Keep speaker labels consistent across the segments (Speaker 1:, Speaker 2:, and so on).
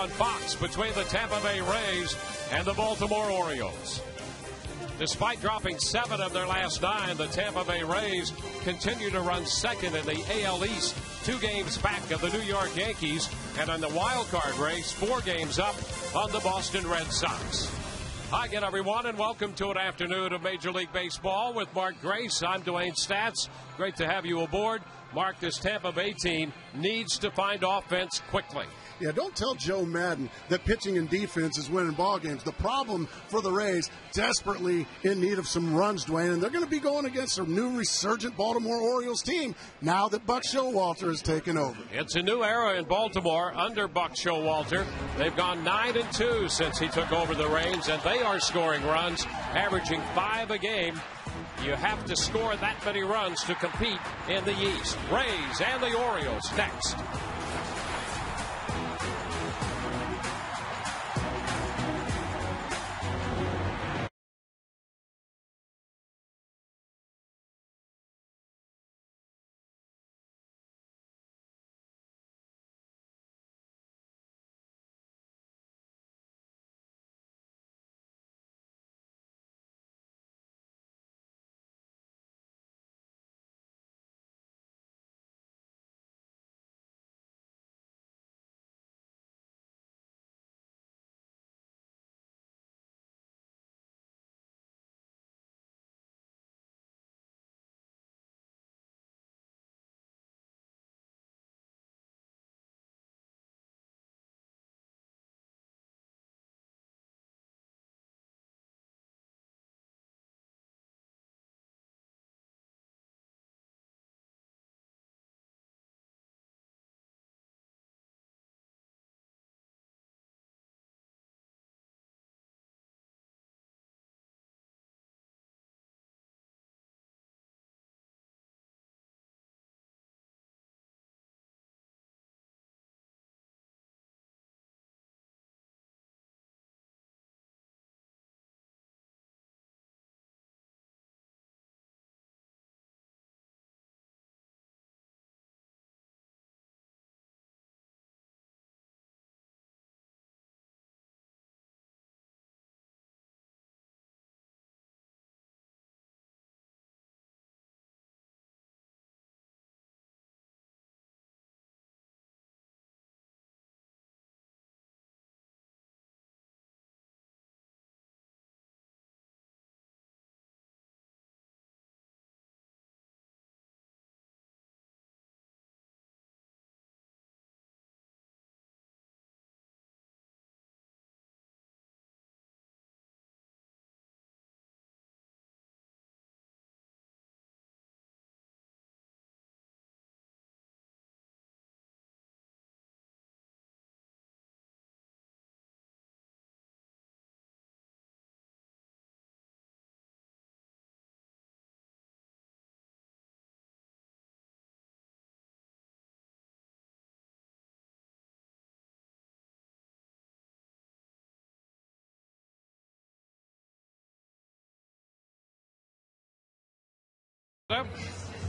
Speaker 1: On Fox between the Tampa Bay Rays and the Baltimore Orioles. Despite dropping 7 of their last 9, the Tampa Bay Rays continue to run second in the AL East, 2 games back of the New York Yankees, and in the wild card race, 4 games up on the Boston Red Sox. Hi again, everyone, and welcome to an afternoon of Major League Baseball with Mark Grace. I'm Dwayne Stats. Great to have you aboard. Mark, this Tampa Bay team needs to find offense quickly.
Speaker 2: Yeah, don't tell Joe Madden that pitching and defense is winning ball games. The problem for the Rays, desperately in need of some runs, Dwayne, and they're going to be going against a new resurgent Baltimore Orioles team now that Buck Showalter has taken over.
Speaker 1: It's a new era in Baltimore under Buck Showalter. They've gone 9-2 since he took over the reins, and they are scoring runs, averaging 5 a game. You have to score that many runs to compete in the East. Rays and the Orioles next.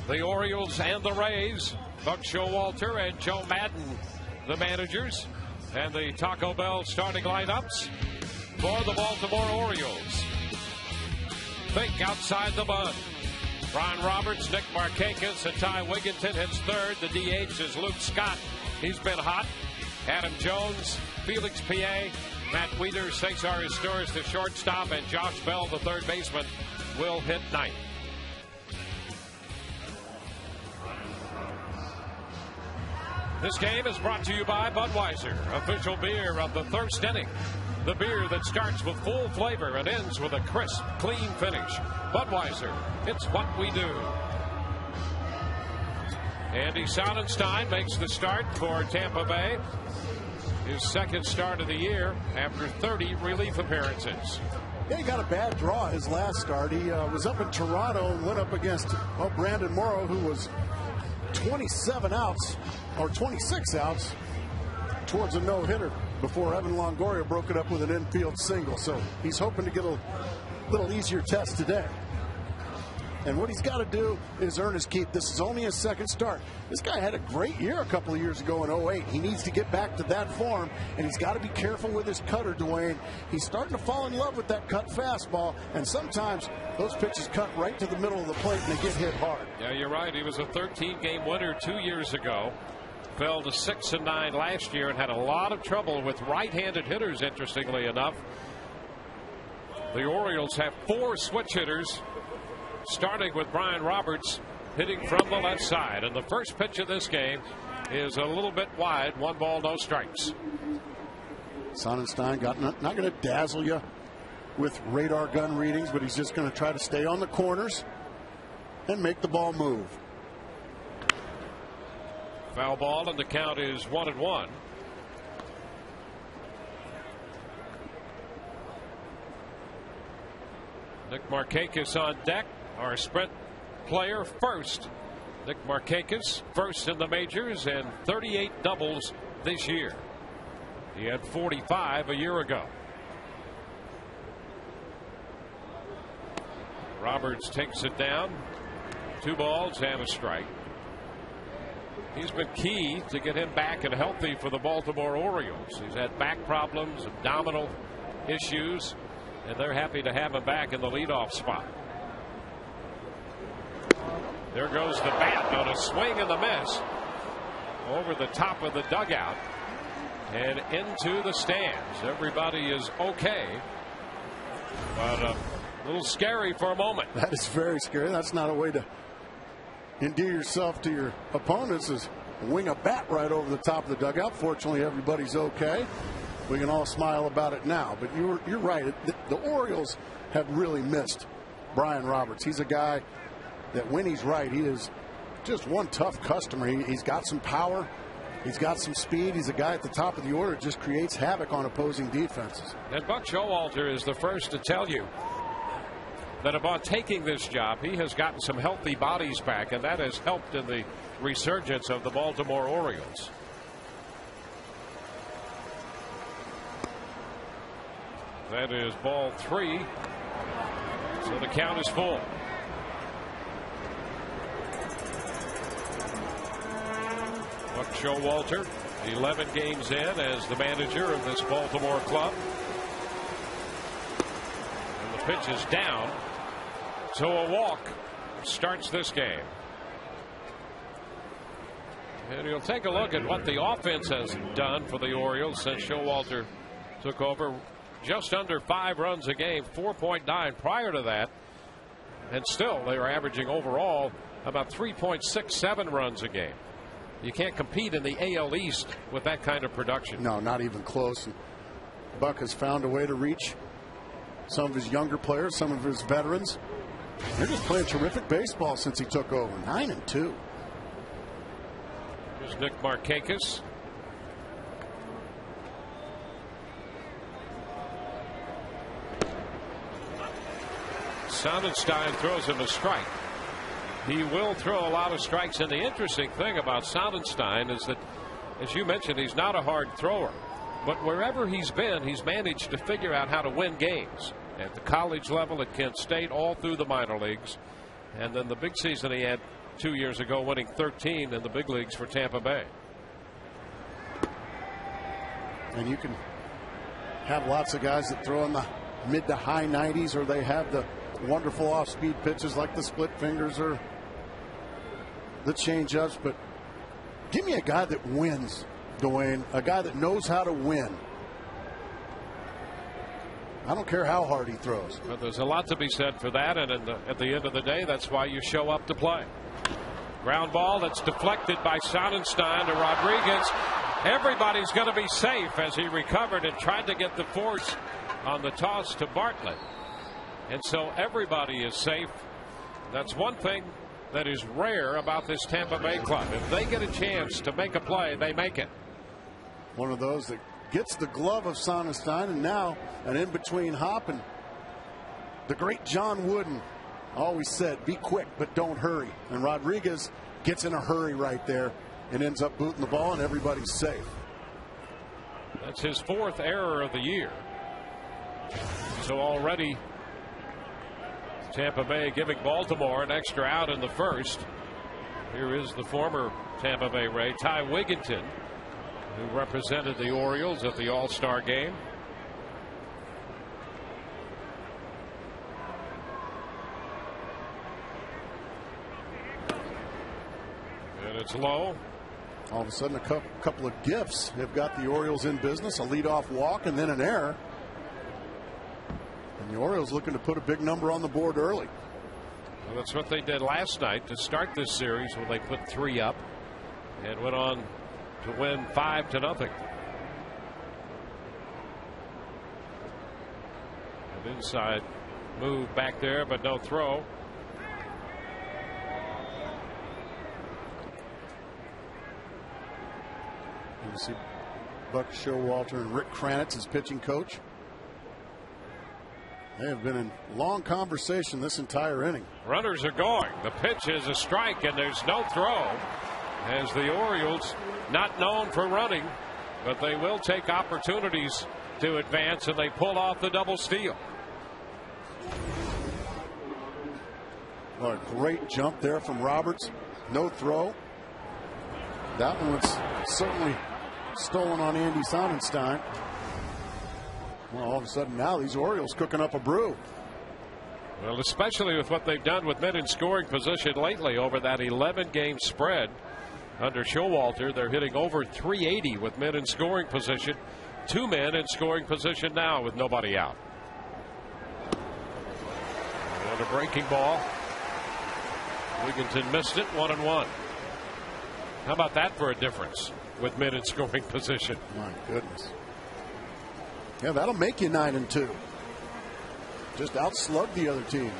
Speaker 1: The Orioles and the Rays, Buck Showalter and Joe Madden, the managers, and the Taco Bell starting lineups for the Baltimore Orioles. Think outside the bun. Ron Roberts, Nick Markakis, and Ty Wigginton hits third. The DH is Luke Scott. He's been hot. Adam Jones, Felix P.A., Matt Wieters, Cesar Izturis, the shortstop, and Josh Bell, the third baseman, will hit ninth. This game is brought to you by Budweiser, official beer of the thirst inning. The beer that starts with full flavor and ends with a crisp, clean finish. Budweiser, it's what we do. Andy Sonnenstein makes the start for Tampa Bay. His second start of the year after 30 relief appearances.
Speaker 2: Yeah, he got a bad draw his last start. He was up in Toronto and went up against Brandon Morrow, who was 27 outs, or 26 outs, towards a no-hitter before Evan Longoria broke it up with an infield single. So he's hoping to get a little easier test today. And what he's got to do is earn his keep. This is only his second start. This guy had a great year a couple of years ago in 08. He needs to get back to that form, and he's got to be careful with his cutter, Dwayne. He's starting to fall in love with that cut fastball, and sometimes those pitches cut right to the middle of the plate and they get hit hard.
Speaker 1: Yeah, you're right. He was a 13-game winner 2 years ago. Fell to 6-9 last year and had a lot of trouble with right-handed hitters, interestingly enough. The Orioles have 4 switch hitters, starting with Brian Roberts hitting from the left side. And the first pitch of this game is a little bit wide. 1 ball, no strikes.
Speaker 2: Sonnenstein not going to dazzle you with radar gun readings, but he's just going to try to stay on the corners and make the ball move.
Speaker 1: Foul ball, and the count is 1-1. Nick Markakis on deck, our sprint player first. Nick Markakis first in the majors and 38 doubles this year. He had 45 a year ago. Roberts takes it down. 2 balls and a strike. He's been key to get him back and healthy for the Baltimore Orioles. He's had back problems, abdominal issues, and they're happy to have him back in the leadoff spot. There goes the bat on a swing and the miss over the top of the dugout and into the stands. Everybody is okay, but a little scary for a moment.
Speaker 2: That is very scary. That's not a way to endear yourself to your opponents, is wing a bat right over the top of the dugout. Fortunately, everybody's okay. We can all smile about it now. But you're right. The Orioles have really missed Brian Roberts. He's a guy that when he's right, he is just one tough customer. He's got some power. He's got some speed. He's a guy at the top of the order that just creates havoc on opposing defenses.
Speaker 1: And Buck Showalter is the first to tell you that upon taking this job, he has gotten some healthy bodies back, and that has helped in the resurgence of the Baltimore Orioles. That is ball 3. So the count is full. Buck Showalter, 11 games in as the manager of this Baltimore club. And the pitch is down. So a walk starts this game. And you'll take a look at what the offense has done for the Orioles since Showalter took over. Just under 5 runs a game, 4.9 prior to that. And still, they were averaging overall about 3.67 runs a game. You can't compete in the AL East with that kind of production.
Speaker 2: No, not even close. Buck has found a way to reach some of his younger players, some of his veterans. They're just playing terrific baseball since he took over. 9-2.
Speaker 1: Here's Nick Markakis. Sonnenstein throws him a strike. He will throw a lot of strikes, and the interesting thing about Sonnenstein is that, as you mentioned, he's not a hard thrower, but wherever he's been, he's managed to figure out how to win games. At the college level at Kent State, all through the minor leagues, and then the big season he had 2 years ago, winning 13 in the big leagues for Tampa Bay.
Speaker 2: And you can have lots of guys that throw in the mid to high 90s, or they have the wonderful off-speed pitches like the split fingers or the change-ups. But give me a guy that wins, Dwayne, a guy that knows how to win. I don't care how hard he throws.
Speaker 1: But there's a lot to be said for that, and at the end of the day, that's why you show up to play. Ground ball that's deflected by Sonnenstein to Rodriguez. Everybody's going to be safe as he recovered and tried to get the force on the toss to Bartlett. And so everybody is safe. That's one thing that is rare about this Tampa Bay club. If they get a chance to make a play, they make it.
Speaker 2: One of those that gets the glove of Sonnenstein, and now an in-between hop. And the great John Wooden always said, be quick, but don't hurry. And Rodriguez gets in a hurry right there and ends up booting the ball, and everybody's safe.
Speaker 1: That's his 4th error of the year. So already Tampa Bay giving Baltimore an extra out in the first. Here is the former Tampa Bay Ray, Ty Wigginton, who represented the Orioles at the All-Star game. And it's low.
Speaker 2: All of a sudden, a couple of gifts have got the Orioles in business. A leadoff walk and then an error. And the Orioles looking to put a big number on the board early.
Speaker 1: Well, that's what they did last night to start this series when they put 3 up and went on to win 5-0. An inside move back there, but no throw.
Speaker 2: You see Buck Showalter and Rick Kranitz as pitching coach. They have been in long conversation this entire inning.
Speaker 1: Runners are going. The pitch is a strike, and there's no throw. As the Orioles, not known for running, but they will take opportunities to advance, and they pull off the double steal.
Speaker 2: Well, a great jump there from Roberts. No throw. That one was certainly stolen on Andy Sonnenstein. Well, all of a sudden now these Orioles cooking up a brew.
Speaker 1: Well, especially with what they've done with men in scoring position lately over that 11-game spread under Showalter. They're hitting over .380 with men in scoring position. 2 men in scoring position now with nobody out. And a breaking ball. Wigginton missed it. 1-1. How about that for a difference with men in scoring position?
Speaker 2: My goodness. Yeah, that'll make you 9-2. Just outslug the other teams.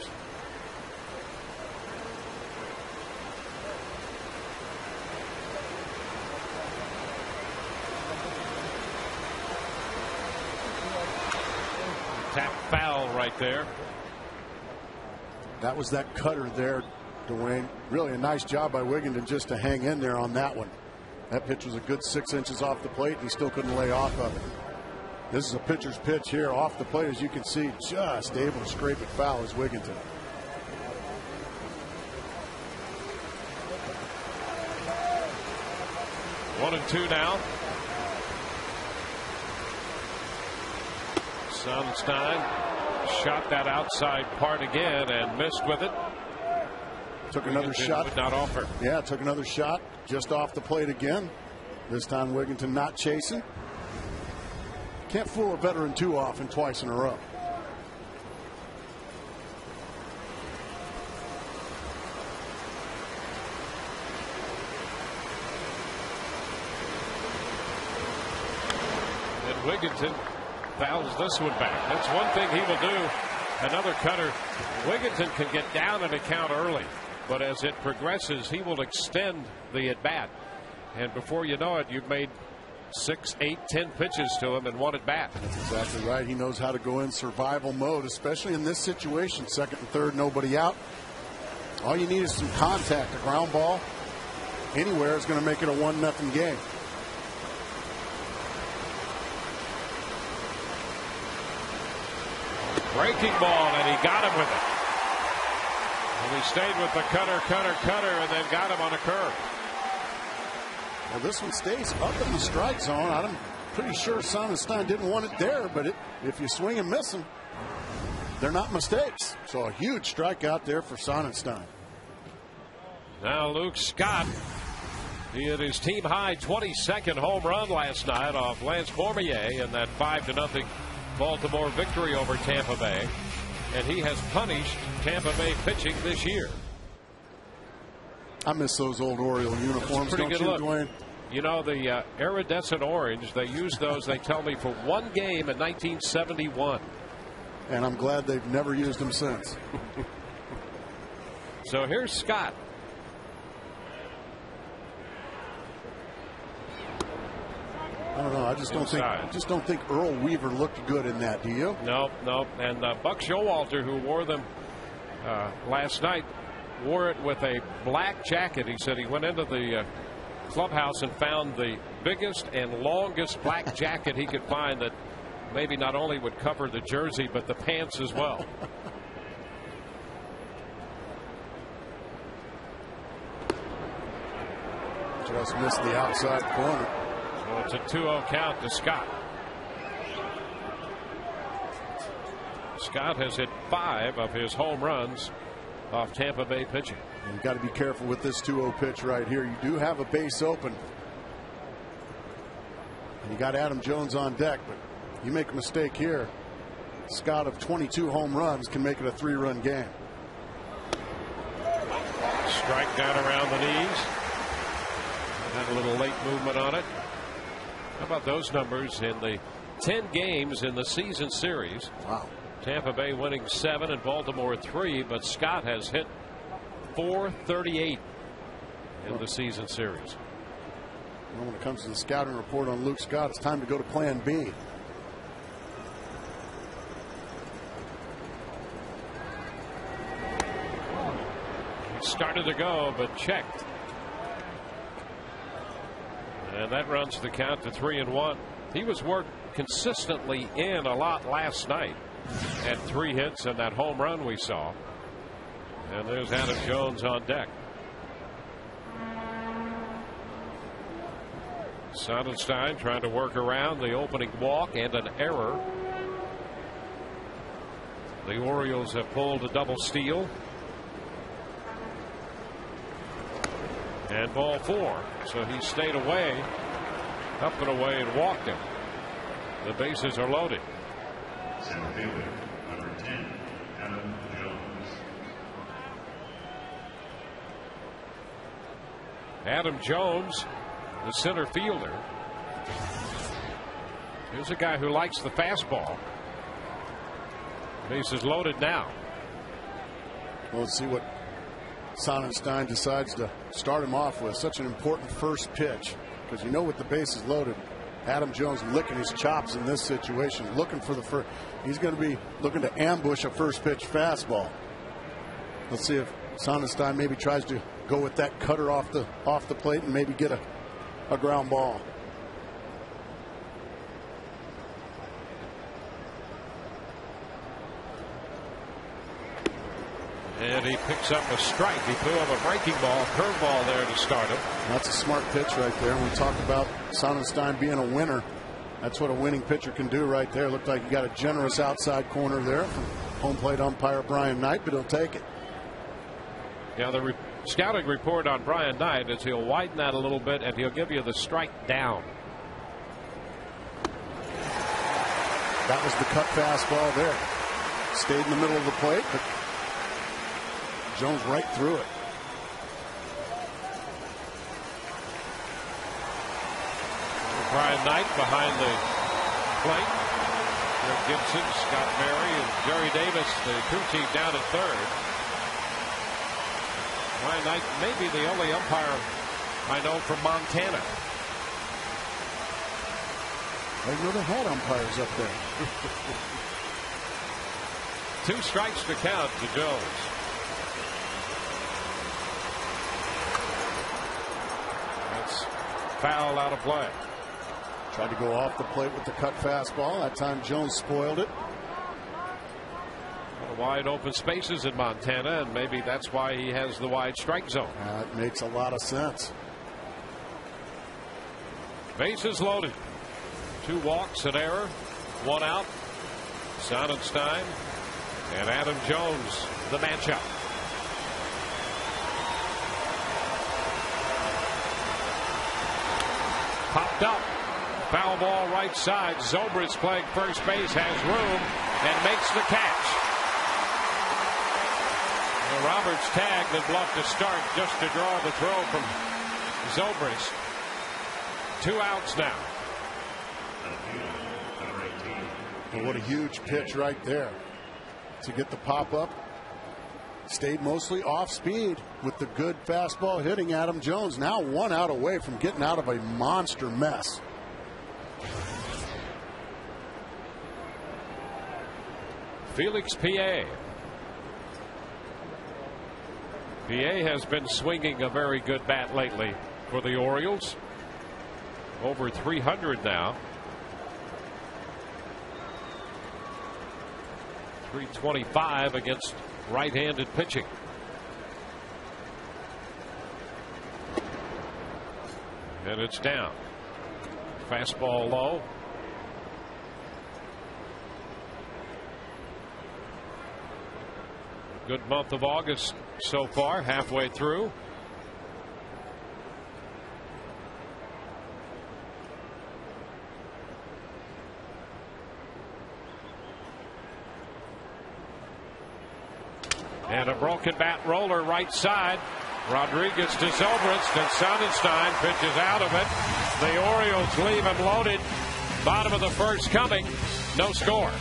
Speaker 1: Tap foul right there.
Speaker 2: That was that cutter there, Dwayne. Really a nice job by Wigginton just to hang in there on that one. That pitch was a good 6 inches off the plate, and he still couldn't lay off of it. This is a pitcher's pitch here off the plate, as you can see, just able to scrape it foul is Wigginton.
Speaker 1: One and 2 now. Sonnenstein shot that outside part again and missed with it.
Speaker 2: Took another shot.
Speaker 1: Would not offer.
Speaker 2: Yeah, took another shot just off the plate again. This time Wigginton not chasing. Can't fool a veteran too often, twice in a row.
Speaker 1: And Wigginton fouls this one back. That's one thing he will do. Another cutter. Wigginton can get down in a count early, but as it progresses, he will extend the at bat. And before you know it, you've made 6, 8, 10 pitches to him and one at bat.
Speaker 2: That's exactly right. He knows how to go in survival mode, especially in this situation. Second and third, nobody out. All you need is some contact. A ground ball anywhere is going to make it a 1-0 game.
Speaker 1: Breaking ball, and he got him with it. And he stayed with the cutter, and then got him on a curve.
Speaker 2: Well, this one stays up in the strike zone. I'm pretty sure Sonnenstein didn't want it there, but if you swing and miss them, they're not mistakes. So a huge strikeout there for Sonnenstein.
Speaker 1: Now Luke Scott, he had his team high 22nd home run last night off Lance Cormier in that 5-0 Baltimore victory over Tampa Bay, and he has punished Tampa Bay pitching this year.
Speaker 2: I miss those old Oriole uniforms.
Speaker 1: Pretty good look.
Speaker 2: Dwayne?
Speaker 1: You know, the iridescent orange, they used those, they tell me, for one game in 1971.
Speaker 2: And I'm glad they've never used them since.
Speaker 1: So here's Scott.
Speaker 2: I don't know. I just don't think Earl Weaver looked good in that. Do you?
Speaker 1: No. And Buck Showalter, who wore them last night, wore it with a black jacket. He said he went into the clubhouse and found the biggest and longest black jacket he could find that maybe not only would cover the jersey but the pants as well.
Speaker 2: Just missed the outside corner.
Speaker 1: So it's a 2-0 count to Scott. Scott has hit 5 of his home runs off Tampa Bay pitching.
Speaker 2: You've got to be careful with this 2-0 pitch right here. You do have a base open. And you got Adam Jones on deck, but you make a mistake here, Scott of 22 home runs can make it a 3-run game.
Speaker 1: Strike down around the knees. Had a little late movement on it. How about those numbers in the 10 games in the season series?
Speaker 2: Wow.
Speaker 1: Tampa Bay winning 7 and Baltimore 3, but Scott has hit .438 in the season series.
Speaker 2: Well, when it comes to the scouting report on Luke Scott, it's time to go to plan B.
Speaker 1: He started to go, but checked. And that runs the count to 3-1. He was worked consistently in a lot last night. Had 3 hits and that home run we saw. And there's Adam Jones on deck. Sonnenstein trying to work around the opening walk and an error. The Orioles have pulled a double steal. And ball 4. So he stayed away, up and away, and walked him. The bases are loaded.
Speaker 3: Center fielder, number 10, Adam Jones.
Speaker 1: Adam Jones, the center fielder. Here's a guy who likes the fastball. Bases loaded now.
Speaker 2: Well, let's see what Sonnenstein decides to start him off with. Such an important first pitch, because you know with the bases loaded, Adam Jones licking his chops in this situation, looking for the first. He's going to be looking to ambush a first pitch fastball. Let's see if Sonnenstein maybe tries to go with that cutter off the plate and maybe get a ground ball.
Speaker 1: And he picks up a strike. He threw him a breaking ball, curveball there to start him.
Speaker 2: That's a smart pitch right there. We talk about Sonnenstein being a winner. That's what a winning pitcher can do right there. Looked like he got a generous outside corner there from home plate umpire Brian Knight, but he'll take it.
Speaker 1: Yeah, the scouting report on Brian Knight is he'll widen that a little bit and he'll give you the strike down.
Speaker 2: That was the cut fastball there. Stayed in the middle of the plate, but Jones right through it.
Speaker 1: Brian Knight behind the plate. Greg Gibson, Scott Murray, and Jerry Davis, the crew chief, down at third. Brian Knight may be the only umpire I know from Montana.
Speaker 2: I didn't know they had umpires up there.
Speaker 1: 2 strikes to count to Jones. That's foul out of play.
Speaker 2: Tried to go off the plate with the cut fastball. That time Jones spoiled it.
Speaker 1: Wide open spaces in Montana, and maybe that's why he has the wide strike zone.
Speaker 2: That makes a lot of sense.
Speaker 1: Bases loaded. 2 walks, an error, 1 out. Sonnenstein and Adam Jones, the matchup. Popped up. Foul ball right side. Zobrist playing first base, has room and makes the catch. Roberts tagged and bluffed to start just to draw the throw from Zobrist. 2 outs now.
Speaker 2: Well, what a huge pitch right there to get the pop up. Stayed mostly off speed with the good fastball hitting Adam Jones. Now 1 out away from getting out of a monster mess.
Speaker 1: Felix PA. PA has been swinging a very good bat lately for the Orioles. Over 300 now. 325 against right-handed pitching. And it's down. Fastball low. Good month of August so far, halfway through. And a broken bat roller right side. Rodriguez to Zobrist, and Sonnenstein pitches out of it. The Orioles leave him loaded. Bottom of the first coming. No score.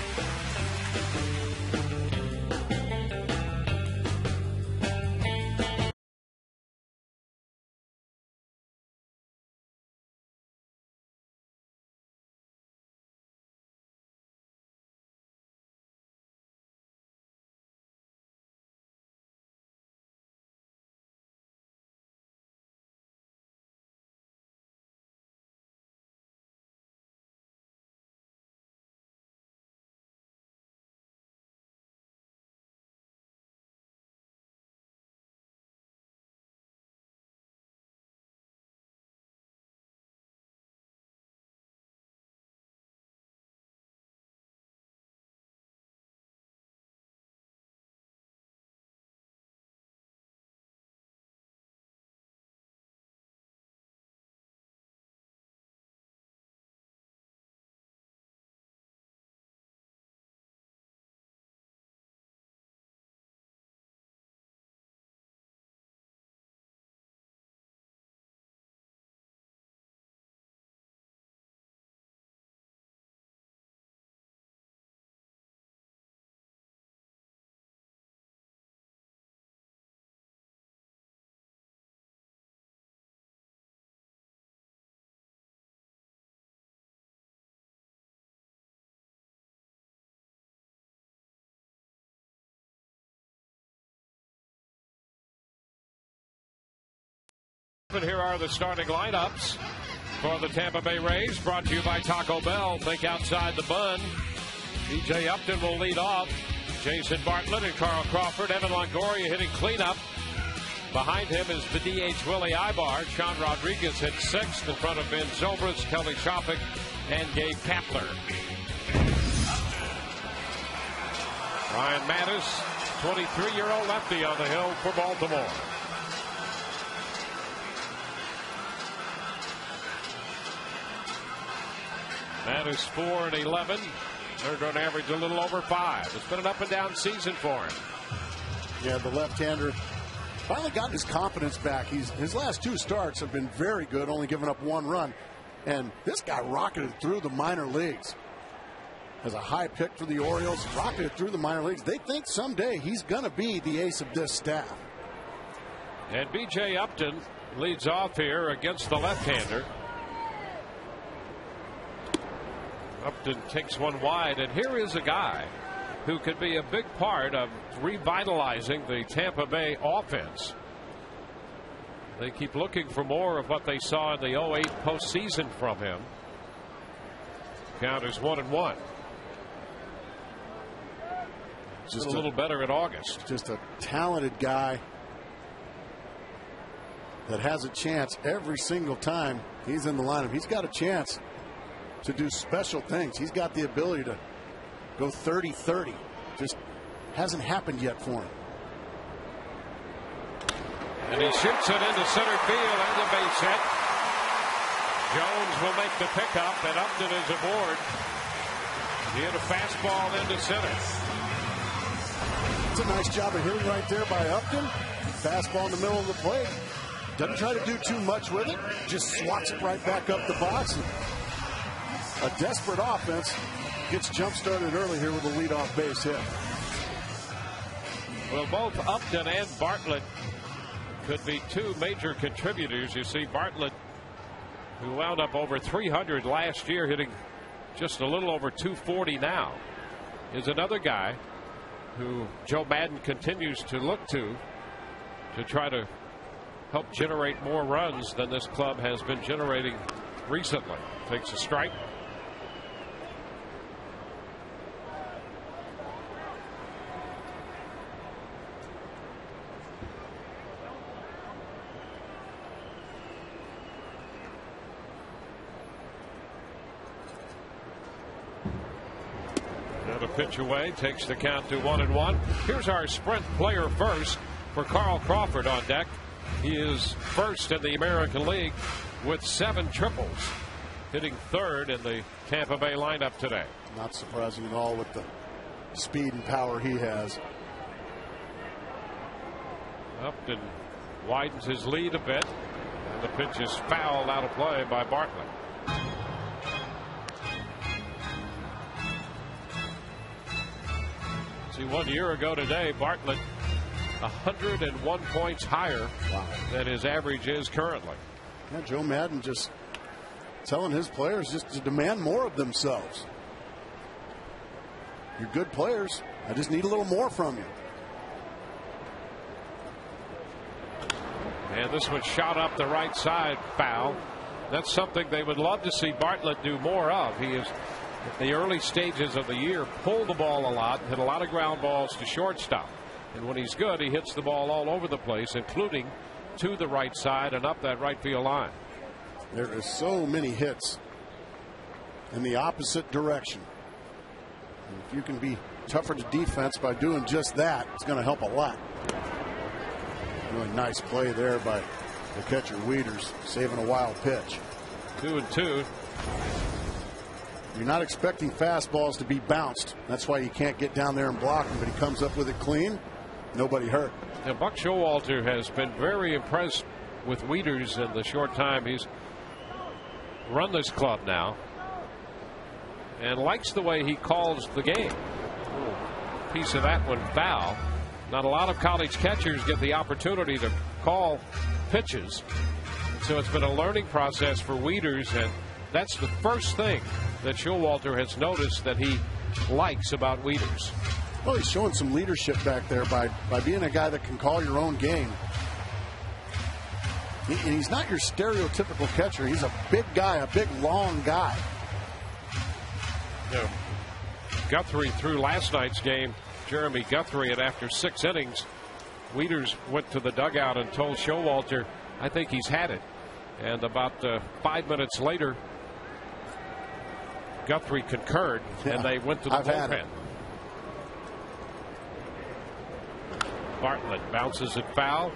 Speaker 1: And here are the starting lineups for the Tampa Bay Rays, brought to you by Taco Bell. Think outside the bun. B.J. Upton will lead off. Jason Bartlett and Carl Crawford. Evan Longoria hitting cleanup. Behind him is the DH Willie Ibar. Sean Rodriguez hit sixth in front of Ben Zobrist, Kelly Shoffick, and Gabe Kapler. Ryan Mattis, 23-year-old lefty on the hill for Baltimore. Mattis 4-11. Earned on average a little over 5. It's been an up and down season for him.
Speaker 2: Yeah, the left-hander finally got his confidence back. His last two starts have been very good, only giving up one run. And this guy rocketed through the minor leagues. As a high pick for the Orioles, rocketed through the minor leagues. They think someday he's going to be the ace of this staff.
Speaker 1: And B.J. Upton leads off here against the left-hander. Upton takes one wide, and here is a guy who could be a big part of revitalizing the Tampa Bay offense. They keep looking for more of what they saw in the 08 postseason from him. Count is 1-1. Just a little better in August.
Speaker 2: Just a talented guy that has a chance every single time he's in the lineup. He's got a chance to do special things. He's got the ability to go 30-30. Just hasn't happened yet for him.
Speaker 1: And he shoots it into center field and the base hit. Jones will make the pickup, and Upton is aboard. He hit a fastball into center.
Speaker 2: It's a nice job of hitting right there by Upton. Fastball in the middle of the plate. Doesn't try to do too much with it. Just swats it right back up the box. A desperate offense gets jump-started early here with a leadoff base hit.
Speaker 1: Well, both Upton and Bartlett could be two major contributors. You see Bartlett, who wound up over 300 last year, hitting just a little over 240 now, is another guy who Joe Maddon continues to look to try to help generate more runs than this club has been generating recently. Takes a strike. pitch away, takes the count to 1-1. Here's our sprint player first for Carl Crawford on deck. He is first in the American League with 7 triples, hitting third in the Tampa Bay lineup today.
Speaker 2: Not surprising at all with the speed and power he has.
Speaker 1: Upton widens his lead a bit, and the pitch is fouled out of play by Bartlett. See, 1 year ago today, Bartlett 101 points higher than his average is currently.
Speaker 2: Yeah, Joe Maddon just telling his players just to demand more of themselves. You're good players. I just need a little more from you.
Speaker 1: And this one shot up the right side, foul. That's something they would love to see Bartlett do more of. He is, at the early stages of the year, pulled the ball a lot, hit a lot of ground balls to shortstop. And when he's good, he hits the ball all over the place, including to the right side and up that right field line.
Speaker 2: There are so many hits in the opposite direction. And if you can be tougher to defense by doing just that, it's going to help a lot. Really nice play there by the catcher Wieters, saving a wild pitch.
Speaker 1: 2-2.
Speaker 2: You're not expecting fastballs to be bounced. That's why you can't get down there and block him, but he comes up with it clean. Nobody hurt.
Speaker 1: Now, Buck Showalter has been very impressed with Wieters in the short time he's run this club now, and likes the way he calls the game. Piece of that one foul. Not a lot of college catchers get the opportunity to call pitches, so it's been a learning process for Wieters, and that's the first thing that Showalter has noticed that he likes about Wieters.
Speaker 2: Well, he's showing some leadership back there by being a guy that can call your own game. And he's not your stereotypical catcher. He's a big guy, a big, long guy.
Speaker 1: Yeah. Guthrie threw last night's game, Jeremy Guthrie, and after 6 innings, Wieters went to the dugout and told Showalter, I think he's had it. And about 5 minutes later, Guthrie concurred, and they went to the bullpen. Bartlett bounces it foul.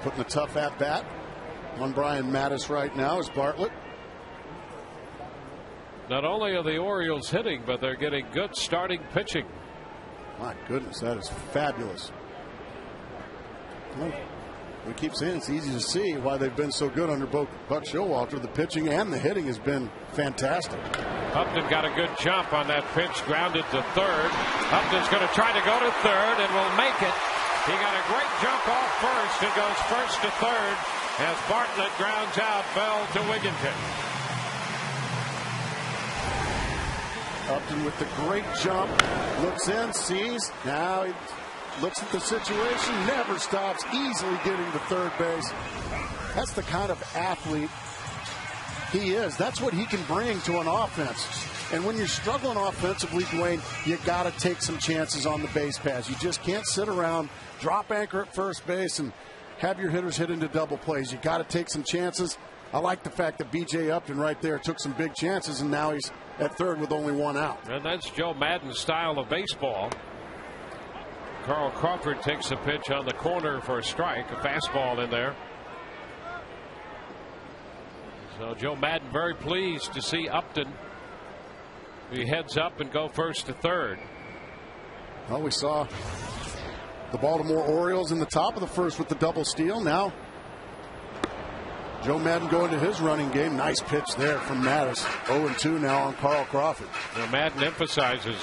Speaker 2: Putting a tough at bat on Brian Mattis right now is Bartlett.
Speaker 1: Not only are the Orioles hitting, but they're getting good starting pitching.
Speaker 2: My goodness, that is fabulous. Well, we keep saying it's easy to see why they've been so good under both Buck Showalter. The pitching and the hitting has been fantastic.
Speaker 1: Upton got a good jump on that pitch, grounded to third. Upton's going to try to go to third and will make it. He got a great jump off first and goes first to third as Bartlett grounds out Bell to Wigginton.
Speaker 2: Upton with the great jump, looks in, sees, now he looks at the situation, never stops, easily getting to third base. That's the kind of athlete he is. That's what he can bring to an offense. And when you're struggling offensively, Dwayne, you got to take some chances on the base paths. You just can't sit around, drop anchor at first base, and have your hitters hit into double plays. You got to take some chances. I like the fact that B.J. Upton right there took some big chances, and now he's at third with only 1 out.
Speaker 1: And that's Joe Maddon's style of baseball. Carl Crawford takes a pitch on the corner for a strike, a fastball in there. So Joe Maddon very pleased to see Upton. He heads up and go first to third.
Speaker 2: Well, we saw the Baltimore Orioles in the top of the first with the double steal. Now Joe Maddon going to his running game. Nice pitch there from Mattis. 0-2 now on Carl Crawford.
Speaker 1: Well, Maddon emphasizes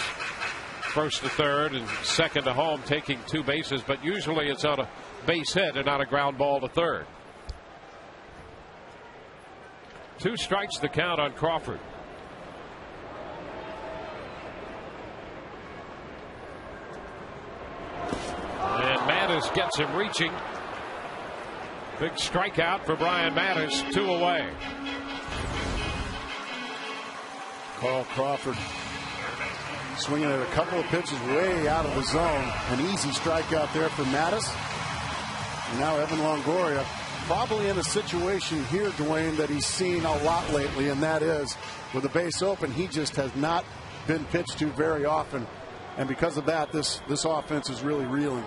Speaker 1: first to third and second to home, taking 2 bases, but usually it's on a base hit and not a ground ball to third. 2 strikes the count on Crawford. And Mattis gets him reaching. Big strikeout for Brian Mattis, 2 away.
Speaker 2: Carl Crawford swinging at a couple of pitches way out of the zone. An easy strikeout there for Mattis. And now Evan Longoria probably in a situation here, Dwayne, that he's seen a lot lately, and that is with the base open, he just has not been pitched to very often. And because of that, this offense is really reeling.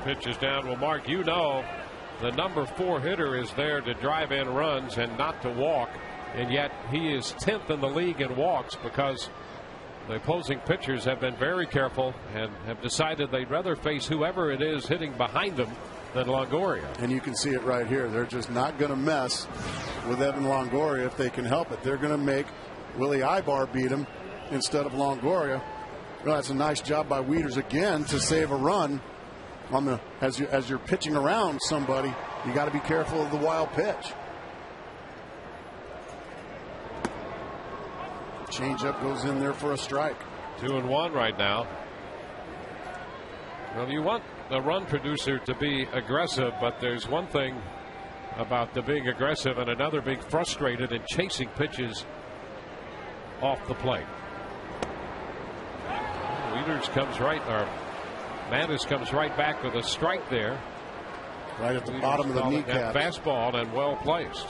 Speaker 1: Pitch is down. Well, Mark, you know the number 4 hitter is there to drive in runs and not to walk. And yet he is 10th in the league in walks because the opposing pitchers have been very careful and have decided they'd rather face whoever it is hitting behind them than Longoria.
Speaker 2: And you can see it right here. They're just not going to mess with Evan Longoria if they can help it. They're going to make Willie Ibar beat him instead of Longoria. Well, that's a nice job by Wieters again to save a run on the as you're pitching around somebody. You got to be careful of the wild pitch. Changeup goes in there for a strike.
Speaker 1: 2-1 right now. Well, you want the run producer to be aggressive, but there's one thing about the being aggressive and another being frustrated and chasing pitches off the plate. Wieters comes right, or Mattis comes right back with a strike there.
Speaker 2: Right at the
Speaker 1: Wieters
Speaker 2: bottom of the kneecap.
Speaker 1: Fastball and well placed.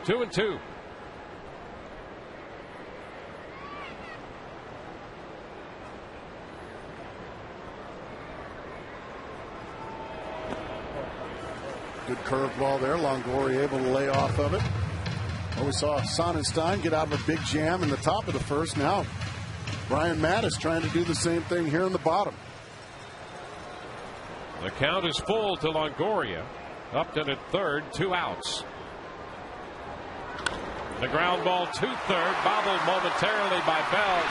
Speaker 1: 2-2.
Speaker 2: Good curveball there. Longoria able to lay off of it. Well, we saw Sonnenstein get out of a big jam in the top of the first. Now Brian Mattis trying to do the same thing here in the bottom.
Speaker 1: The count is full to Longoria. Upton at third, 2 outs. The ground ball to third, bobbled momentarily by Bell,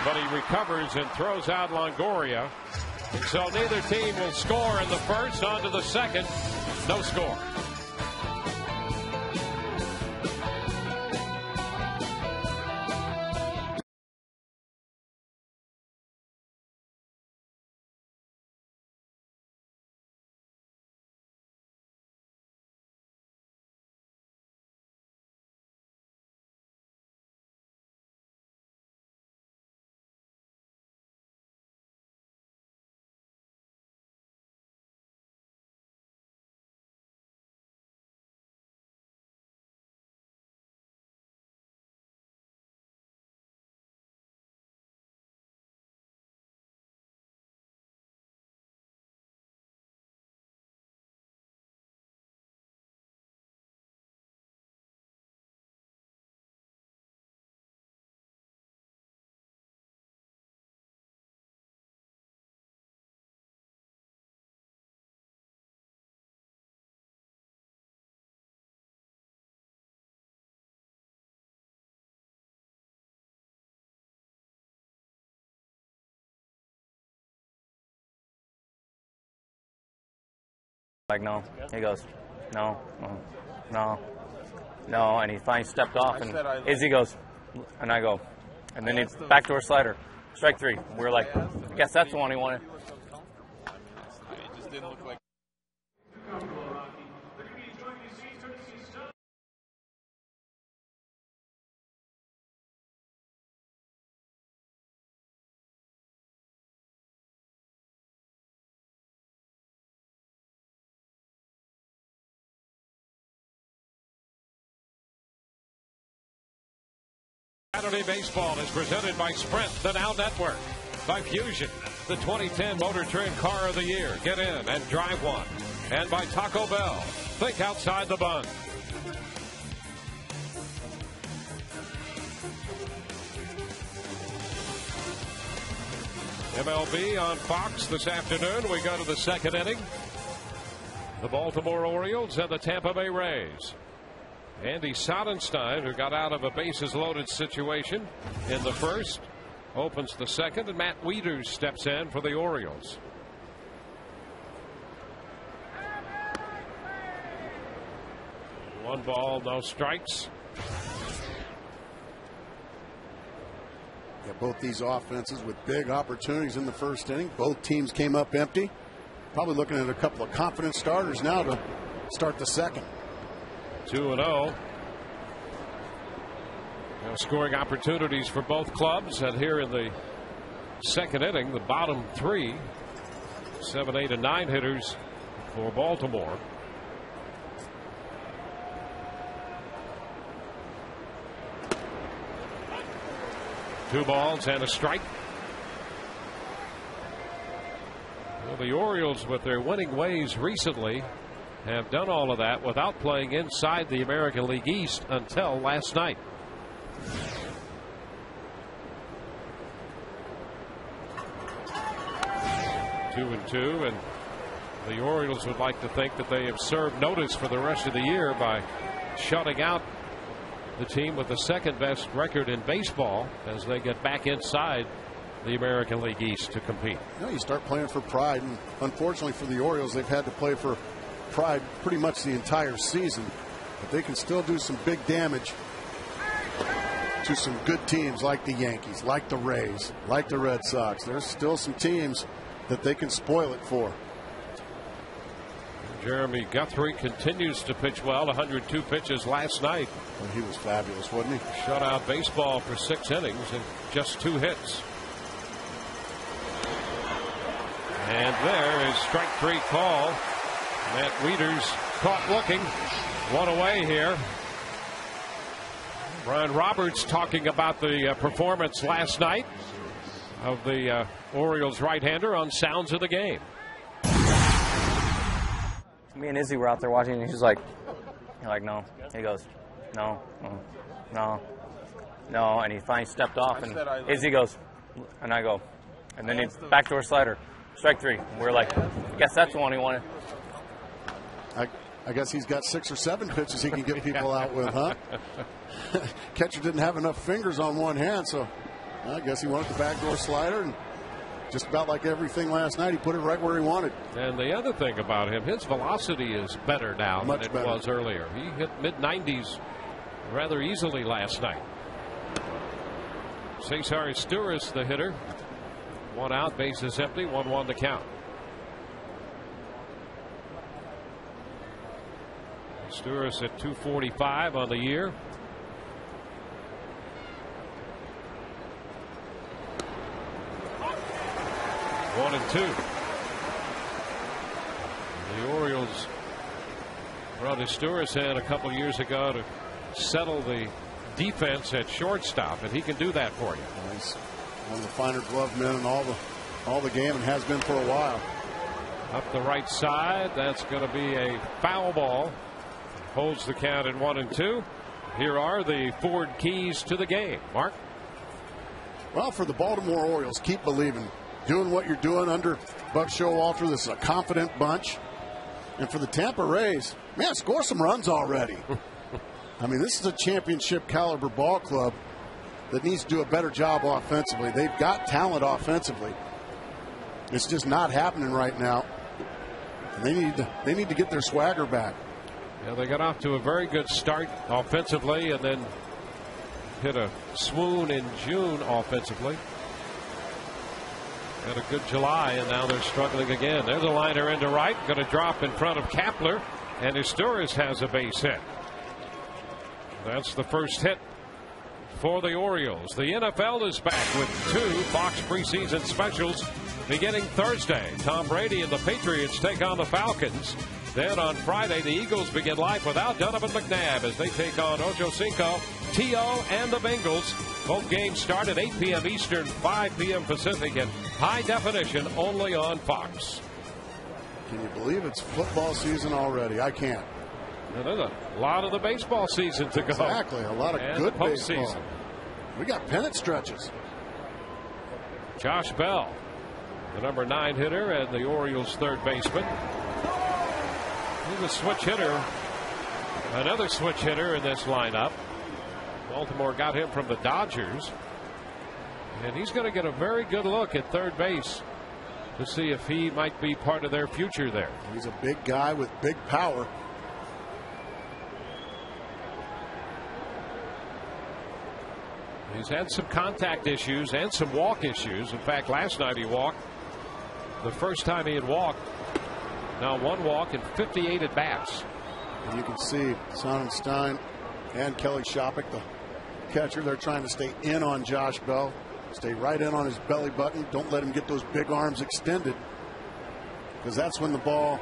Speaker 1: but he recovers and throws out Longoria. So neither team will score in the first. On to the second. No score.
Speaker 4: Like, no. He goes, no, no, no, and he finally stepped off, and Izzy goes, and I go, and then he backdoor slider, strike 3. We were like, I guess that's the one he wanted.
Speaker 5: It just didn't look like.
Speaker 1: Saturday Baseball is presented by Sprint, the Now Network, by Fusion, the 2010 Motor Trend Car of the Year. Get in and drive one. And by Taco Bell. Think outside the bun. MLB on Fox this afternoon. We go to the second inning. The Baltimore Orioles and the Tampa Bay Rays. Andy Sonnenstein, who got out of a bases-loaded situation in the first, opens the second, and Matt Wieters steps in for the Orioles. One ball, no strikes.
Speaker 2: Yeah, both these offenses with big opportunities in the first inning. Both teams came up empty. Probably looking at a couple of confident starters now to start the second.
Speaker 1: 2-0. Scoring opportunities for both clubs, and here in the second inning, the bottom 3, 7, 8, and 9 hitters for Baltimore. 2 balls and a strike. Well, the Orioles, with their winning ways recently, have done all of that without playing inside the American League East until last night. Two and two, and the Orioles would like to think that they have served notice for the rest of the year by shutting out the team with the second best record in baseball as they get back inside the American League East to compete.
Speaker 2: You start playing for pride, and unfortunately for the Orioles, they've had to play for pride pretty much the entire season, but they can still do some big damage to some good teams like the Yankees, like the Rays, like the Red Sox. There's still some teams that they can spoil it for.
Speaker 1: Jeremy Guthrie continues to pitch well. 102 pitches last night.
Speaker 2: Well, he was fabulous, wasn't he?
Speaker 1: Shutout baseball for 6 innings and just 2 hits. And there is strike 3 call. Matt Wieters caught looking. 1 away here. Brian Roberts talking about the performance last night of the Orioles right-hander on Sounds of the Game.
Speaker 4: Me and Izzy were out there watching, and he's like, no. He goes, no, and he finally stepped off, and Izzy goes, and I go, and then he backdoor slider, strike 3. We're like, I guess that's the one he wanted.
Speaker 2: I guess he's got 6 or 7 pitches he can get people out with, huh? Catcher didn't have enough fingers on one hand, so I guess he wanted the backdoor slider, and just about like everything last night, he put it right where he wanted.
Speaker 1: And the other thing about him, his velocity is better now than it was earlier. He hit mid-90s rather easily last night. Cesar Sturis, the hitter. 1 out, bases empty, 1-1 to count. Sturis at 245 on the year. One and 2. The Orioles brought Sturis in a couple years ago to settle the defense at shortstop, and he can do that for you.
Speaker 2: He's one of the finer glove men in all the game, and has been for a while.
Speaker 1: Up the right side, that's going to be a foul ball. Holds the count at 1 and 2. Here are the Ford keys to the game. Mark?
Speaker 2: Well, for the Baltimore Orioles, keep believing. Doing what you're doing under Buck Showalter. This is a confident bunch. And for the Tampa Rays, man, score some runs already. I mean, this is a championship caliber ball club that needs to do a better job offensively. They've got talent offensively. It's just not happening right now. And they need to get their swagger back.
Speaker 1: Yeah, they got off to a very good start offensively, and then hit a swoon in June offensively. Had a good July, and now they're struggling again. There's a liner into right, going to drop in front of Kapler, and Sturis has a base hit. That's the first hit for the Orioles. The NFL is back with 2 Fox preseason specials beginning Thursday. Tom Brady and the Patriots take on the Falcons. Then on Friday, the Eagles begin life without Donovan McNabb as they take on Ocho Cinco, T.O., and the Bengals. Both games start at 8 p.m. Eastern, 5 p.m. Pacific, and high definition only on Fox.
Speaker 2: Can you believe it's football season already? I can't.
Speaker 1: Now, there's a lot of the baseball season to go.
Speaker 2: Exactly, a lot of
Speaker 1: and
Speaker 2: good
Speaker 1: the
Speaker 2: baseball.
Speaker 1: postseason.
Speaker 2: We got pennant stretches.
Speaker 1: Josh Bell, the number 9 hitter and the Orioles' third baseman. He's a switch hitter. Another switch hitter in this lineup. Baltimore got him from the Dodgers. And he's going to get a very good look at third base to see if he might be part of their future there.
Speaker 2: He's a big guy with big power.
Speaker 1: He's had some contact issues and some walk issues. In fact, last night he walked. The first time he had walked. Now 1 walk and 58 at bats.
Speaker 2: And you can see Sonnenstein and Kelly Shopik, the catcher, they're trying to stay in on Josh Bell. Stay right in on his belly button. Don't let him get those big arms extended, because that's when the ball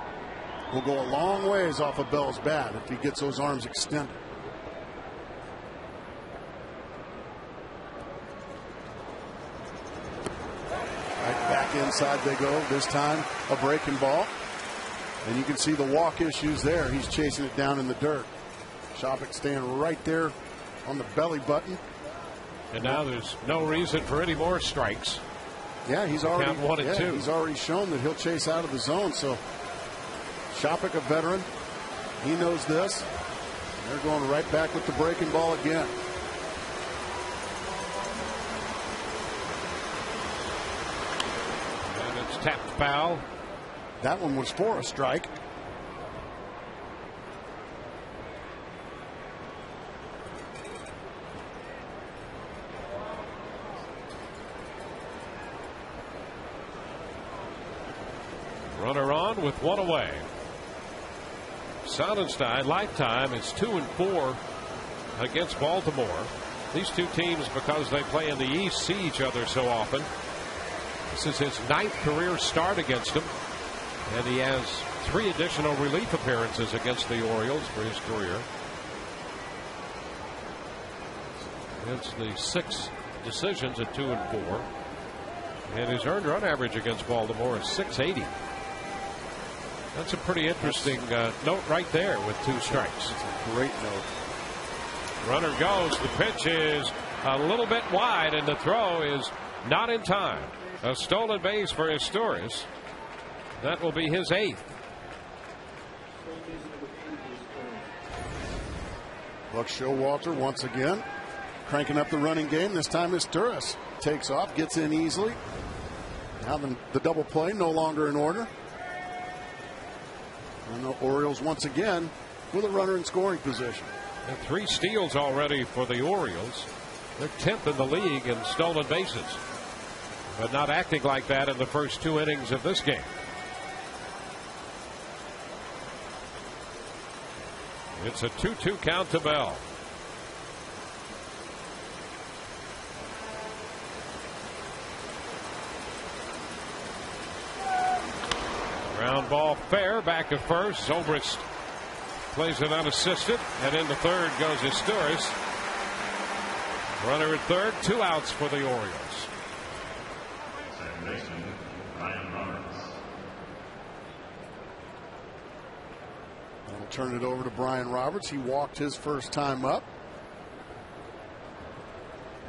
Speaker 2: will go a long ways off of Bell's bat if he gets those arms extended. inside they go. This time a breaking ball. And you can see the walk issues there. He's chasing it down in the dirt. Shopik staying right there on the belly button.
Speaker 1: And now there's no reason for any more strikes.
Speaker 2: Yeah, he's already
Speaker 1: count 1 and 2.
Speaker 2: He's already shown that he'll chase out of the zone. So Shopik, a veteran, he knows this. They're going right back with the breaking ball again.
Speaker 1: And it's tapped foul.
Speaker 2: That one was for a strike.
Speaker 1: Runner on with 1 away. Sonnenstein lifetime is 2-4 against Baltimore. These two teams, because they play in the East, see each other so often. This is his 9th career start against them, and he has 3 additional relief appearances against the Orioles for his career. It's the 6 decisions at 2-4, and his earned run average against Baltimore is 680. That's a pretty interesting note right there with 2 strikes.
Speaker 2: It's a great note.
Speaker 1: Runner goes. The pitch is a little bit wide, and the throw is not in time. A stolen base for Historis. That will be his 8th.
Speaker 2: Buck Showalter once again cranking up the running game. This time Historis takes off, gets in easily. Now the double play no longer in order. And the Orioles once again with a runner in scoring position.
Speaker 1: And 3 steals already for the Orioles. They're 10th in the league in stolen bases, but not acting like that in the first 2 innings of this game. It's a 2-2 count to Bell. Ground ball fair, back to first. Zobrist plays it unassisted, and in the third goes Historis. Runner at third, 2 outs for the Orioles.
Speaker 3: Second baseman, Brian Roberts.
Speaker 2: I'll turn it over to Brian Roberts. He walked his first time up.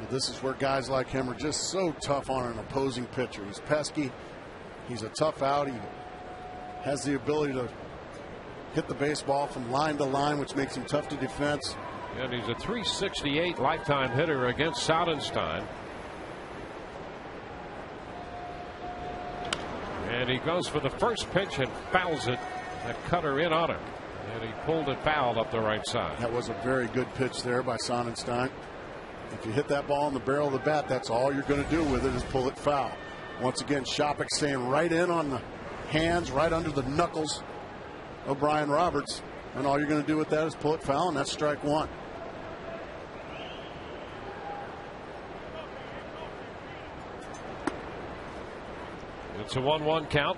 Speaker 2: And this is where guys like him are just so tough on an opposing pitcher. He's pesky. He's a tough out. He has the ability to hit the baseball from line to line, which makes him tough to defense.
Speaker 1: And he's a .368 lifetime hitter against Sonnenstein. And he goes for the first pitch and fouls it. That cutter in on him, and he pulled it foul up the right side.
Speaker 2: That was a very good pitch there by Sonnenstein. If you hit that ball in the barrel of the bat, that's all you're going to do with it is pull it foul. Once again, Shopik staying right in on the hands, right under the knuckles of Brian Roberts, and all you're going to do with that is pull it foul, and that's strike 1.
Speaker 1: It's a 1-1 count.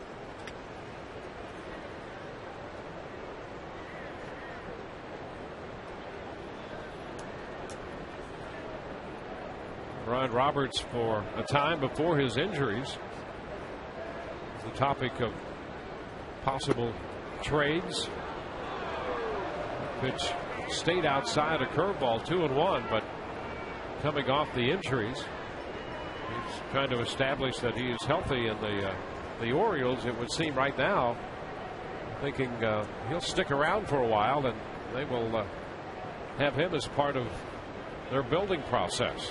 Speaker 1: Brian Roberts, for a time before his injuries, the topic of possible trades. Pitch stayed outside a curveball, 2-1, but coming off the injuries, he's trying to establish that he is healthy in the Orioles. It would seem right now, thinking he'll stick around for a while, and they will have him as part of their building process.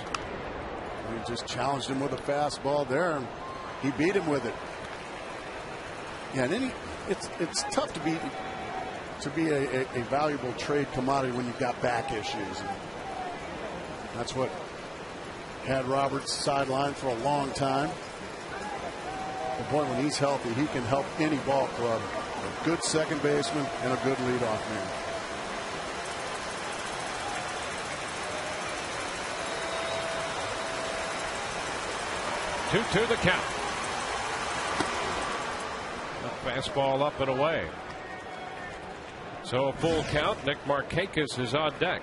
Speaker 2: He just challenged him with a fastball there, and he beat him with it. Yeah, and it's tough to be a valuable trade commodity when you've got back issues. And that's what had Roberts sidelined for a long time. The point when he's healthy, he can help any ball club. A good second baseman and a good leadoff man.
Speaker 1: Two the count. A fastball up and away. So a full count. Nick Markakis is on deck.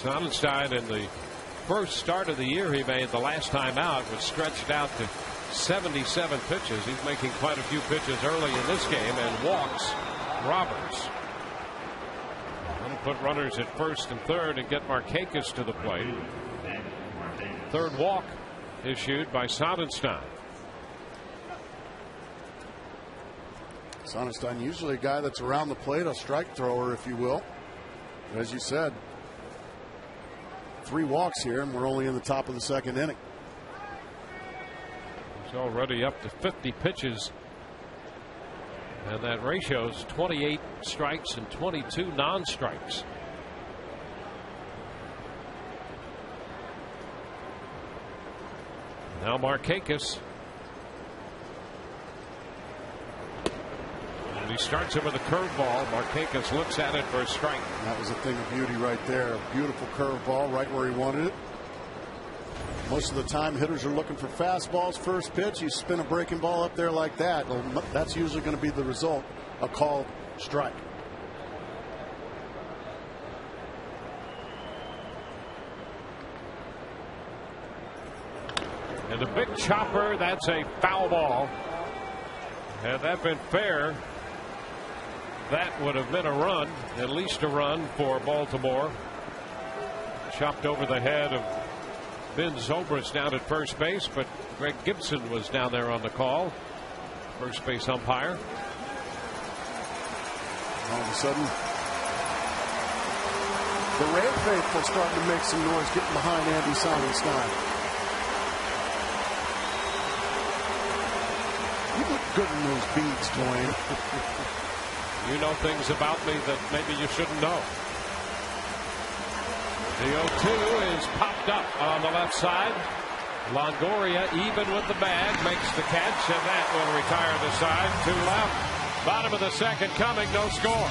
Speaker 1: Sonnenstein, in the first start of the year he made the last time out, was stretched out to 77 pitches. He's making quite a few pitches early in this game and walks Roberts. Going to put runners at first and third and get Markakis to the plate. Third walk issued by Sonnenstein.
Speaker 2: Sonnenstein, usually a guy that's around the plate, a strike thrower, if you will. As you said, 3 walks here, and we're only in the top of the second inning.
Speaker 1: He's already up to 50 pitches, and that ratio is 28 strikes and 22 non-strikes. Now Markakis. And he starts him with a curveball. Markakis looks at it for a strike.
Speaker 2: That was a thing of beauty right there. A beautiful curveball right where he wanted it. Most of the time hitters are looking for fastballs. First pitch, you spin a breaking ball up there like that. That's usually going to be the result, a called strike.
Speaker 1: And the big chopper, that's a foul ball. Had that been fair, that would have been a run, at least a run for Baltimore. Chopped over the head of Ben Zobrist down at first base, but Greg Gibson was down there on the call. First base umpire.
Speaker 2: All of a sudden, the Red faithful starting to make some noise getting behind Andy Sonnenstein. You look good in those beads, Dwayne.
Speaker 1: You know things about me that maybe you shouldn't know. The 0-2 is popped up on the left side. Longoria, even with the bag, makes the catch, and that will retire the side. 2 left. Bottom of the second coming, no score.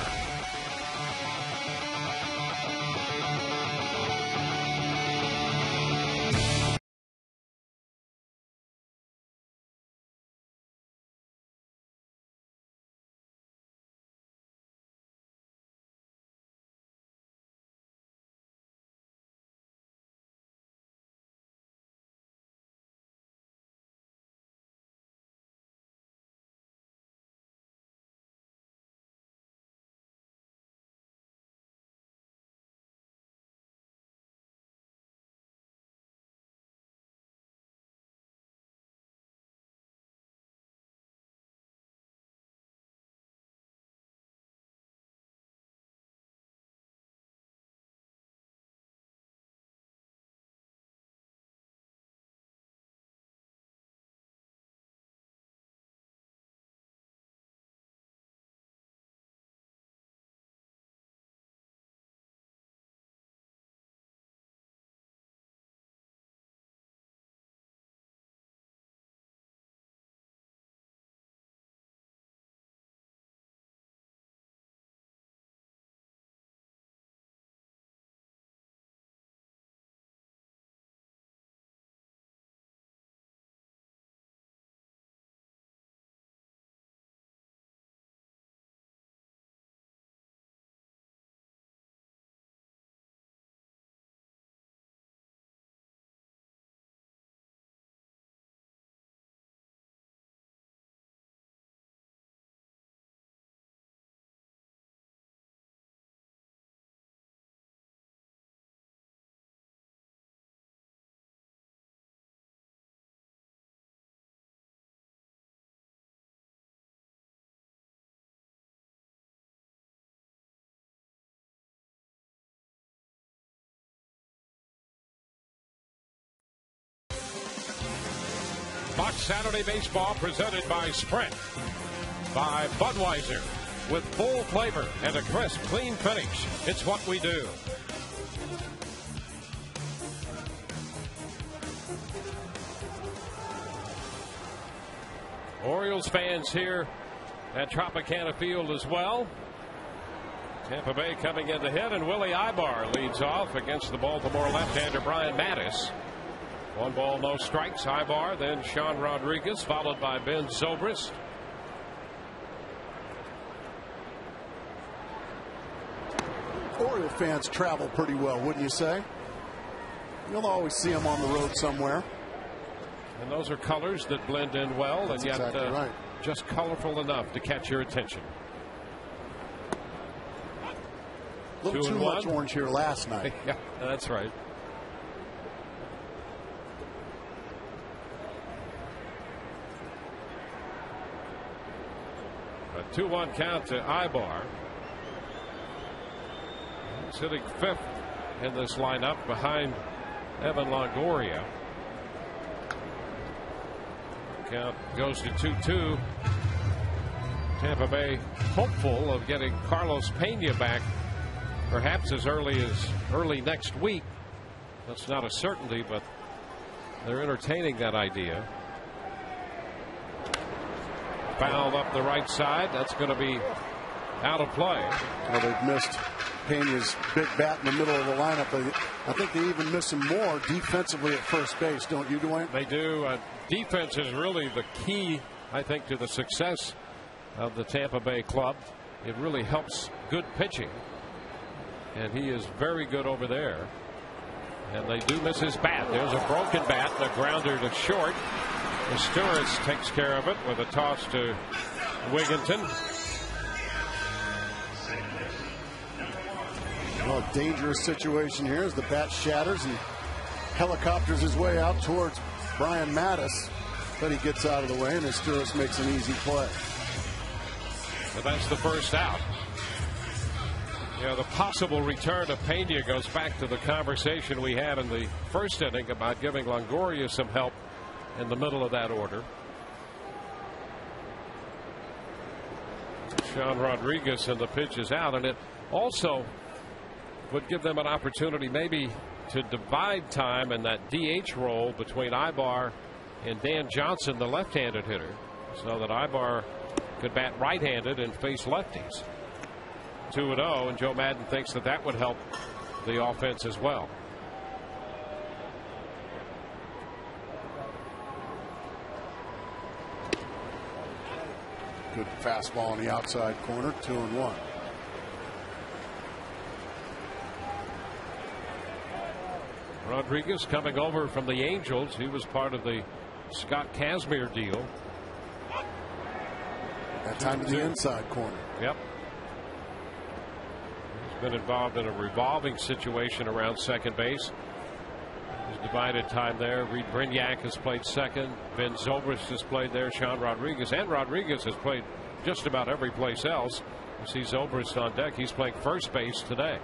Speaker 1: Fox Saturday Baseball presented by Sprint. By Budweiser. With full flavor and a crisp, clean finish. It's what we do. Orioles fans here at Tropicana Field as well. Tampa Bay coming in to hit, and Willie Ibar leads off against the Baltimore left-hander Brian Mattis. 1 ball, no strikes. Ibar, then Sean Rodriguez, followed by Ben Zobrist.
Speaker 2: Oriole fans travel pretty well, wouldn't you say? You'll always see them on the road somewhere.
Speaker 1: And those are colors that blend in well.
Speaker 2: That's
Speaker 1: and yet
Speaker 2: exactly right.
Speaker 1: just colorful enough to catch your attention.
Speaker 2: A little too much orange here last night.
Speaker 1: Yeah, that's right. A 2-1 count to Ibar. He's hitting 5th in this lineup behind Evan Longoria. Count goes to 2-2. Tampa Bay hopeful of getting Carlos Pena back perhaps as early next week. That's not a certainty, but they're entertaining that idea. Fouled up the right side. That's going to be out of play.
Speaker 2: Well, they've missed Pena's big bat in the middle of the lineup. I think they even miss him more defensively at first base, don't you, Dwayne?
Speaker 1: They do. Defense is really the key, I think, to the success of the Tampa Bay club. It really helps good pitching. And he is very good over there. And they do miss his bat. There's a broken bat, and a grounder to short. Stewart takes care of it with a toss to Wigginton.
Speaker 2: Well, a dangerous situation here as the bat shatters and helicopters his way out towards Brian Mattis. But he gets out of the way, and Stewart makes an easy play.
Speaker 1: But that's the first out. You know, the possible return of Pena goes back to the conversation we had in the first inning about giving Longoria some help in the middle of that order. Sean Rodriguez, and the pitch is out, and it also would give them an opportunity maybe to divide time in that DH role between Ibar and Dan Johnson, the left-handed hitter, so that Ibar could bat right-handed and face lefties. 2-0, and Joe Maddon thinks that that would help the offense as well.
Speaker 2: Good fastball in the outside corner, 2-1.
Speaker 1: Rodriguez coming over from the Angels. He was part of the Scott Kazmir deal.
Speaker 2: That time to the inside corner.
Speaker 1: Yep. He's been involved in a revolving situation around second base. He's divided time there. Reed Brignac has played second. Ben Zobrist has played there. Sean Rodriguez. And Rodriguez has played just about every place else. You see Zobrist on deck. He's playing first base today.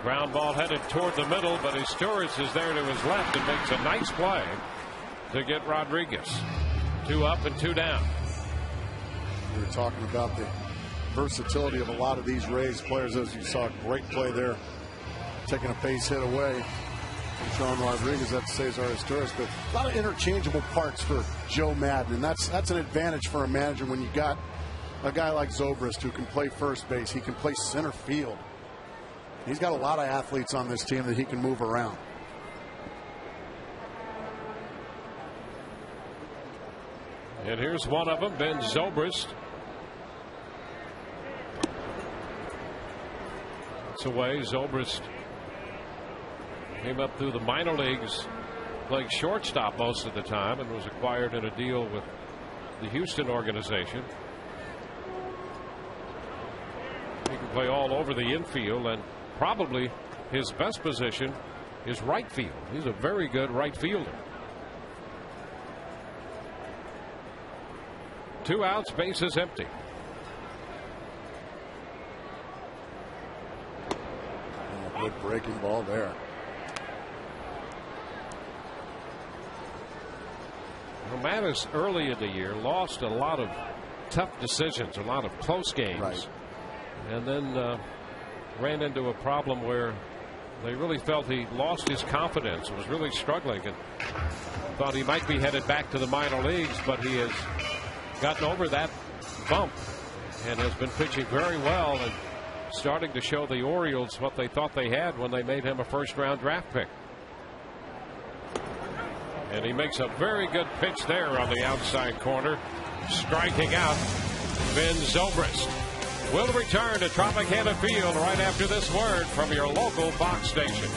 Speaker 1: Ground ball headed toward the middle, but his Stewart is there to his left and makes a nice play to get Rodriguez. 2 up and 2 down.
Speaker 2: We were talking about the versatility of a lot of these Rays players, as you saw. Great play there, taking a base hit away from Sean Rodriguez. That's Cesar Stewart, but a lot of interchangeable parts for Joe Maddon, and that's an advantage for a manager when you got a guy like Zobrist who can play first base. He can play center field. He's got a lot of athletes on this team that he can move around.
Speaker 1: And here's one of them, Ben Zobrist. It's away. Zobrist came up through the minor leagues, playing shortstop most of the time, and was acquired in a deal with the Houston organization. He can play all over the infield, and probably his best position is right field. He's a very good right fielder. 2 outs, bases empty.
Speaker 2: Oh, good breaking ball there.
Speaker 1: Well, Mattis early in the year lost a lot of tough decisions, a lot of close games.
Speaker 2: Right.
Speaker 1: And then ran into a problem where they really felt he lost his confidence, was really struggling, and thought he might be headed back to the minor leagues, but he has gotten over that bump and has been pitching very well and starting to show the Orioles what they thought they had when they made him a first-round draft pick. And he makes a very good pitch there on the outside corner, striking out Ben Zobrist. We'll return to Tropicana Field right after this word from your local Fox station.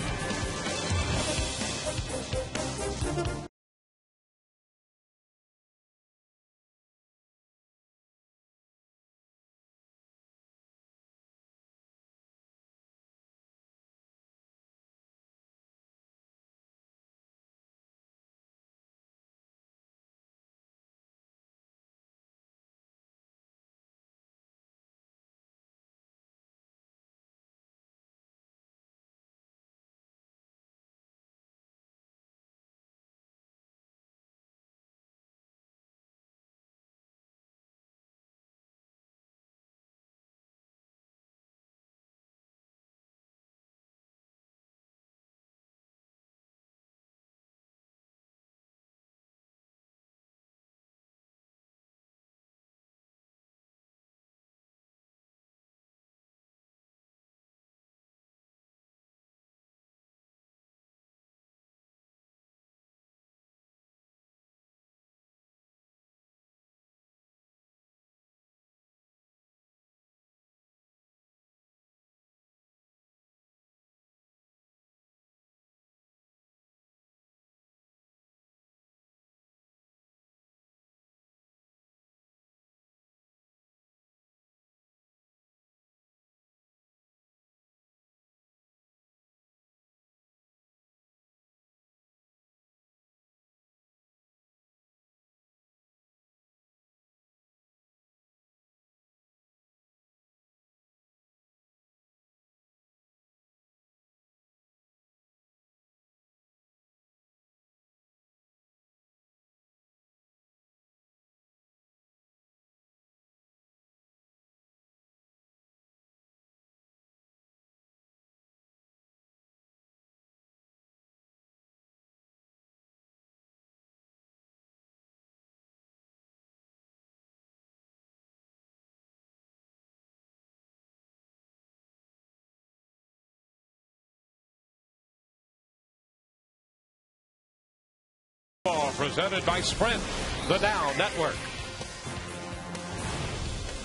Speaker 1: Presented by Sprint, the Now Network.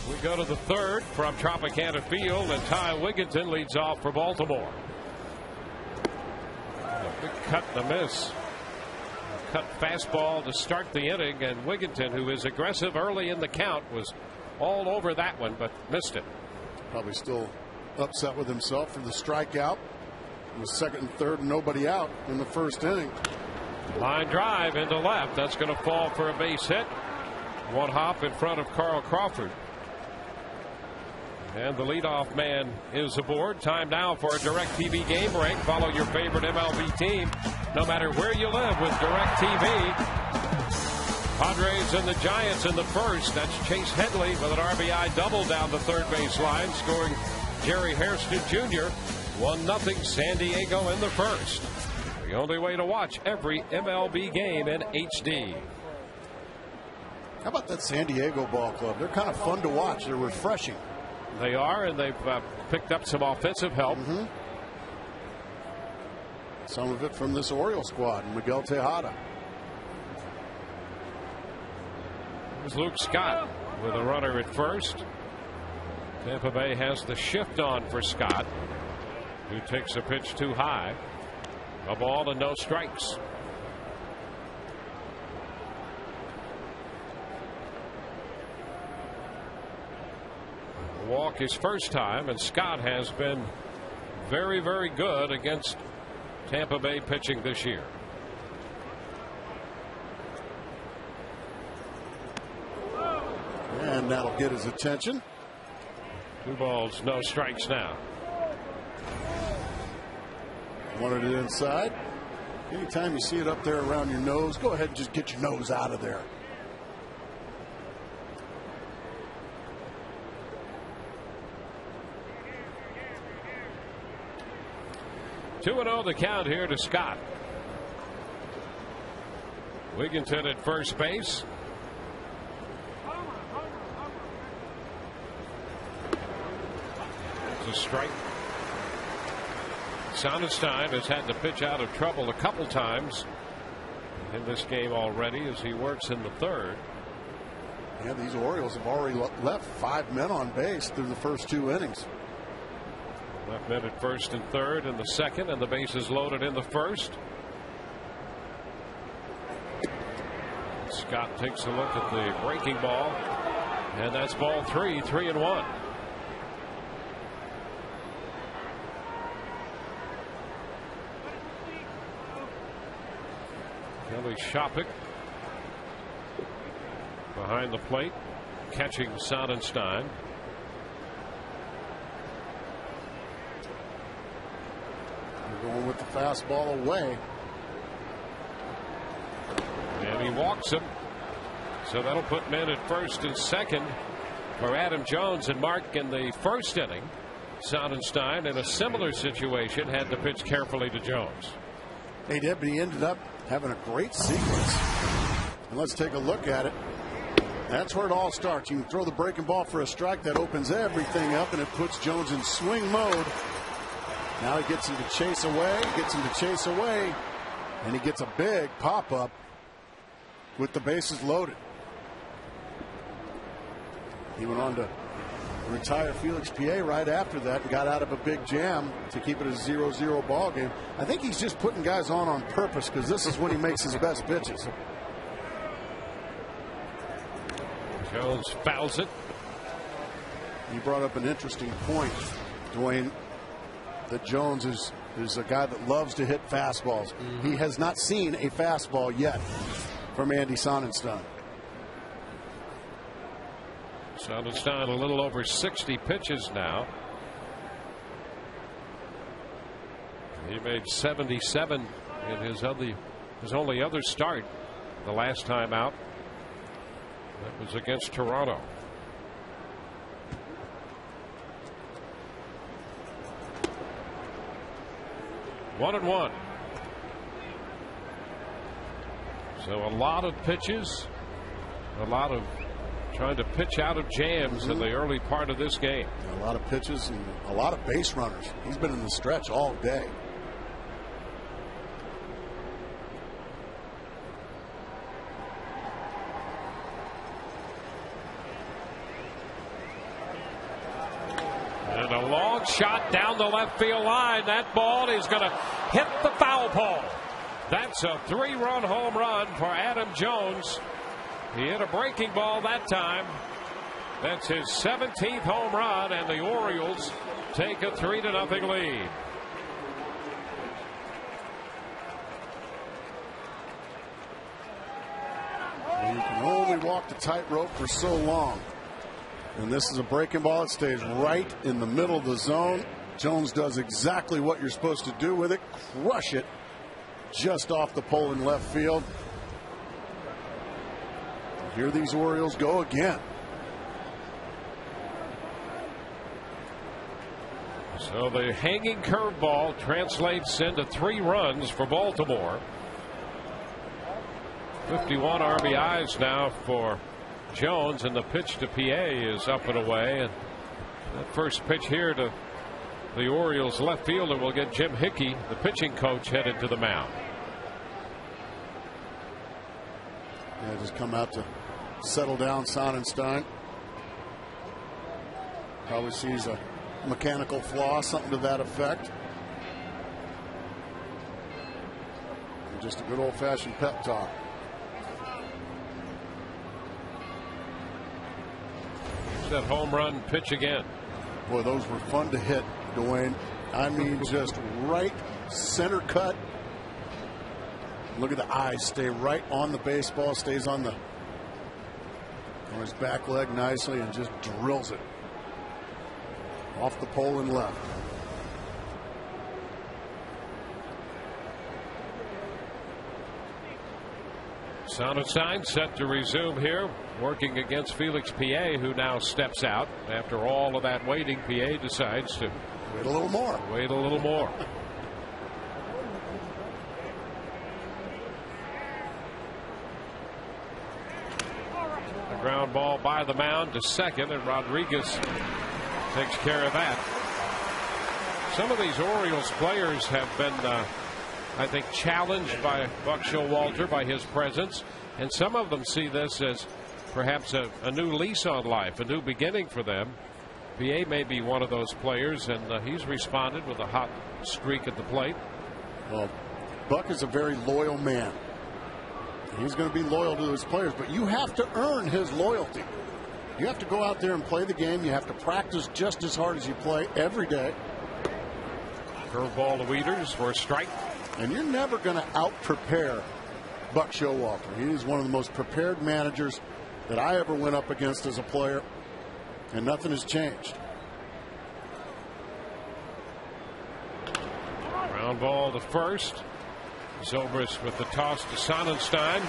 Speaker 1: We go to the third from Tropicana Field, and Ty Wigginton leads off for Baltimore. A big cut and a miss. Cut fastball to start the inning, and Wigginton, who is aggressive early in the count, was all over that one, but missed it.
Speaker 2: Probably still upset with himself for the strikeout. It was second and third and nobody out in the first inning.
Speaker 1: Line drive into left. That's going to fall for a base hit. One hop in front of Carl Crawford. And the leadoff man is aboard. Time now for a DirecTV game break. Follow your favorite MLB team no matter where you live with DirecTV. Padres and the Giants in the first. That's Chase Headley with an RBI double down the third base line, scoring Jerry Hairston Jr. 1-0 San Diego in the first. The only way to watch every MLB game in HD.
Speaker 2: How about that San Diego ball club? They're kind of fun to watch. They're refreshing.
Speaker 1: They are, and they've picked up some offensive help.
Speaker 2: Some of it from this Oriole squad, Miguel Tejada.
Speaker 1: Here's Luke Scott with a runner at first. Tampa Bay has the shift on for Scott, who takes a pitch too high. A ball and no strikes. Walk his first time, and Scott has been very, very good against Tampa Bay pitching this year.
Speaker 2: And that'll get his attention.
Speaker 1: 2 balls, no strikes now.
Speaker 2: Wanted it inside. Anytime you see it up there around your nose, go ahead and just get your nose out of there.
Speaker 1: Two 2-0 the count here to Scott. Wigginton at first base. It's a strike. Sonenstein has had to pitch out of trouble a couple times in this game already as he works in the third.
Speaker 2: Yeah, these Orioles have already left 5 men on base through the first 2 innings.
Speaker 1: Left men at first and third in the second, and the bases loaded in the first. Scott takes a look at the breaking ball, and that's ball 3, 3-1. Kelly Shopik behind the plate, catching Sonnenstein.
Speaker 2: They're going with the fastball away.
Speaker 1: And he walks him. So that'll put men at first and second for Adam Jones and Mark in the first inning. Sonnenstein, in a similar situation, had to pitch carefully to Jones.
Speaker 2: He did, but he ended up having a great sequence. And let's take a look at it. That's where it all starts. You can throw the breaking ball for a strike. That opens everything up, and it puts Jones in swing mode. Now he gets him to chase away, and he gets a big pop-up with the bases loaded. He went on to retire Felix PA right after that and got out of a big jam to keep it a 0-0 ball game. I think he's just putting guys on purpose because this is when he makes his best pitches.
Speaker 1: Jones fouls it.
Speaker 2: You brought up an interesting point, Dwayne, that Jones is a guy that loves to hit fastballs. He has not seen a fastball yet from Andy Sonnenstein.
Speaker 1: Sonnenstein a little over 60 pitches now. He made 77 in his only other start the last time out. That was against Toronto. One and one. So a lot of pitches, a lot of trying to pitch out of jams in the early part of this game.
Speaker 2: A lot of pitches and a lot of base runners. He's been in the stretch all day.
Speaker 1: And a long shot down the left field line. That ball is going to hit the foul pole. That's a 3-run home run for Adam Jones. He hit a breaking ball that time. That's his 17th home run, and the Orioles take a 3-0 lead.
Speaker 2: You can only walk the tightrope for so long. And this is a breaking ball. It stays right in the middle of the zone. Jones does exactly what you're supposed to do with it. Crush it just off the pole in left field. Here these Orioles go again.
Speaker 1: So the hanging curveball translates into 3 runs for Baltimore. 51 RBIs now for Jones, and the pitch to PA is up and away. And that first pitch here to the Orioles left fielder will get Jim Hickey, the pitching coach, headed to the mound.
Speaker 2: Yeah, just come out to settle down Sonnenstein. Probably sees a mechanical flaw, something to that effect. And just a good old-fashioned pep talk.
Speaker 1: That home run pitch again.
Speaker 2: Boy, those were fun to hit, Dwayne. I mean, just right center cut. Look at the eyes, stay right on the baseball, stays on his back leg nicely, and just drills it off the pole and left.
Speaker 1: Sonnenstein set to resume here, working against Felix PA, who now steps out. After all of that waiting, PA decides to
Speaker 2: wait a little more.
Speaker 1: A ground ball by the mound to second, and Rodriguez takes care of that. Some of these Orioles players have been I think challenged by Buck Showalter by his presence, and some of them see this as perhaps a new lease on life, a new beginning for them. BA may be one of those players, and he's responded with a hot streak at the plate.
Speaker 2: Well, Buck is a very loyal man. He's going to be loyal to his players, but you have to earn his loyalty. You have to go out there and play the game. You have to practice just as hard as you play every day.
Speaker 1: Curveball to Wieters for a strike.
Speaker 2: And you're never going to out-prepare Buck Showalter. He is one of the most prepared managers that I ever went up against as a player, and nothing has changed.
Speaker 1: Ground ball to first. Zobrist with the toss to Sonnenstein.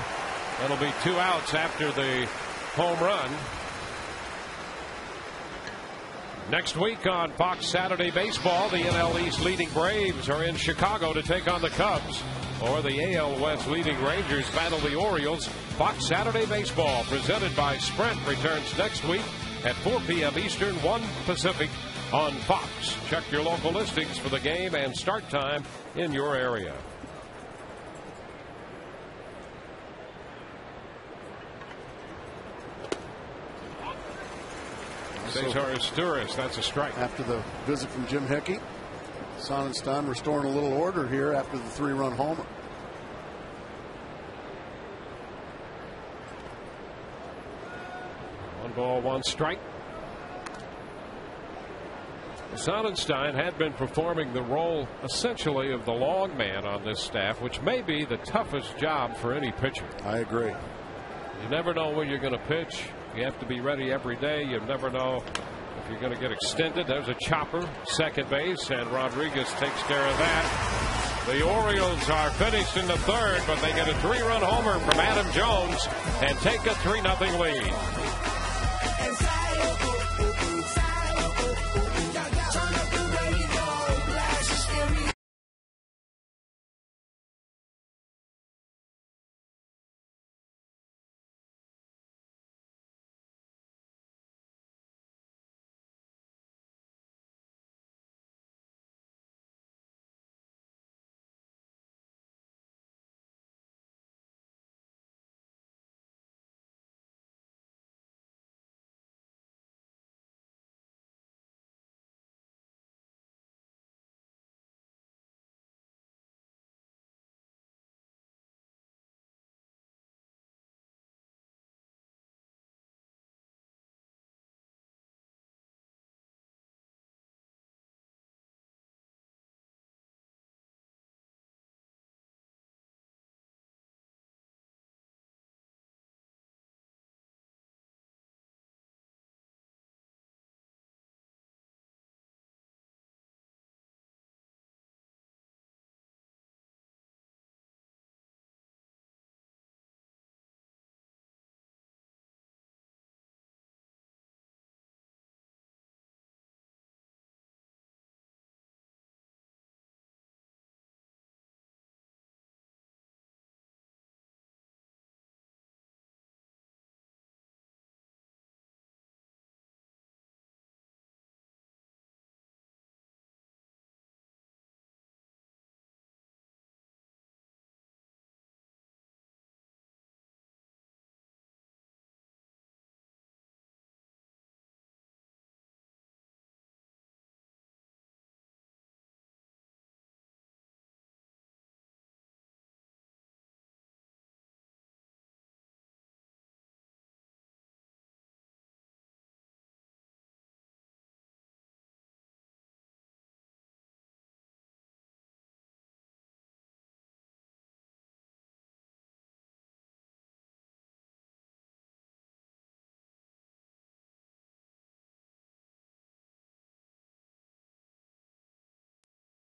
Speaker 1: That'll be 2 outs after the home run. Next week on Fox Saturday Baseball, the NL East leading Braves are in Chicago to take on the Cubs, or the AL West leading Rangers battle the Orioles. Fox Saturday Baseball, presented by Sprint, returns next week at 4 p.m. Eastern, 1 Pacific on Fox. Check your local listings for the game and start time in your area. Cesar Asturias, that's a strike.
Speaker 2: After the visit from Jim Hickey, Sonnenstein restoring a little order here after the 3-run homer.
Speaker 1: One ball, 1 strike. Sonnenstein had been performing the role essentially of the long man on this staff, which may be the toughest job for any pitcher.
Speaker 2: I agree.
Speaker 1: You never know when you're going to pitch. You have to be ready every day. You never know if you're going to get extended. There's a chopper, second base, and Rodriguez takes care of that. The Orioles are finished in the 3rd, but they get a 3-run homer from Adam Jones and take a 3-0 lead.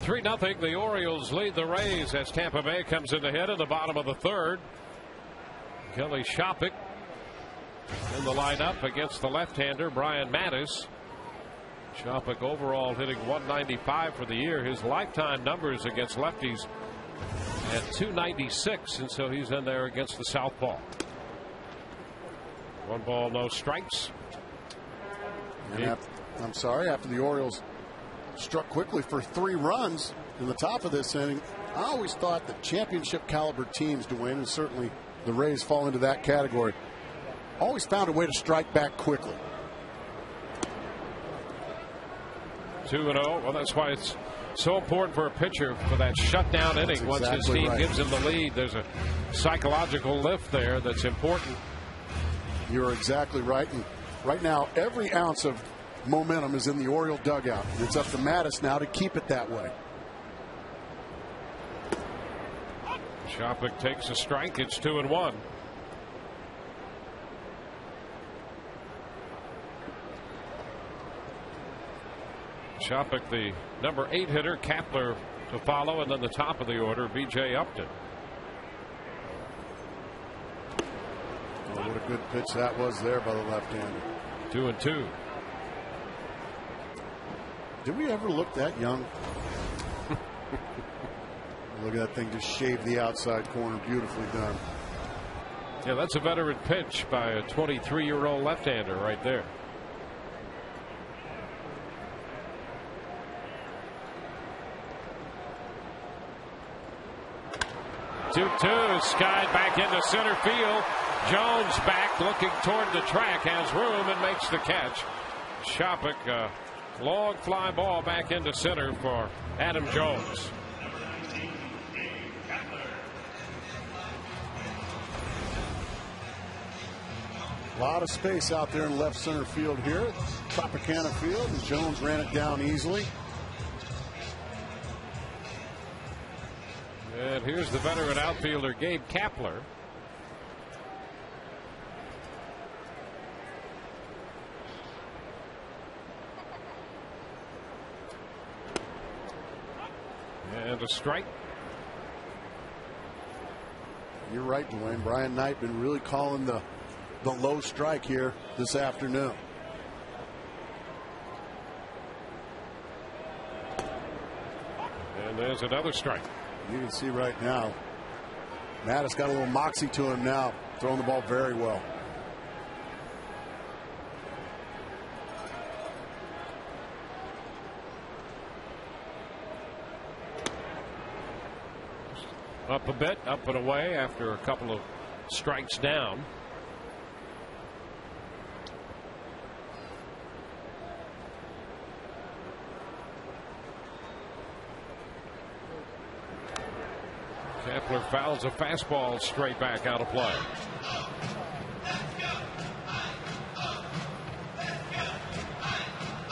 Speaker 1: "3-0. The Orioles lead the Rays as Tampa Bay comes in to hit in the bottom of the 3rd. Kelly Shopik in the lineup against the left-hander Brian Mattis. Shopik overall hitting .195 for the year. His lifetime numbers against lefties at .296, and so he's in there against the southpaw. 1 ball, no strikes.
Speaker 2: I'm sorry, after the Orioles struck quickly for 3 runs in the top of this inning, I always thought that championship caliber teams, Dwayne, and certainly the Rays fall into that category, always found a way to strike back quickly.
Speaker 1: 2-0. Well, that's why it's so important for a pitcher for that shutdown inning.
Speaker 2: That's
Speaker 1: once his
Speaker 2: exactly
Speaker 1: team
Speaker 2: right.
Speaker 1: gives him the lead, there's a psychological lift there that's important.
Speaker 2: You're exactly right. And right now, every ounce of momentum is in the Oriole dugout. It's up to Mattis now to keep it that way.
Speaker 1: Shopik takes a strike. It's 2-1. Shopik, the number 8 hitter, Kapler to follow, and then the top of the order, B.J. Upton.
Speaker 2: Oh, what a good pitch that was there by the left-hander.
Speaker 1: 2-2.
Speaker 2: Did we ever look that young? Look at that thing just shaved the outside corner. Beautifully done.
Speaker 1: Yeah, that's a veteran pitch by a 23-year-old left-hander right there. Two-two, skied back into center field. Jones back, looking toward the track, has room and makes the catch. Shopik, long fly ball back into center for Adam Jones.
Speaker 2: A lot of space out there in left center field here. Tropicana Field, and Jones ran it down easily.
Speaker 1: And here's the veteran outfielder, Gabe Kapler. And a strike.
Speaker 2: You're right, Dwayne. Brian Knight been really calling the low strike here this afternoon.
Speaker 1: And there's another strike.
Speaker 2: You can see right now, Mattis got a little moxie to him now, throwing the ball very well.
Speaker 1: Up a bit, up and away after a couple of strikes down. Kapler fouls a fastball straight back out of play.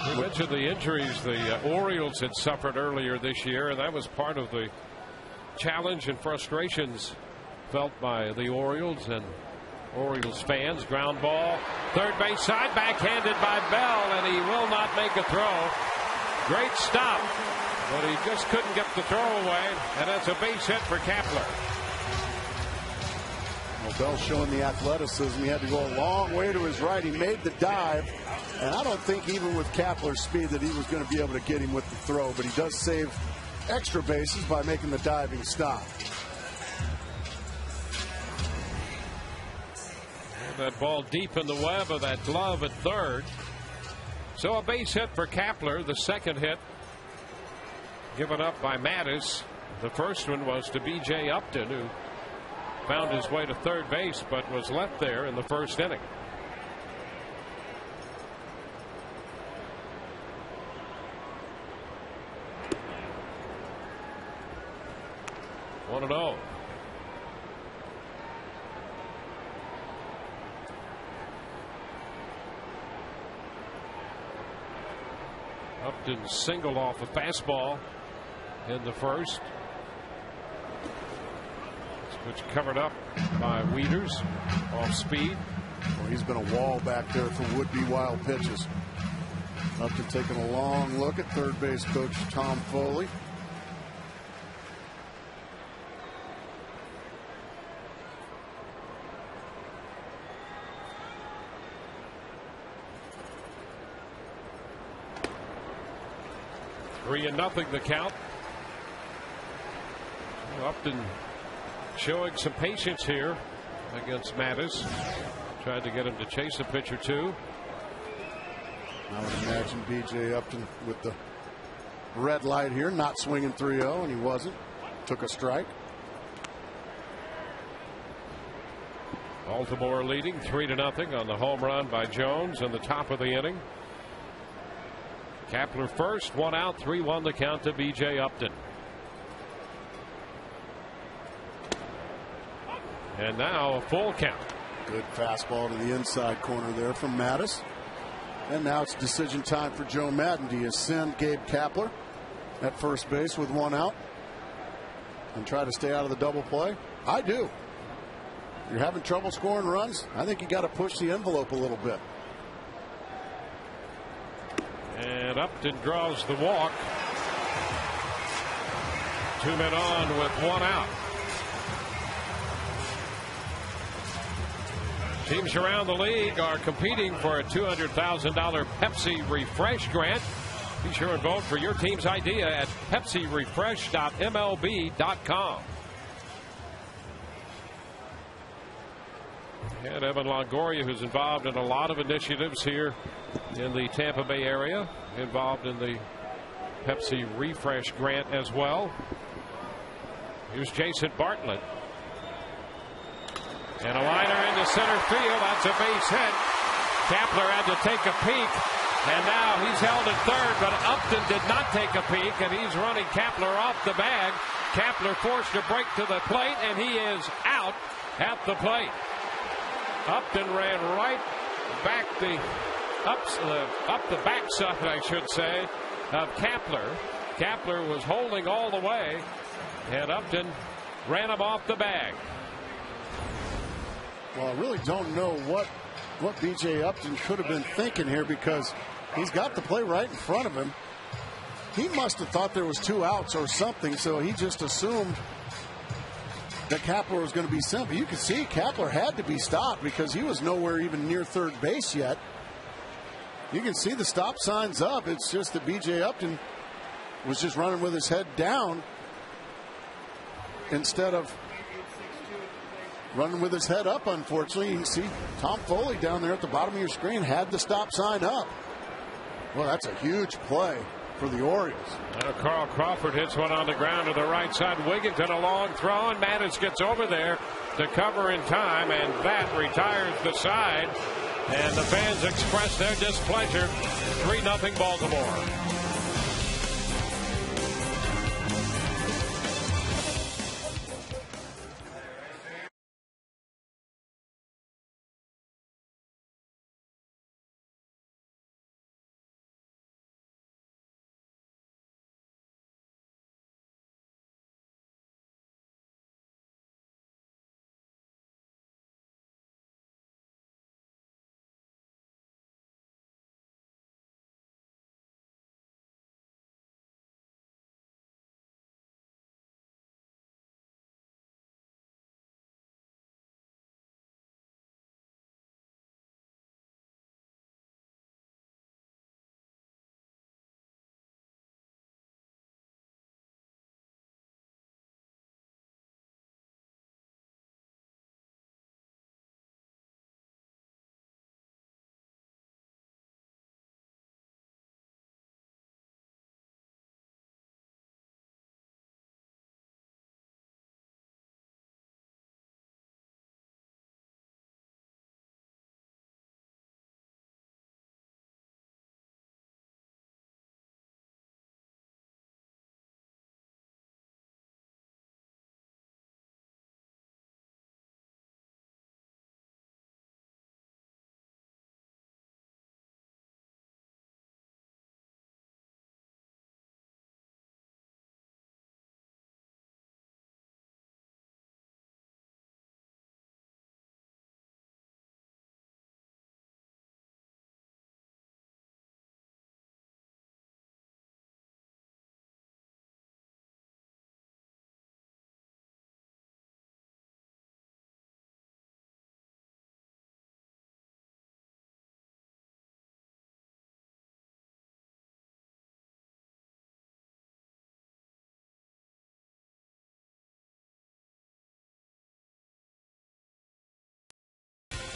Speaker 1: We mentioned the injuries the Orioles had suffered earlier this year, and that was part of the challenge and frustrations felt by the Orioles and Orioles fans. Ground ball, third base side, backhanded by Bell, and he will not make a throw. Great stop, but he just couldn't get the throw away, and that's a base hit for Kapler.
Speaker 2: Well, Bell showing the athleticism. He had to go a long way to his right. He made the dive, and I don't think even with Kapler's speed that he was going to be able to get him with the throw, but he does save extra bases by making the diving stop.
Speaker 1: And that ball deep in the web of that glove at third. So a base hit for Kapler. The second hit given up by Mattis. The first one was to B.J. Upton, who found his way to third base but was left there in the first inning. One and 0. Upton singled off a fastball in the first, which covered up by Wieters off speed.
Speaker 2: Well, he's been a wall back there for would-be wild pitches. Upton taking a long look at third base coach Tom Foley.
Speaker 1: Three and nothing the count. Upton showing some patience here against Mattis. Tried to get him to chase a pitch or two.
Speaker 2: I would imagine B.J. Upton with the red light here, not swinging 3-0, and he wasn't. Took a strike.
Speaker 1: Baltimore leading 3-0 on the home run by Jones in the top of the inning. Kapler first, 1 out, 3-1 the count to B.J. Upton. And now a full count.
Speaker 2: Good fastball to the inside corner there from Mattis. And now it's decision time for Joe Madden. Do you send Gabe Kapler at first base with 1 out and try to stay out of the double play? I do. You're having trouble scoring runs, I think you got to push the envelope a little bit.
Speaker 1: And Upton draws the walk. 2 men on with 1 out. Teams around the league are competing for a $200,000 Pepsi Refresh grant. Be sure and vote for your team's idea at PepsiRefresh.mlb.com. And Evan Longoria, who's involved in a lot of initiatives here in the Tampa Bay area, involved in the Pepsi Refresh grant as well. Here's Jason Bartlett. And a liner into center field. That's a base hit. Kapler had to take a peek. And now he's held at third, but Upton did not take a peek, and he's running Kapler off the bag. Kapler forced a break to the plate, and he is out at the plate. Upton ran right back up the backside, I should say, of Kapler. Kapler was holding all the way, and Upton ran him off the bag.
Speaker 2: Well, I really don't know what B.J. Upton could have been thinking here, because he's got the play right in front of him. He must have thought there was 2 outs or something, so he just assumed that Kapler was going to be sent. But you can see Kapler had to be stopped because he was nowhere even near third base yet. You can see the stop signs up. It's just that B.J. Upton was just running with his head down instead of running with his head up. Unfortunately, you can see Tom Foley down there at the bottom of your screen had the stop sign up. Well, that's a huge play for the Orioles.
Speaker 1: Carl Crawford hits one on the ground to the right side. Wigginton a long throw, and Mattis gets over there to cover in time, and that retires the side. And the fans express their displeasure. 3-0 Baltimore.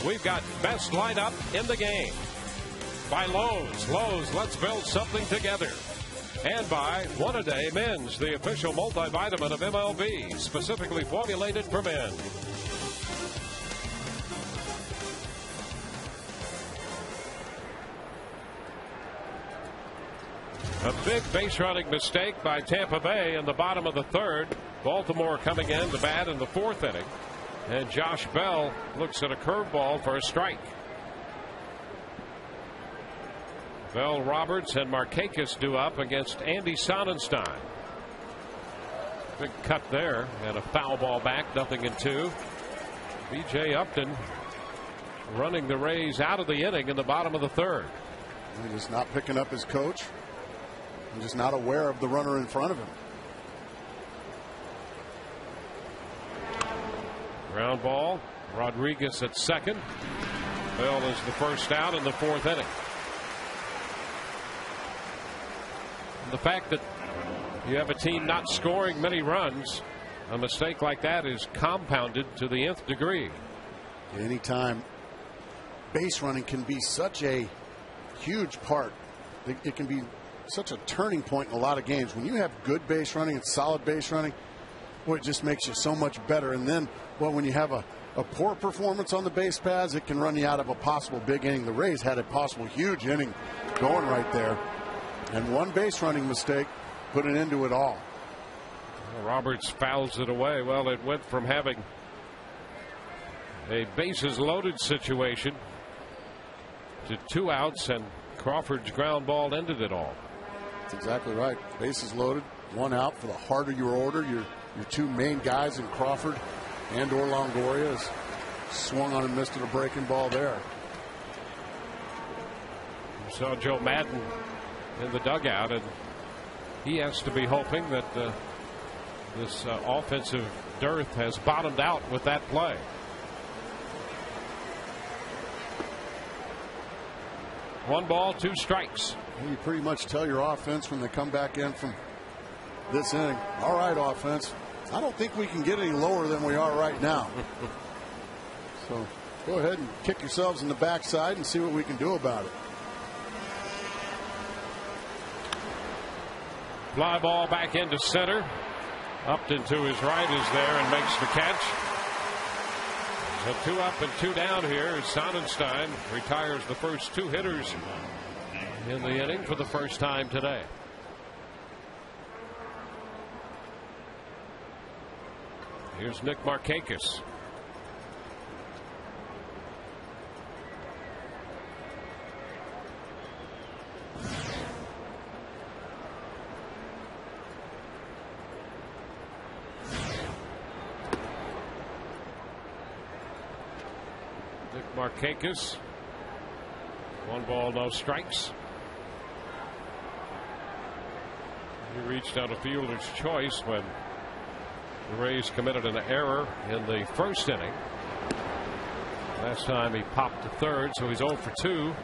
Speaker 1: We've got best lineup in the game by Lowe's. Lowe's, let's build something together. And by One A Day Men's, the official multivitamin of MLB, specifically formulated for men. A big base running mistake by Tampa Bay in the bottom of the third. Baltimore coming in to bat in the fourth inning. And Josh Bell looks at a curveball for a strike. Bell, Roberts, and Markakis due up against Andy Sonnenstein. Big cut there and a foul ball back, 0-2. B.J. Upton running the Rays out of the inning in the bottom of the third.
Speaker 2: He's just not picking up his coach. He's just not aware of the runner in front of him.
Speaker 1: Ground ball. Rodriguez at second. Bell is the first out in the fourth inning. And the fact that you have a team not scoring many runs, a mistake like that is compounded to the nth degree.
Speaker 2: Anytime base running can be such a huge part, it can be such a turning point in a lot of games. When you have good base running and solid base running, boy, it just makes you so much better. And then, well, when you have a poor performance on the base paths, it can run you out of a possible big inning. The Rays had a possible huge inning going right there, and one base running mistake put an end to it all.
Speaker 1: Roberts fouls it away. Well, it went from having a bases loaded situation to 2 outs, and Crawford's ground ball ended it all.
Speaker 2: That's exactly right. Bases loaded, 1 out for the heart of your order. Your 2 main guys in Crawford and or Longoria has swung on and missed at a breaking ball there.
Speaker 1: You saw Joe Madden in the dugout, and he has to be hoping that this offensive dearth has bottomed out with that play. One ball, 2 strikes.
Speaker 2: You pretty much tell your offense when they come back in from this inning, all right, offense, I don't think we can get any lower than we are right now. So go ahead and kick yourselves in the backside and see what we can do about it.
Speaker 1: Fly ball back into center. Upton to his right is there and makes the catch. So 2 up and 2 down here. Sonnenstein retires the first 2 hitters in the inning for the first time today. Here's Nick Markakis. Nick Markakis. 1 ball, no strikes. He reached out a fielder's choice when the Rays committed an error in the first inning. Last time he popped to third, so he's 0 for 2.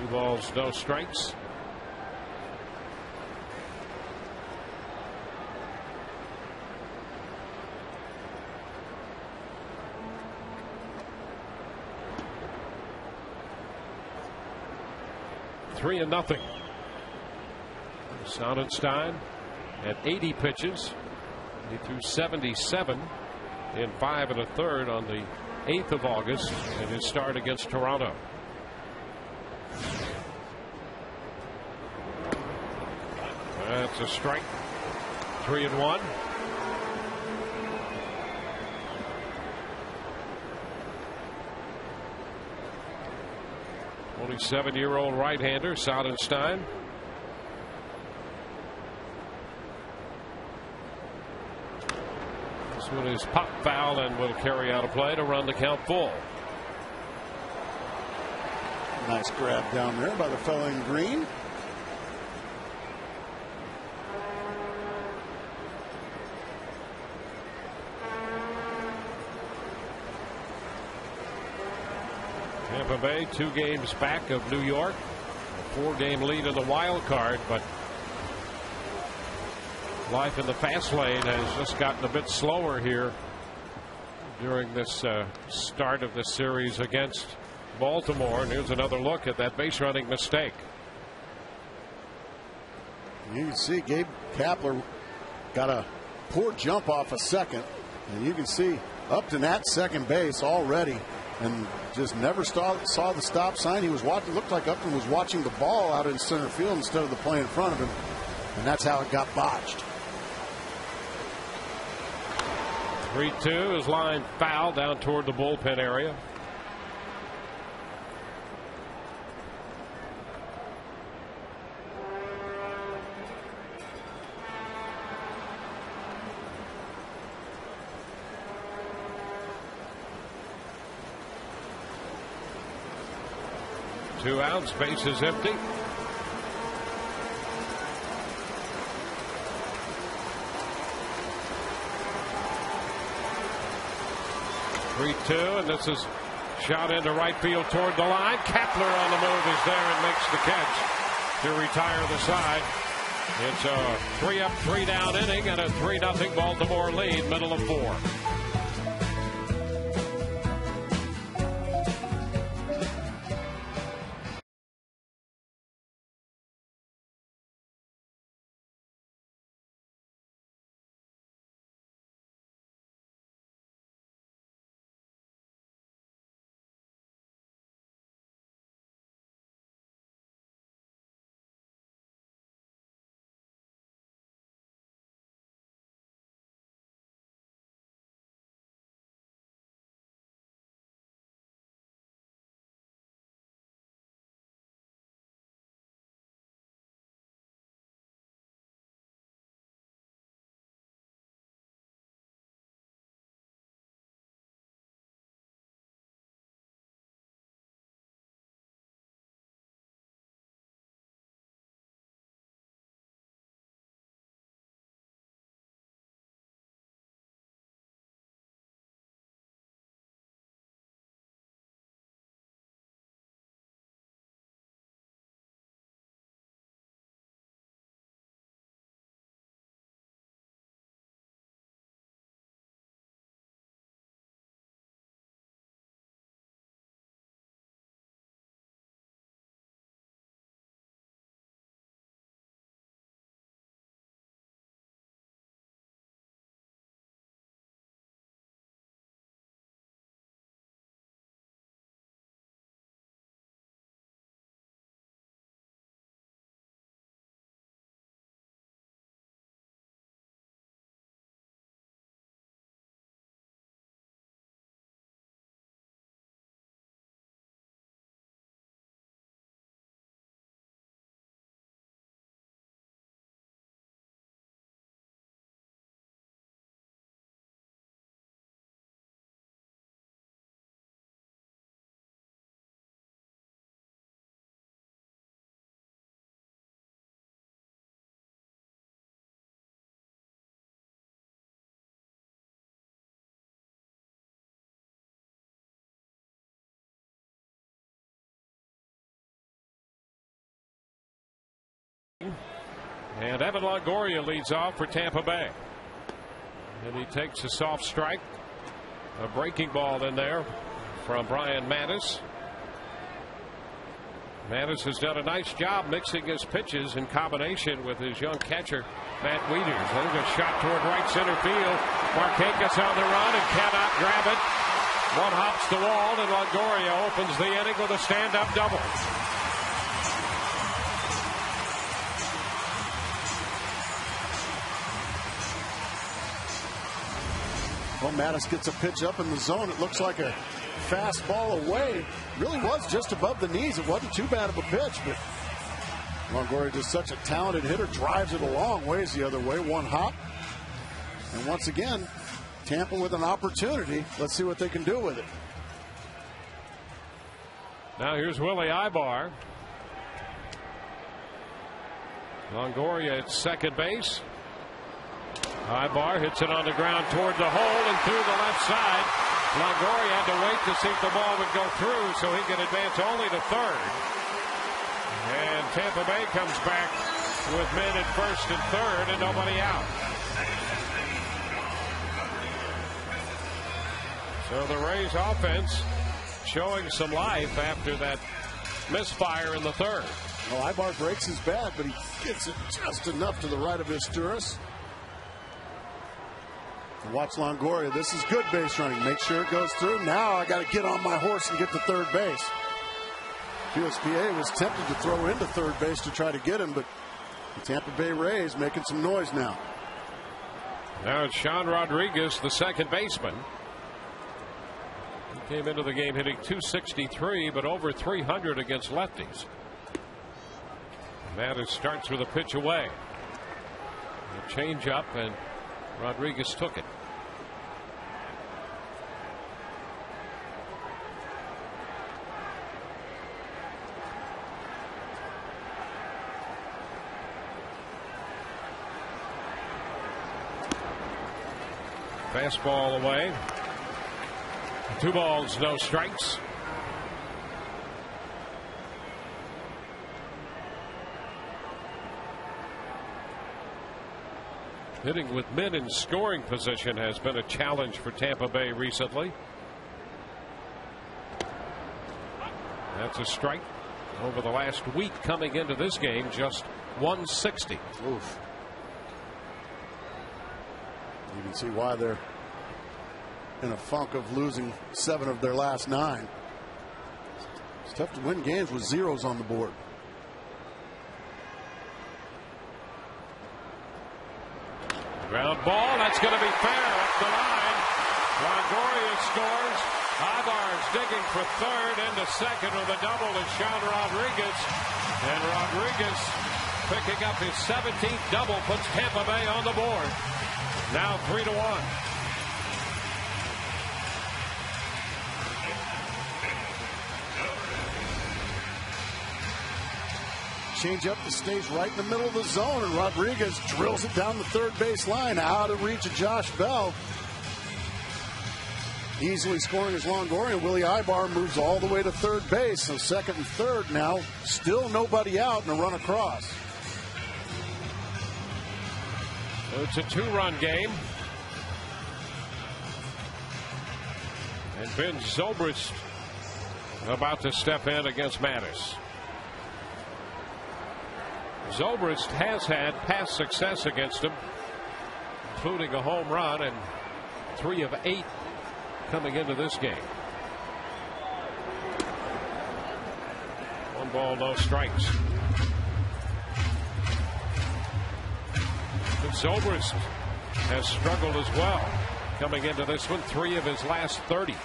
Speaker 1: 2 balls, no strikes. Three and nothing. Sonnenstein at 80 pitches. He threw 77 in 5 1/3 on the 8th of August in his start against Toronto. That's a strike. 3-1. Only 7-year-old right-hander Sonnenstein. This one is pop foul and will carry out a play to run the count full.
Speaker 2: Nice grab down there by the fellow in green.
Speaker 1: Tampa Bay 2 games back of New York. A 4-game lead in the wild card, but life in the fast lane has just gotten a bit slower here during this start of this series against Baltimore. And here's another look at that base running mistake.
Speaker 2: You can see Gabe Kapler got a poor jump off a second, and you can see Upton at second base already and just never saw the stop sign. He was watching. Looked like Upton was watching the ball out in center field instead of the play in front of him, and that's how it got botched.
Speaker 1: 3-2 is line foul down toward the bullpen area. Two outs, base is empty. And this is shot into right field toward the line. Kepler on the move is there and makes the catch to retire the side. It's a 3-up, 3-down inning and a 3-0 Baltimore lead, middle of 4. And Evan Longoria leads off for Tampa Bay. And he takes a soft strike. A breaking ball in there from Brian Matusz. Matusz has done a nice job mixing his pitches in combination with his young catcher, Matt Wieters. There's a shot toward right center field. Markakis on the run and cannot grab it. One hops the wall, and Longoria opens the inning with a stand-up double.
Speaker 2: Well, Matusz gets a pitch up in the zone. It looks like a fastball away. Really was just above the knees. It wasn't too bad of a pitch, but Longoria, just such a talented hitter, drives it a long ways the other way. One hop. And once again, Tampa with an opportunity. Let's see what they can do with it.
Speaker 1: Now here's Willie Ibar. Longoria at second base. Ibar hits it on the ground toward the hole and through the left side. Longoria had to wait to see if the ball would go through so he could advance only to third. And Tampa Bay comes back with men at first and third and nobody out. So the Rays offense showing some life after that misfire in the third.
Speaker 2: Well, Ibar breaks his bat, but he gets it just enough to the right of Isturis. Watch Longoria. This is good base running. Make sure it goes through. Now I got to get on my horse and get to third base. QSPA was tempted to throw into third base to try to get him, but the Tampa Bay Rays making some noise now.
Speaker 1: Now it's Sean Rodriguez, the second baseman. He came into the game hitting .263, but over .300 against lefties. Maddis starts with a pitch away. A change up, and Rodriguez took it. Fastball away. 2 balls, no strikes. Hitting with men in scoring position has been a challenge for Tampa Bay recently. That's a strike. Over the last week coming into this game, just 160.
Speaker 2: Oof. You can see why they're in a funk of losing 7 of their last 9. It's tough to win games with zeros on the board.
Speaker 1: Ground ball, that's going to be fair up the line. Longoria scores. Ibar's digging for third, into second with a double to Sean Rodriguez. And Rodriguez picking up his 17th double puts Tampa Bay on the board. Now 3-1.
Speaker 2: Change up that stays right in the middle of the zone, and Rodriguez drills it down the third base line out of reach of Josh Bell. Easily scoring his Longoria. Willie Ibar moves all the way to third base. So second and third now. Still nobody out and a run across.
Speaker 1: So it's a 2-run game. And Ben Zobrist about to step in against Maddis. Zobrist has had past success against him, including a home run, and 3 of 8 coming into this game. 1 ball, no strikes. But Zobrist has struggled as well coming into this one. 3 of his last 30.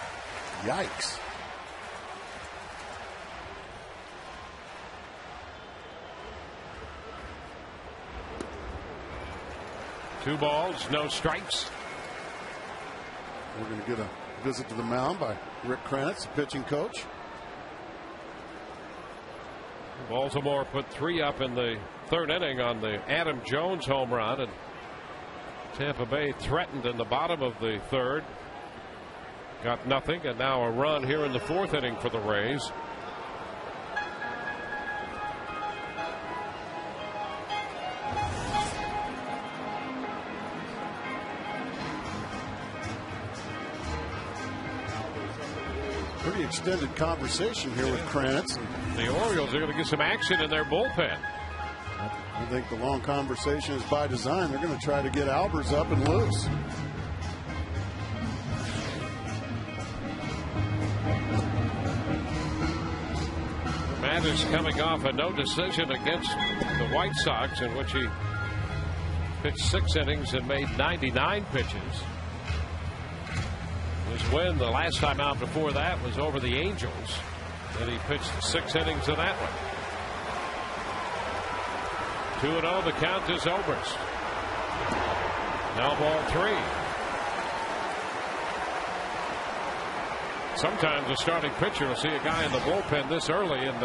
Speaker 2: Yikes.
Speaker 1: Two balls, no strikes.
Speaker 2: We're going to get a visit to the mound by Rick Kranitz, the pitching coach.
Speaker 1: Baltimore put 3 up in the 3rd inning on the Adam Jones home run, and Tampa Bay threatened in the bottom of the 3rd. Got nothing, and now a run here in the 4th inning for the Rays.
Speaker 2: Pretty extended conversation here with Kranitz.
Speaker 1: The Orioles are going to get some action in their bullpen.
Speaker 2: I think the long conversation is by design. They're going to try to get Albers up and loose.
Speaker 1: Maddis coming off a no decision against the White Sox, in which he pitched 6 innings and made 99 pitches. His win the last time out before that was over the Angels, and he pitched 6 innings of that one. 2-0, the count is Zobrist. Now ball 3. Sometimes a starting pitcher will see a guy in the bullpen this early, and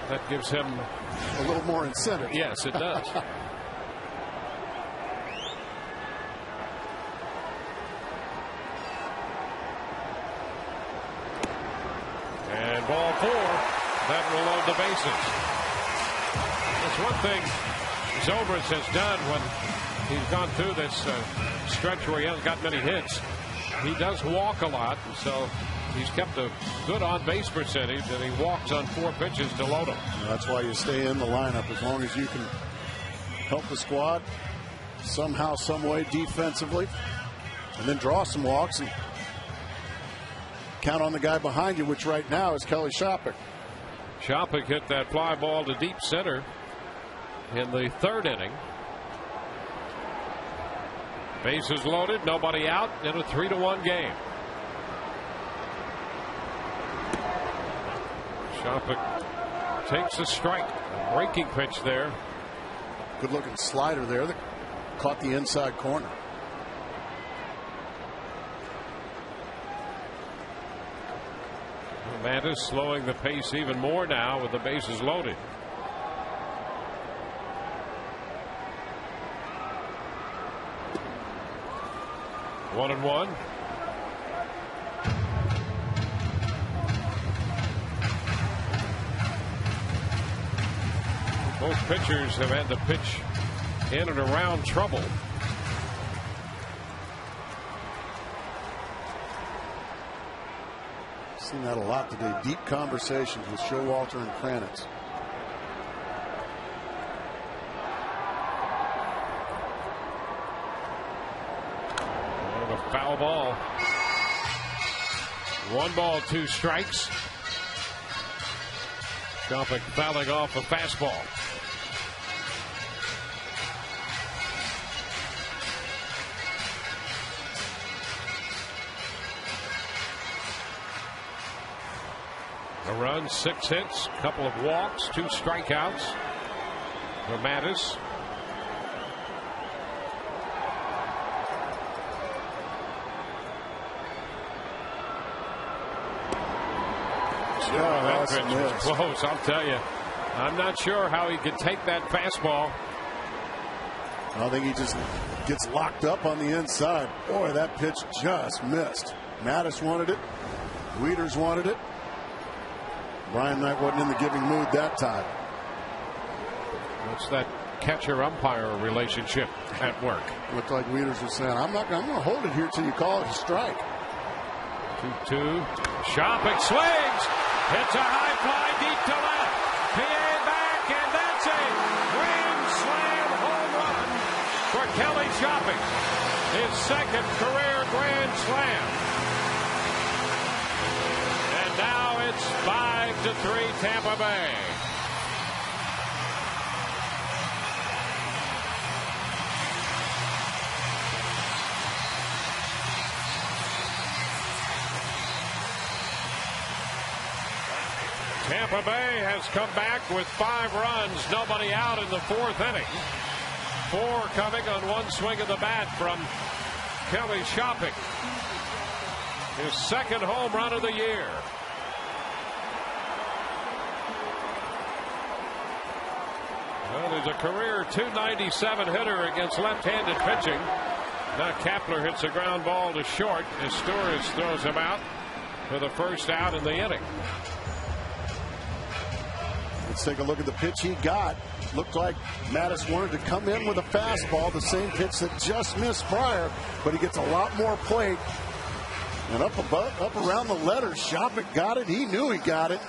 Speaker 1: that gives him
Speaker 2: a little more incentive.
Speaker 1: Yes, it does. And ball 4, that will load the bases. That's one thing Zobrist has done when he's gone through this stretch where he hasn't got many hits. He does walk a lot, and so he's kept a good on-base percentage, and he walks on 4 pitches to load them.
Speaker 2: That's why you stay in the lineup, as long as you can help the squad somehow, some way defensively, and then draw some walks and count on the guy behind you, which right now is Kelly Shopik.
Speaker 1: Shopik hit that fly ball to deep center in the third inning. Bases loaded, nobody out in a 3-1 game. Shopik takes a strike. A breaking pitch there.
Speaker 2: Good looking slider there that caught the inside corner.
Speaker 1: Mattis slowing the pace even more now with the bases loaded. One and one. Both pitchers have had to pitch in and around trouble.
Speaker 2: Seen that a lot today. Deep conversations with Showalter and Kranitz.
Speaker 1: A foul ball. 1 ball, 2 strikes. Shopik fouling off a fastball. A run, 6 hits, couple of walks, 2 strikeouts for Mattis. That pitch was close, I'll tell you. I'm not sure how he could take that fastball.
Speaker 2: I think he just gets locked up on the inside. Boy, that pitch just missed. Mattis wanted it. Wieters wanted it. Brian Knight wasn't in the giving mood that time.
Speaker 1: What's that catcher-umpire relationship at work?
Speaker 2: Looked like Wieters was saying, I'm going to hold it here till you call it a strike.
Speaker 1: 2-2. Shopik swings. Hits a high fly deep to left. PA back, and that's a grand slam home run for Kelly Shopik. His second career grand slam. And now it's 5-3 Tampa Bay. Tampa Bay has come back with 5 runs, nobody out in the 4th inning. 4 coming on 1 swing of the bat from Kelly Shopik. His second home run of the year. Well, he's a career .297 hitter against left-handed pitching. Now Kapler hits a ground ball to short as Storrs throws him out for the first out in the inning.
Speaker 2: Let's take a look at the pitch he got. Looked like Mattis wanted to come in with a fastball, the same pitch that just missed prior, but he gets a lot more plate. And up around the letters, Shopik got it. He knew he got it.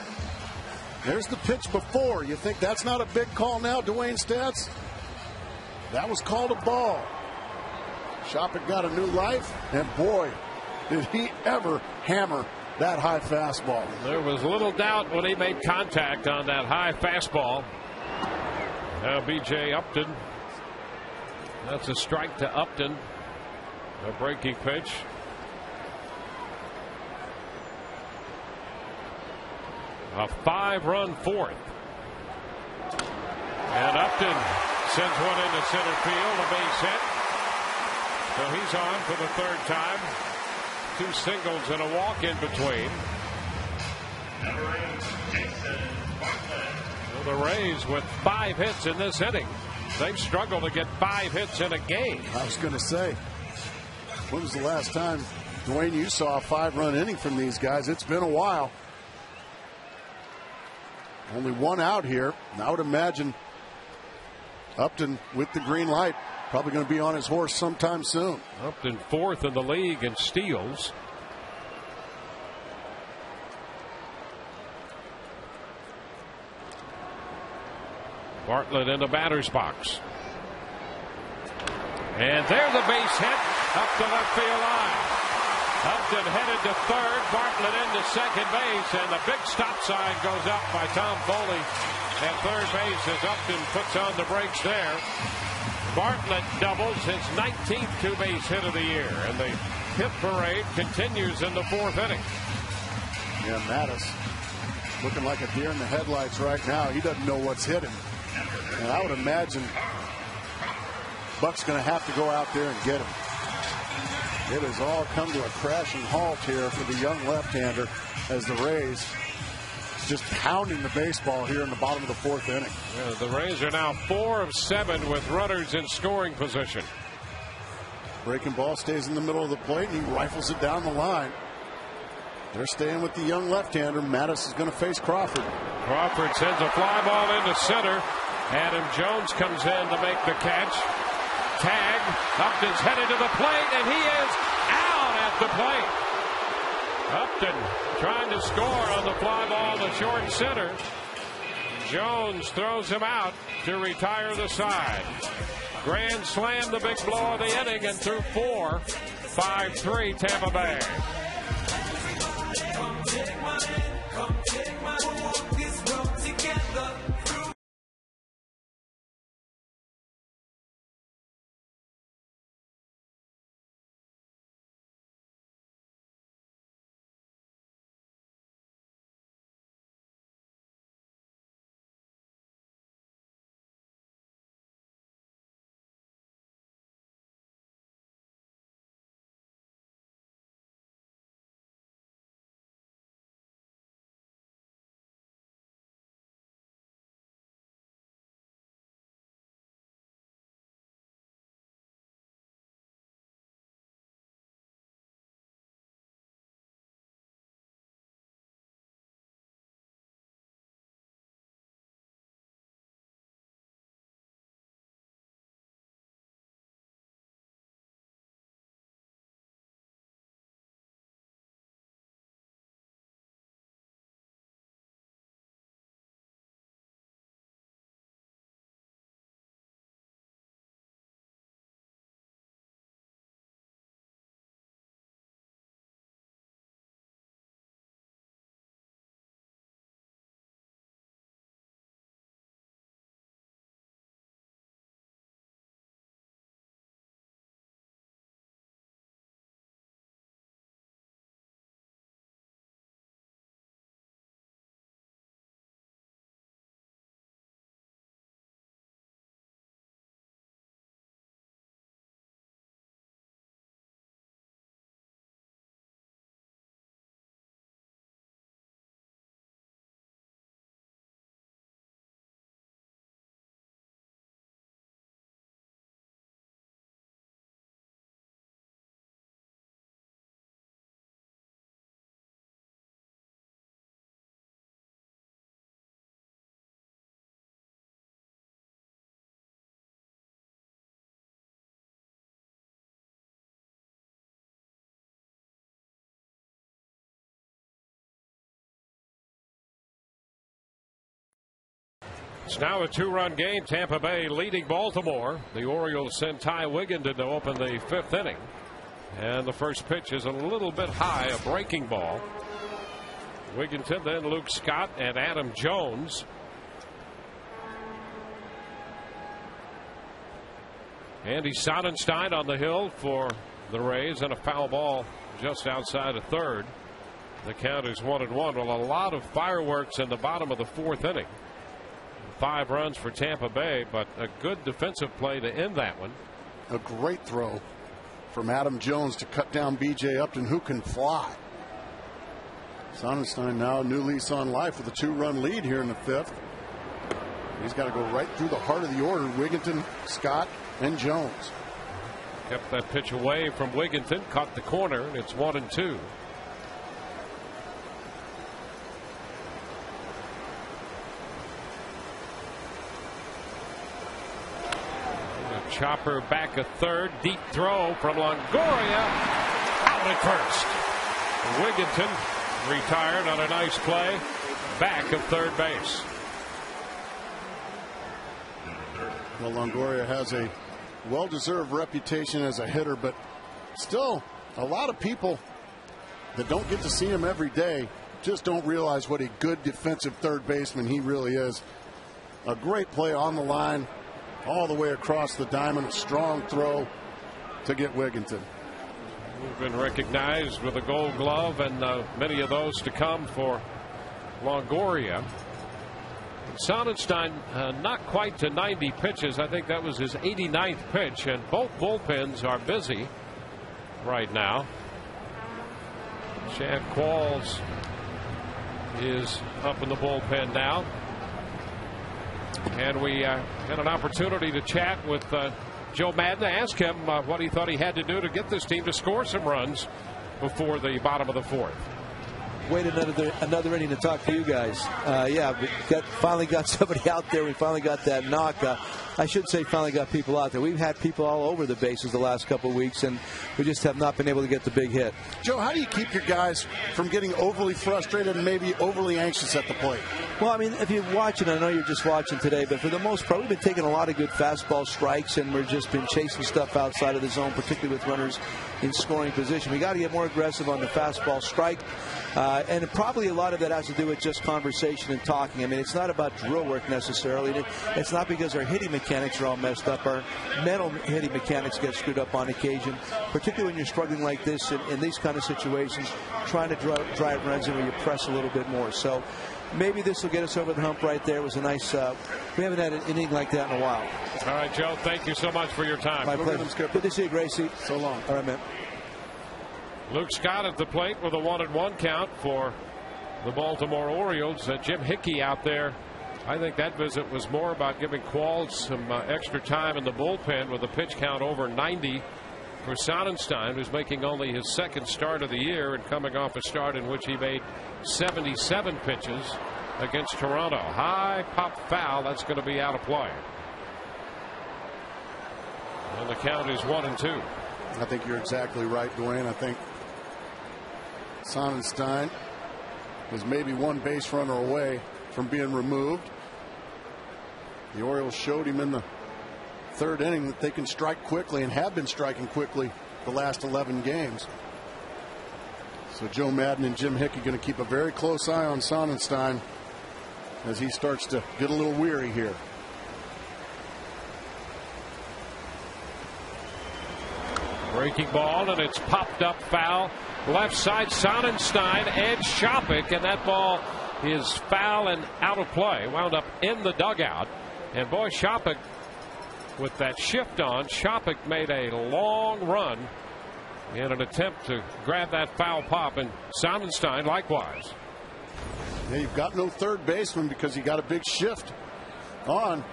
Speaker 2: There's the pitch before. You think that's not a big call now, Dwayne Stats? That was called a ball. Shopik got a new life, and boy, did he ever hammer that high fastball.
Speaker 1: There was little doubt when he made contact on that high fastball. Now B.J. Upton. That's a strike to Upton. A breaking pitch. A 5-run 4th. And Upton sends one into center field, a base hit. So he's on for the 3rd time. 2 singles and a walk in between. So the Rays with 5 hits in this inning. They've struggled to get 5 hits in a game.
Speaker 2: I was going to say, when was the last time, Dwayne, you saw a 5-run inning from these guys? It's been a while. Only 1 out here. And I would imagine Upton with the green light. Probably going to be on his horse sometime soon.
Speaker 1: Upton 4th in the league in steals. Bartlett in the batter's box. And there's a base hit up the left field line. Upton headed to third, Bartlett into second base, and the big stop sign goes up by Tom Foley at third base as Upton puts on the brakes there. Bartlett doubles his 19th two-base hit of the year, and the hit parade continues in the fourth inning.
Speaker 2: Yeah, Mattis looking like a deer in the headlights right now. He doesn't know what's hit him. And I would imagine Buck's going to have to go out there and get him. It has all come to a crashing halt here for the young left-hander as the Rays just pounding the baseball here in the bottom of the fourth inning.
Speaker 1: Yeah, the Rays are now 4 of 7 with runners in scoring position.
Speaker 2: Breaking ball stays in the middle of the plate, and he rifles it down the line. They're staying with the young left-hander. Mattis is going to face Crawford.
Speaker 1: Crawford sends a fly ball into center. Adam Jones comes in to make the catch. Tag. Upton's headed to the plate, and he is out at the plate. Upton trying to score on the fly ball to short center. Jones throws him out to retire the side. Grand slam, the big blow of the inning, and through 4, 5-3 Tampa Bay. It's now a 2-run game. Tampa Bay leading Baltimore. The Orioles send Ty Wigginton to open the 5th inning. And the first pitch is a little bit high, a breaking ball. Wigginton, then Luke Scott and Adam Jones. Andy Sonnenstein on the hill for the Rays, and a foul ball just outside of third. The count is 1-1. Well, a lot of fireworks in the bottom of the 4th inning. 5 runs for Tampa Bay, but a good defensive play to end that one.
Speaker 2: A great throw from Adam Jones to cut down B.J. Upton, who can fly. Sonnenstein now a new lease on life with a 2-run lead here in the 5th. He's got to go right through the heart of the order. Wigginton, Scott, and Jones.
Speaker 1: Kept that pitch away from Wigginton, caught the corner, and it's 1-2. Chopper back at third. Deep throw from Longoria. Out at first. Wigginton retired on a nice play. Back at third base.
Speaker 2: Well, Longoria has a well-deserved reputation as a hitter, but still a lot of people that don't get to see him every day just don't realize what a good defensive third baseman he really is. A great play on the line all the way across the diamond. A strong throw to get Wigginton.
Speaker 1: We've been recognized with a Gold Glove, and many of those to come for Longoria. Sonnenstein not quite to 90 pitches. I think that was his 89th pitch, and both bullpens are busy right now. Chad Qualls is up in the bullpen now. And we had an opportunity to chat with Joe Madden, ask him what he thought he had to do to get this team to score some runs before the bottom of the fourth.
Speaker 6: Wait another inning to talk to you guys. Yeah, we finally got somebody out there. We finally got that knock. I should say finally got people out there. We've had people all over the bases the last couple of weeks, and we just have not been able to get the big hit.
Speaker 2: Joe, how do you keep your guys from getting overly frustrated and maybe overly anxious at the plate?
Speaker 6: Well, I mean, if you're watching, I know you're just watching today, but for the most part, we've been taking a lot of good fastball strikes, and we've just been chasing stuff outside of the zone, particularly with runners in scoring position. We got to get more aggressive on the fastball strike, and probably a lot of that has to do with just conversation and talking. I mean, it's not about drill work necessarily. It's not because our hitting mechanics are all messed up. Our mental hitting mechanics get screwed up on occasion, particularly when you're struggling like this in these kind of situations, trying to drive runs in where you press a little bit more. So maybe this will get us over the hump right there. It was a nice, we haven't had an inning like that in a while.
Speaker 1: All right, Joe, thank you so much for your time.
Speaker 6: My pleasure. Good to see you, Gracie.
Speaker 2: So long.
Speaker 6: All right, man.
Speaker 1: Luke Scott at the plate with a 1-1 count for the Baltimore Orioles. Jim Hickey out there. I think that visit was more about giving Qualls some extra time in the bullpen with a pitch count over 90 for Sonnenstein, who's making only his second start of the year and coming off a start in which he made 77 pitches against Toronto. High pop foul. That's going to be out of play. And the count is 1-2.
Speaker 2: I think you're exactly right, Dwayne. I think Sonnenstein is maybe one base runner away from being removed. The Orioles showed him in the third inning that they can strike quickly and have been striking quickly the last 11 games. So Joe Madden and Jim Hickey going to keep a very close eye on Sonnenstein as he starts to get a little weary here.
Speaker 1: Breaking ball, and it's popped up foul. Left side, Sonnenstein, edge Shopik, and that ball is foul and out of play. Wound up in the dugout. And boy, Shopik, with that shift on, Shopik made a long run in an attempt to grab that foul pop, and Sonnenstein likewise.
Speaker 2: Yeah, you've got no third baseman because he got a big shift on.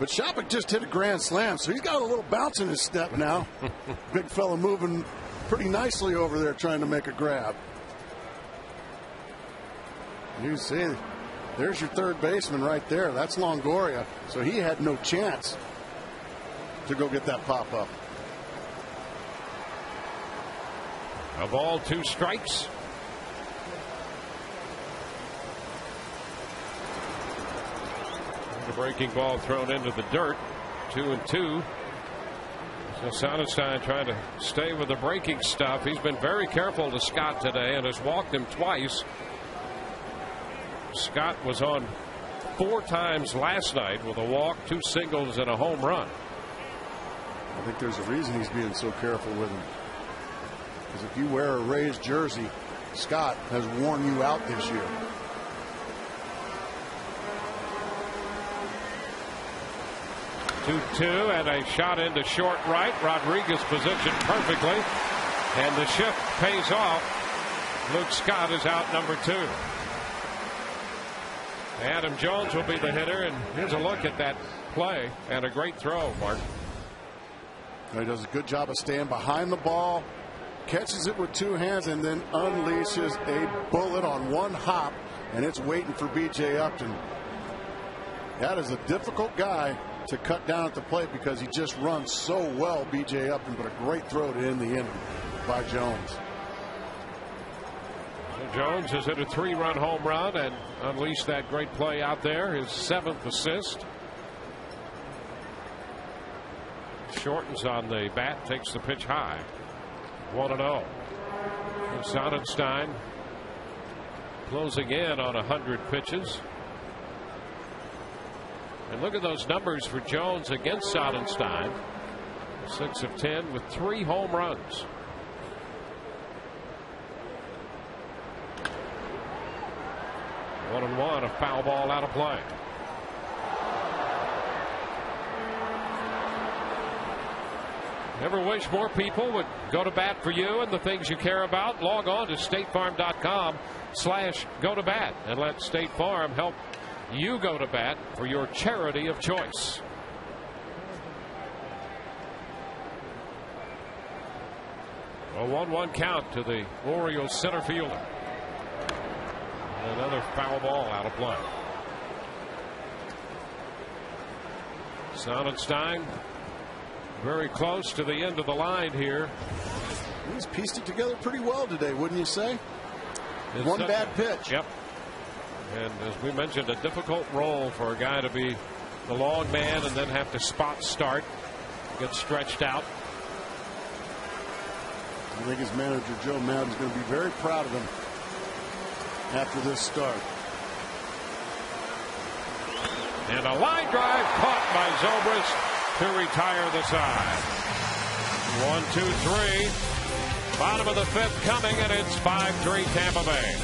Speaker 2: But Shopik just hit a grand slam, so he's got a little bounce in his step now. Big fella moving pretty nicely over there trying to make a grab. You see, there's your third baseman right there. That's Longoria. So he had no chance to go get that pop up.
Speaker 1: A ball, 2 strikes. The breaking ball thrown into the dirt. 2-2. So Sonnenstein trying to stay with the breaking stuff. He's been very careful to Scott today and has walked him twice. Scott was on 4 times last night with a walk, 2 singles, and a home run.
Speaker 2: I think there's a reason he's being so careful with him. Because if you wear a Rays jersey, Scott has worn you out this year.
Speaker 1: Two and a shot into short right. Rodriguez positioned perfectly, and the shift pays off. Luke Scott is out number 2. Adam Jones will be the hitter, and here's a look at that play and a great throw, Mark.
Speaker 2: He does a good job of staying behind the ball, catches it with 2 hands, and then unleashes a bullet on one hop, and it's waiting for B.J. Upton. That is a difficult guy to cut down at the plate because he just runs so well, B.J. Upton, but a great throw to end the inning by Jones.
Speaker 1: Jones has hit a 3-run home run and unleashed that great play out there, his 7th assist. shortens on the bat, takes the pitch high. 1-0. Sonnenstein closing in on 100 pitches. And look at those numbers for Jones against Sonnenstein. 6 of 10 with 3 home runs. One and one, a foul ball out of play. Ever wish more people would go to bat for you and the things you care about? Log on to statefarm.com/go-to-bat and let State Farm help you go to bat for your charity of choice. A 1-1 count to the Orioles center fielder. Another foul ball out of play. Sonnenstein very close to the end of the line here.
Speaker 2: He's pieced it together pretty well today, wouldn't you say? One bad pitch.
Speaker 1: Yep. And as we mentioned, a difficult role for a guy to be the long man and then have to spot start, get stretched out.
Speaker 2: I think his manager, Joe Madden, is going to be very proud of him after this start.
Speaker 1: And a line drive caught by Zobrist to retire the side. 1-2-3. Bottom of the 5th coming, and it's 5-3 Tampa Bay.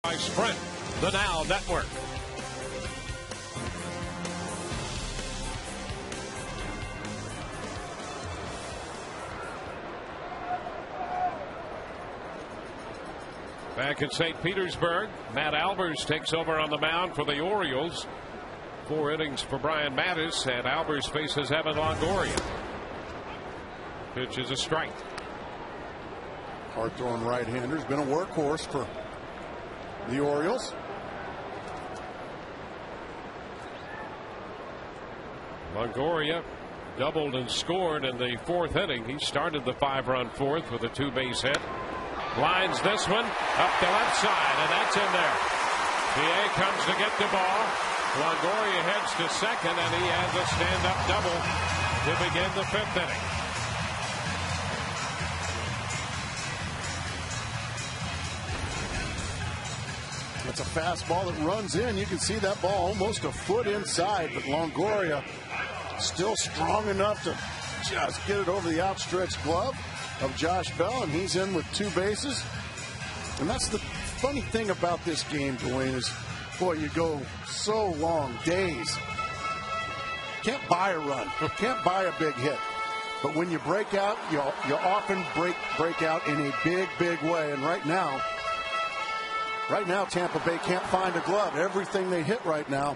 Speaker 1: By Sprint, the Now Network. Back in St. Petersburg, Matt Albers takes over on the mound for the Orioles. 4 innings for Brian Mattis, and Albers faces Evan Longoria. Pitch is a strike.
Speaker 2: Hard throwing right-hander. Has been a workhorse for the Orioles.
Speaker 1: Longoria doubled and scored in the 4th inning. He started the 5-run 4th with a 2-base hit. Lines this one up the left side, and that's in there. PA comes to get the ball. Longoria heads to second, and he has a stand-up double to begin the 5th inning.
Speaker 2: It's a fastball that runs in. You can see that ball almost a foot inside, but Longoria still strong enough to just get it over the outstretched glove of Josh Bell, and he's in with 2 bases. And that's the funny thing about this game, Dwayne, is, boy, you go so long, days. Can't buy a run. Can't buy a big hit. But when you break out, you often break out in a big way. And right now, Tampa Bay can't find a glove. Everything they hit right now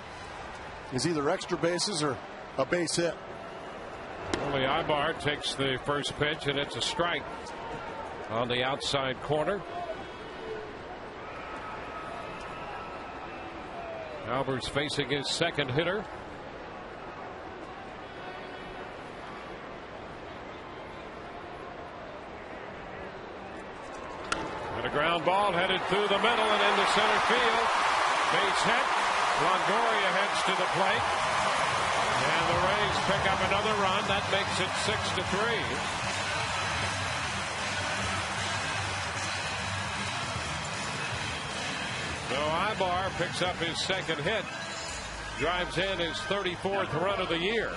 Speaker 2: is either extra bases or a base hit.
Speaker 1: Only Ibar takes the first pitch, and it's a strike on the outside corner. Albers facing his second hitter. And a ground ball headed through the middle and into center field. Base hit. Longoria heads to the plate. And the Rays pick up another run. That makes it 6-3. So Ibar picks up his second hit. Drives in his 34th run of the year.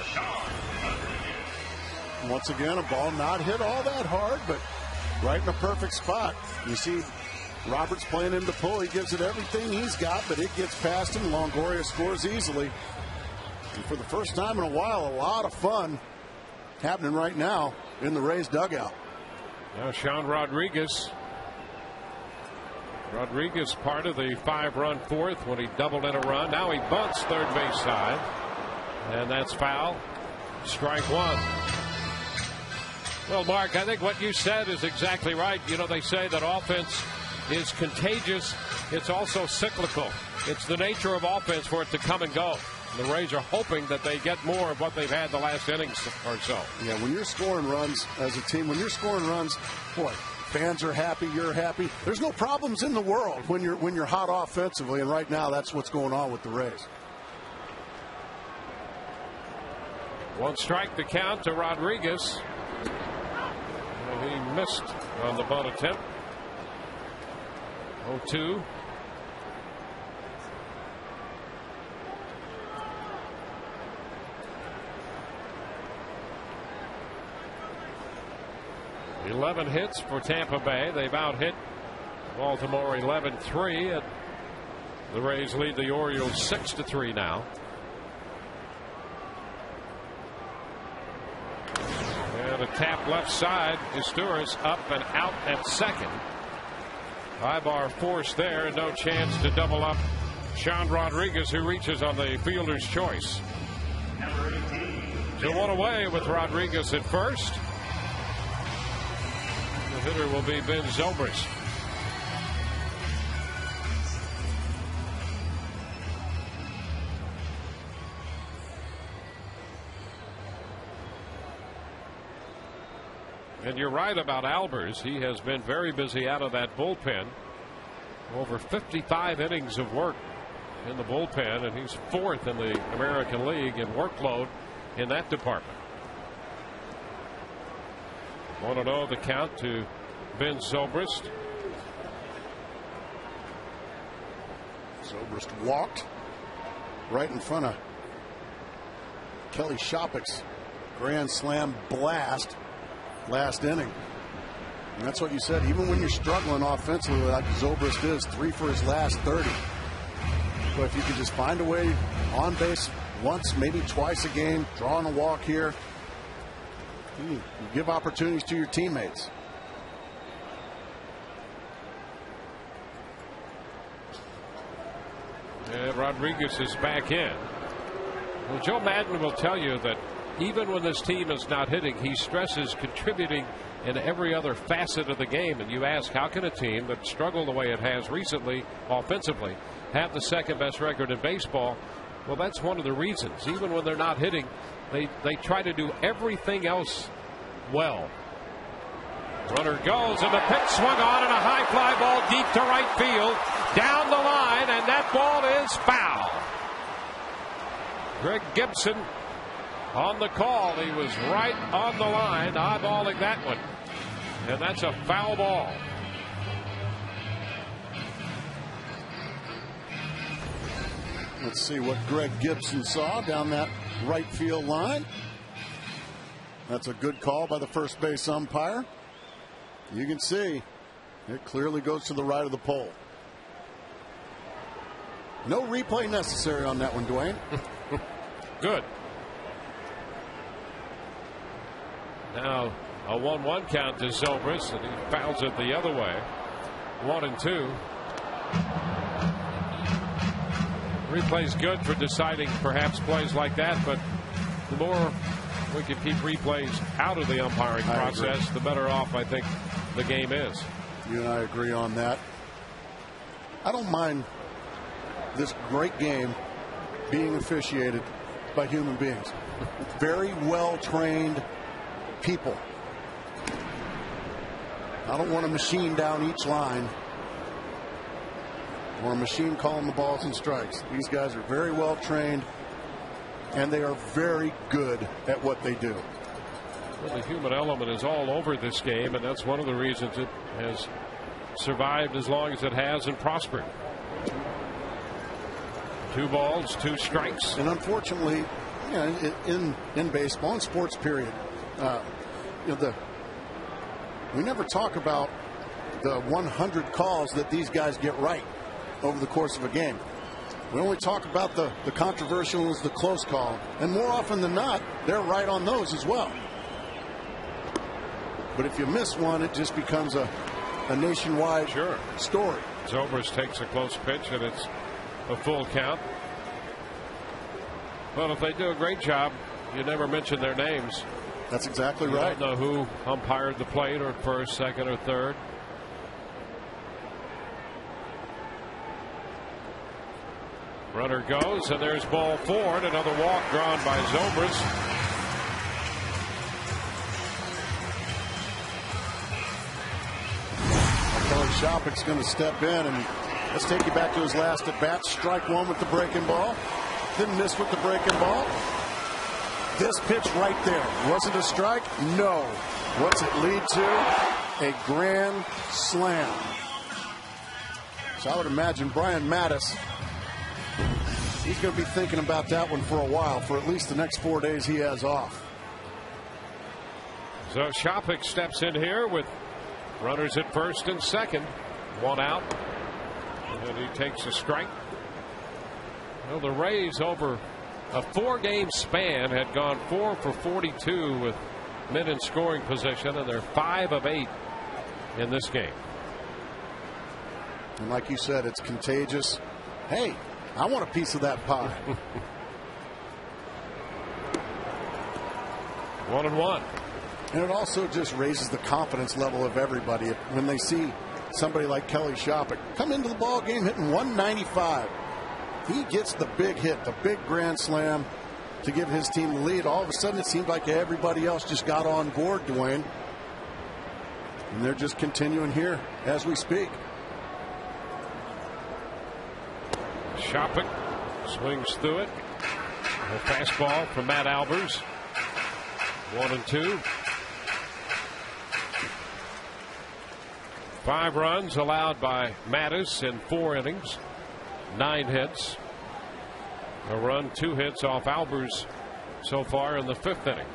Speaker 2: Once again, a ball not hit all that hard, but right in a perfect spot. You see Roberts playing him to pull. He gives it everything he's got, but it gets past him. Longoria scores easily. And for the first time in a while, a lot of fun happening right now in the Rays dugout.
Speaker 1: Now Sean Rodriguez. Rodriguez part of the 5-run fourth when he doubled in a run. Now he bunts third base side. And that's foul. Strike one. Well, Mark, I think what you said is exactly right. You know, they say that offense is contagious. It's also cyclical. It's the nature of offense for it to come and go. The Rays are hoping that they get more of what they've had the last innings or so.
Speaker 2: Yeah, when you're scoring runs as a team, when you're scoring runs, boy, fans are happy, you're happy. There's no problems in the world when you're hot offensively, and right now that's what's going on with the Rays.
Speaker 1: One strike to count to Rodriguez. And he missed on the bunt attempt. 0-2. $11 hits for Tampa Bay. They've out-hit Baltimore 11-3. The Rays lead the Orioles 6-3 now. And a tap left side. Historis up and out at second. Ibar forced there, and no chance to double up Sean Rodriguez, who reaches on the fielder's choice. So one away with Rodriguez at first. The hitter will be Ben Zobrist. And you're right about Albers. He has been very busy out of that bullpen. Over 55 innings of work in the bullpen, and he's fourth in the American League in workload in that department. 1-0 the count to Ben Zobrist.
Speaker 2: Zobrist walked right in front of Kelly Shopik's grand slam blast last inning. And that's what you said. Even when you're struggling offensively like Zobrist is, 3 for his last 30. But if you could just find a way on base once, maybe twice a game, drawing a walk here, you give opportunities to your teammates.
Speaker 1: And Rodriguez is back in. Well, Joe Madden will tell you that even when this team is not hitting, he stresses contributing in every other facet of the game. And you ask, how can a team that struggled the way it has recently offensively have the second best record in baseball? Well, that's one of the reasons. Even when they're not hitting, they try to do everything else well. Runner goes, and the pitch swung on, and a high fly ball deep to right field, down the line, and that ball is foul. Greg Gibson on the call. He was right on the line, eyeballing that one, and that's a foul ball.
Speaker 2: Let's see what Greg Gibson saw down that right field line. That's a good call by the first base umpire. You can see it clearly goes to the right of the pole. No replay necessary on that one, Dwayne.
Speaker 1: Good. Now a 1-1 count to Zobrist, and he fouls it the other way. 1-2. Replay's good for deciding perhaps plays like that, but the more we can keep replays out of the umpiring process, the better off I think the game is.
Speaker 2: You and I agree on that. I don't mind this great game being officiated by human beings. Very well trained people. I don't want a machine down each line or a machine calling the balls and strikes. These guys are very well trained, and they are very good at what they do.
Speaker 1: Well, the human element is all over this game, and that's one of the reasons it has survived as long as it has and prospered. 2 balls, 2 strikes.
Speaker 2: And unfortunately, in baseball, in sports period, we never talk about the 100 calls that these guys get right over the course of a game. We only talk about the controversial ones, the close call, and more often than not, they're right on those as well. But if you miss one, it just becomes a nationwide story.
Speaker 1: Zobrist takes a close pitch, and it's a full count. Well, if they do a great job, you never mention their names.
Speaker 2: That's exactly right.
Speaker 1: You don't know who umpired the plate, or first, second, or third. Runner goes, and there's ball 4, and another walk drawn by Zobrist.
Speaker 2: Kelly Shopik's going to step in, and let's take you back to his last at bat. Strike 1 with the breaking ball. Didn't miss with the breaking ball. This pitch right there. Was it a strike? No. What's it lead to? A grand slam. So I would imagine Brian Mattis, he's going to be thinking about that one for a while, for at least the next 4 days he has off.
Speaker 1: So Shopik steps in here with runners at first and second. 1 out. And he takes a strike. Well, the Rays over a 4-game span had gone 4 for 42 with men in scoring position, and they're 5 of 8 in this game.
Speaker 2: And like you said, it's contagious. Hey, I want a piece of that pie.
Speaker 1: 1-1.
Speaker 2: And it also just raises the confidence level of everybody when they see somebody like Kelly Shopik come into the ball game hitting 195. He gets the big hit, the big grand slam to give his team the lead. All of a sudden, it seemed like everybody else just got on board, Dwayne. And they're just continuing here as we speak.
Speaker 1: Shopik swings through it. A fastball from Matt Albers. 1-2. 5 runs allowed by Mattis in 4 innings. 9 hits. A run, 2 hits off Albers so far in the 5th inning.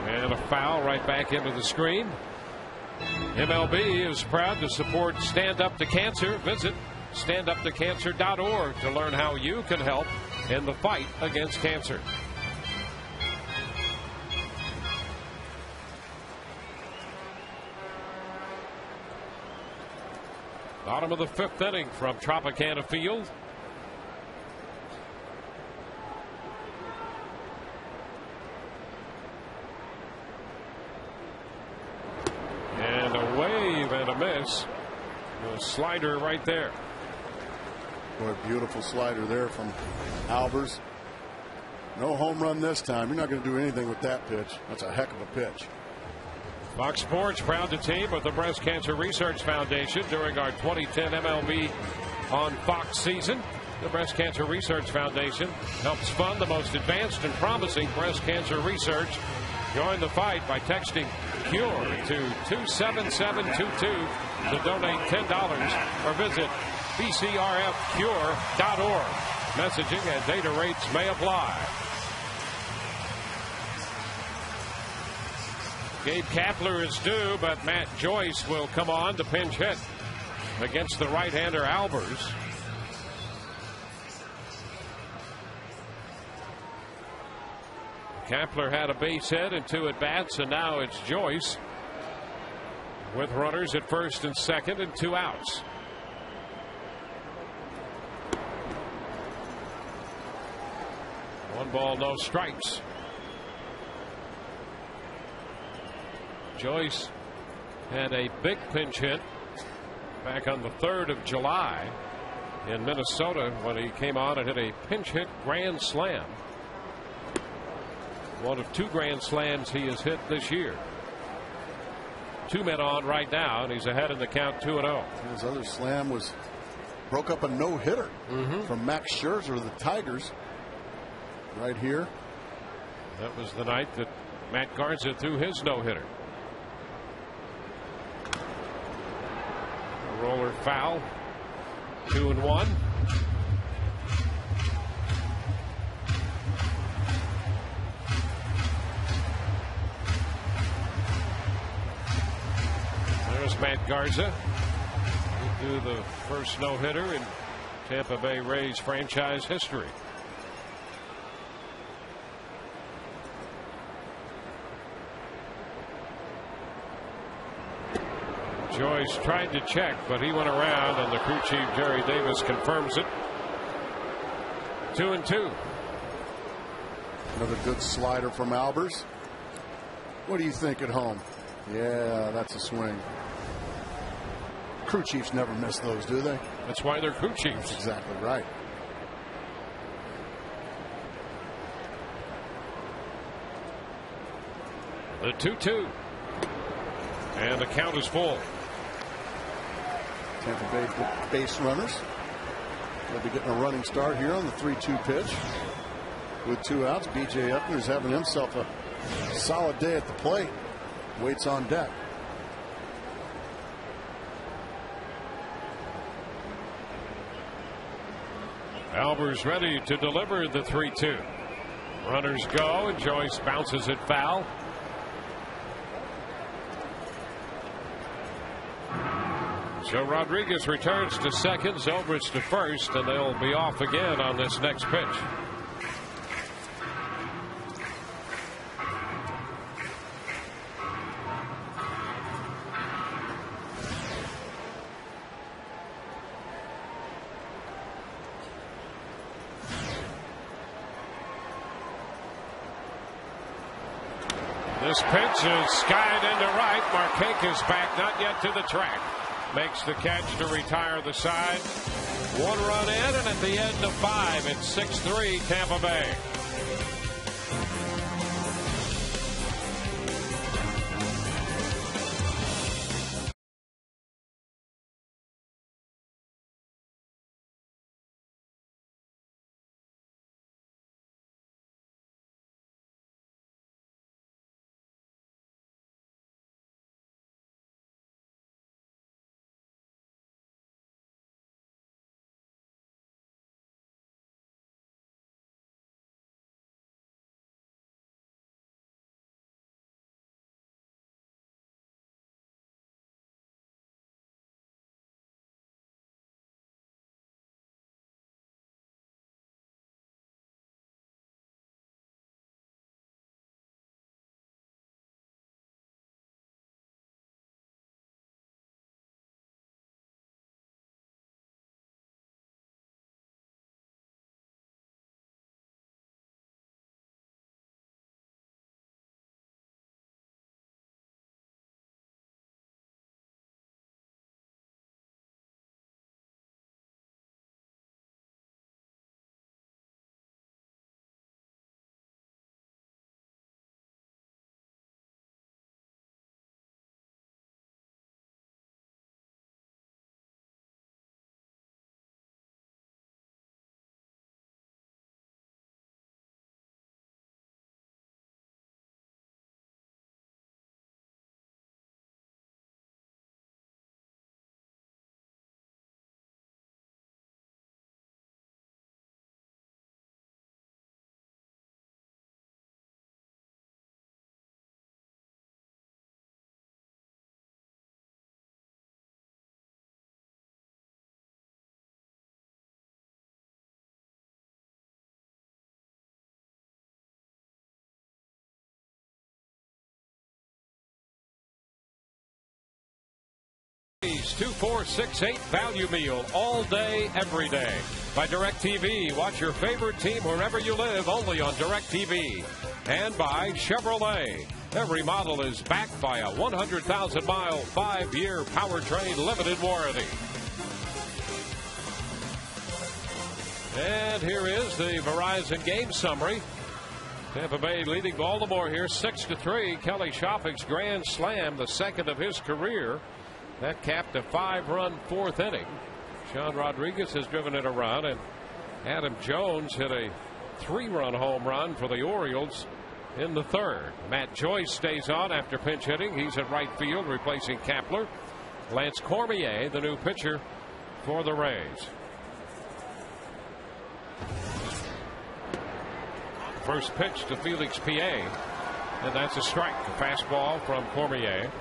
Speaker 1: And a foul right back into the screen. MLB is proud to support Stand Up to Cancer. Visit standuptocancer.org to learn how you can help in the fight against cancer. Bottom of the 5th inning from Tropicana Field. And a wave and a miss. A slider right there.
Speaker 2: Boy, beautiful slider there from Albers. No home run this time. You're not going to do anything with that pitch. That's a heck of a pitch.
Speaker 1: Fox Sports proud to team with the Breast Cancer Research Foundation during our 2010 MLB on Fox season. The Breast Cancer Research Foundation helps fund the most advanced and promising breast cancer research. Join the fight by texting CURE to 27722 to donate $10 or visit bcrfcure.org. Messaging and data rates may apply. Gabe Kapler is due, but Matt Joyce will come on to pinch hit against the right-hander Albers. Kapler had a base hit and 2 at-bats, and now it's Joyce with runners at first and second and 2 outs. One ball, no strikes. Joyce had a big pinch hit back on the 3rd of July in Minnesota when he came on and hit a pinch hit grand slam. One of 2 grand slams he has hit this year. 2 men on right now, and he's ahead in the count 2-0.
Speaker 2: His other slam broke up a no-hitter from Max Scherzer of the Tigers. Right here.
Speaker 1: That was the night that Matt Garza threw his no-hitter. A roller foul. 2-1. There's Matt Garza. He threw the first no-hitter in Tampa Bay Rays franchise history. Joyce tried to check, but he went around, and the crew chief Jerry Davis confirms it. 2-2.
Speaker 2: Another good slider from Albers. What do you think at home? Yeah, that's a swing. Crew chiefs never miss those, do they?
Speaker 1: That's why they're crew chiefs.
Speaker 2: That's exactly right.
Speaker 1: The 2-2. And the count is full.
Speaker 2: Tampa Bay base runners. They'll be getting a running start here on the 3-2 pitch. With 2 outs, B.J. Upner's having himself a solid day at the plate. Waits on deck.
Speaker 1: Albers ready to deliver the 3-2. Runners go, and Joyce bounces it foul. So Rodriguez returns to second, Zobrist to first, and they'll be off again on this next pitch. This pitch is skied into right. Markakis back, not yet to the track. Makes the catch to retire the side. 1 run in, and at the end of 5, it's 6-3 Tampa Bay. Arby's 2468 value meal all day, every day. By DirecTV, watch your favorite team wherever you live, only on DirecTV. And by Chevrolet. Every model is backed by a 100,000-mile, 5-year powertrain limited warranty. And here is the Verizon game summary. Tampa Bay leading Baltimore here 6-3. Kelly Shoffing's grand slam, the second of his career. That capped a 5-run fourth inning. Sean Rodriguez has driven in a run, and Adam Jones hit a 3-run home run for the Orioles in the third. Matt Joyce stays on after pinch hitting. He's at right field replacing Kapler. Lance Cormier, the new pitcher for the Rays. First pitch to Felix Piet, and that's a strike. A fastball from Cormier.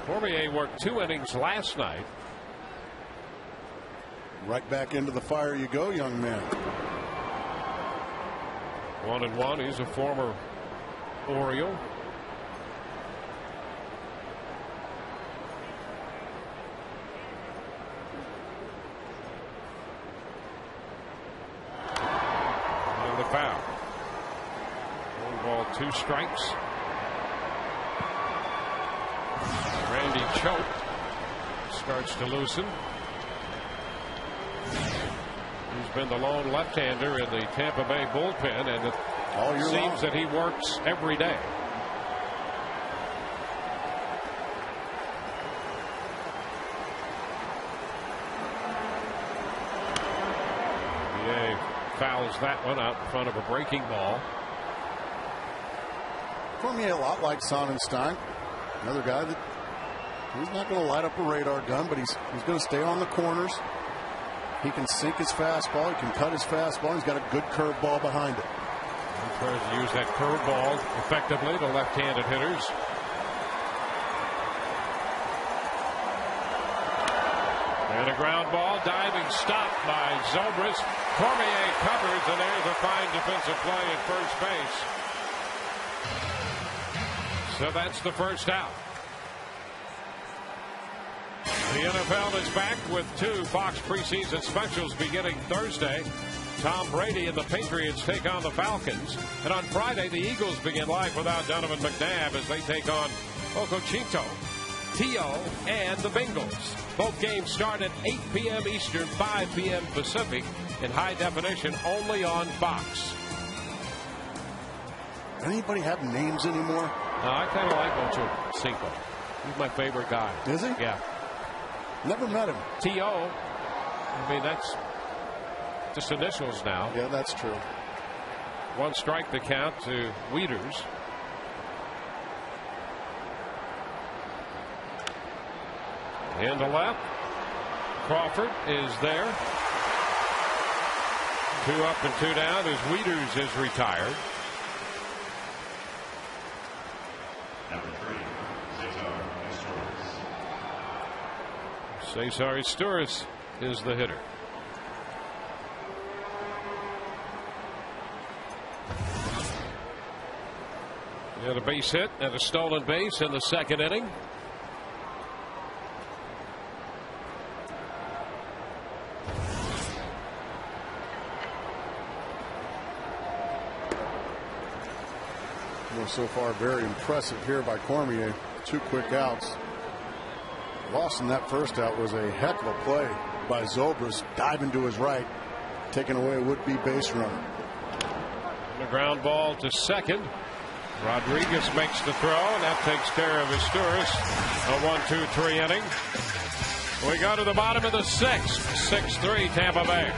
Speaker 1: Cormier worked 2 innings last night.
Speaker 2: Right back into the fire you go, young man.
Speaker 1: 1-1. He's a former Oriole. And the foul. 1 ball, 2 strikes. Randy Choate starts to loosen. He's been the lone left-hander in the Tampa Bay bullpen, and it seems that he works every day. PA fouls that one out in front of a breaking ball.
Speaker 2: Cormier, a lot like Sonnenstein, another guy that he's not going to light up a radar gun, but he's going to stay on the corners. He can sink his fastball. He can cut his fastball. He's got a good curveball behind it.
Speaker 1: He tries to use that curveball effectively to left-handed hitters. And a ground ball, diving stop by Zobrist. Cormier covers, and there's a fine defensive play at first base. So that's the first out. The NFL is back with 2 Fox preseason specials beginning Thursday. Tom Brady and the Patriots take on the Falcons. And on Friday, the Eagles begin life without Donovan McNabb as they take on Okocinto, T.O., and the Bengals. Both games start at 8 p.m. Eastern, 5 p.m. Pacific in high definition only on Fox.
Speaker 2: Anybody have names anymore?
Speaker 1: No, I kind of like Okocinto. He's my favorite guy.
Speaker 2: Is he?
Speaker 1: Yeah.
Speaker 2: Never met him.
Speaker 1: T.O. I mean, that's just initials now.
Speaker 2: Yeah, that's true.
Speaker 1: 1 strike to count to Wieters. In the left. Crawford is there. 2 up and 2 down as Wieters is retired.
Speaker 3: Number 3,
Speaker 1: Cesar Izturis is the hitter. He had a base hit and a stolen base in the second inning.
Speaker 2: Well, so far, very impressive here by Cormier. 2 quick outs. Lost in that first out was a heck of a play by Zobrist, diving to his right, taking away a would-be base runner.
Speaker 1: And a ground ball to second. Rodriguez makes the throw, and that takes care of Izturis. A 1-2-3 inning. We go to the bottom of the 6th. 6-3 Tampa Bay.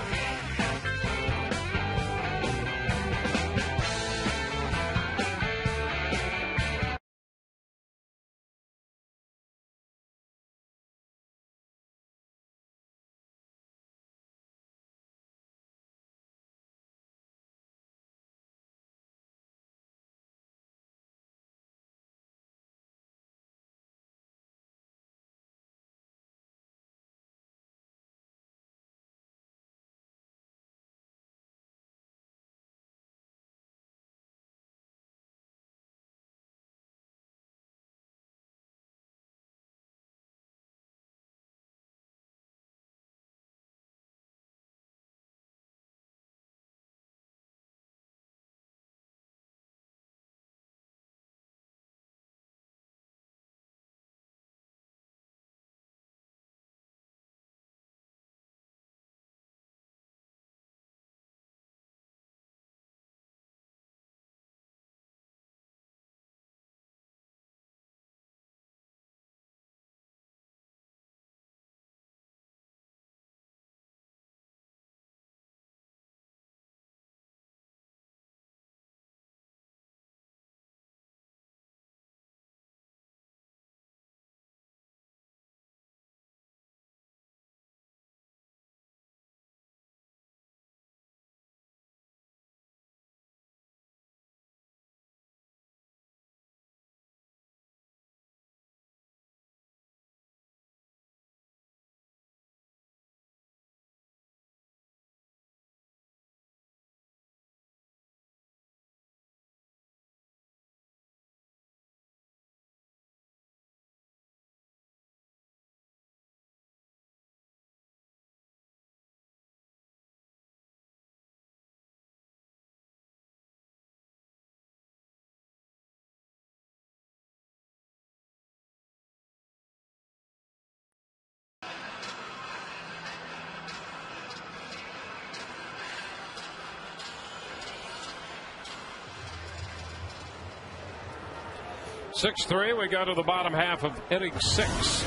Speaker 1: 6-3. We go to the bottom half of inning 6.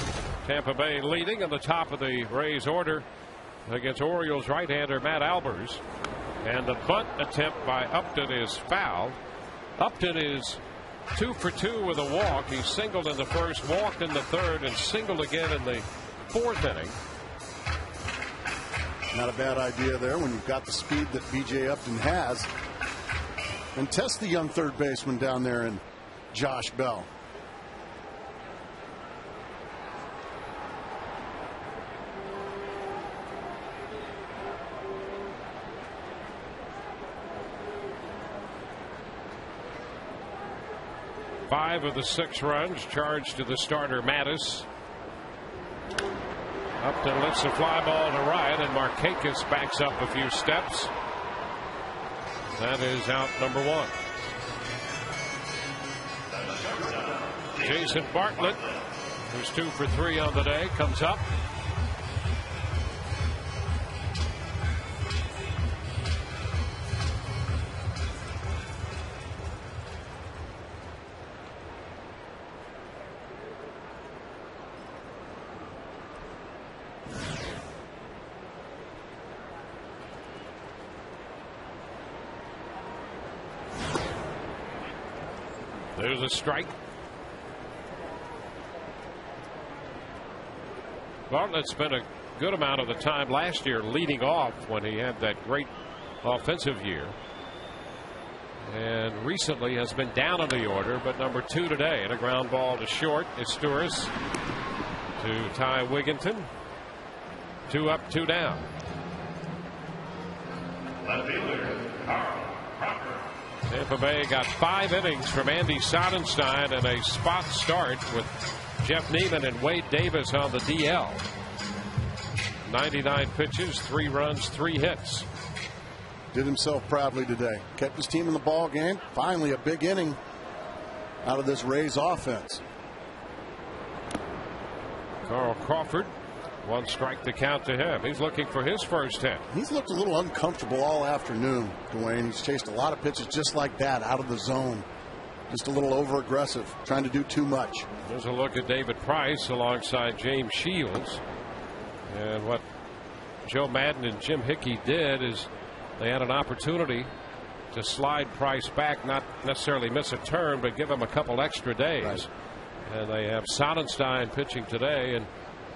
Speaker 1: Tampa Bay leading in the top of the Rays order against Orioles right-hander Matt Albers. And the bunt attempt by Upton is fouled. Upton is 2 for 2 with a walk. He singled in the first, walked in the third, and singled again in the 4th inning.
Speaker 2: Not a bad idea there when you've got the speed that B.J. Upton has. And test the young third baseman down there in Josh Bell.
Speaker 1: Five of the 6 runs charged to the starter Mattis. Upton lifts a fly ball to right, and Markakis backs up a few steps. That is out number 1. Jason Bartlett, who's 2 for 3 on the day, comes up. There's a strike. Bartlett spent a good amount of the time last year leading off when he had that great offensive year. And recently has been down in the order, but number 2 today. And a ground ball to short is Sturis to Ty Wigginton. 2 up, 2 down. Tampa Bay got 5 innings from Andy Sonnenstein and a spot start with Jeff Neiman and Wade Davis on the DL. 99 pitches, 3 runs, 3 hits.
Speaker 2: Did himself proudly today. Kept his team in the ball game. Finally a big inning out of this Rays offense.
Speaker 1: Carl Crawford, 1 strike to count to him. He's looking for his first hit.
Speaker 2: He's looked a little uncomfortable all afternoon, Dwayne. He's chased a lot of pitches just like that out of the zone. Just a little over aggressive, trying to do too much.
Speaker 1: There's a look at David Price alongside James Shields. And what Joe Madden and Jim Hickey did is they had an opportunity to slide Price back, not necessarily miss a turn, but give him a couple extra days.
Speaker 2: Right.
Speaker 1: And they have Sonnenstein pitching today, and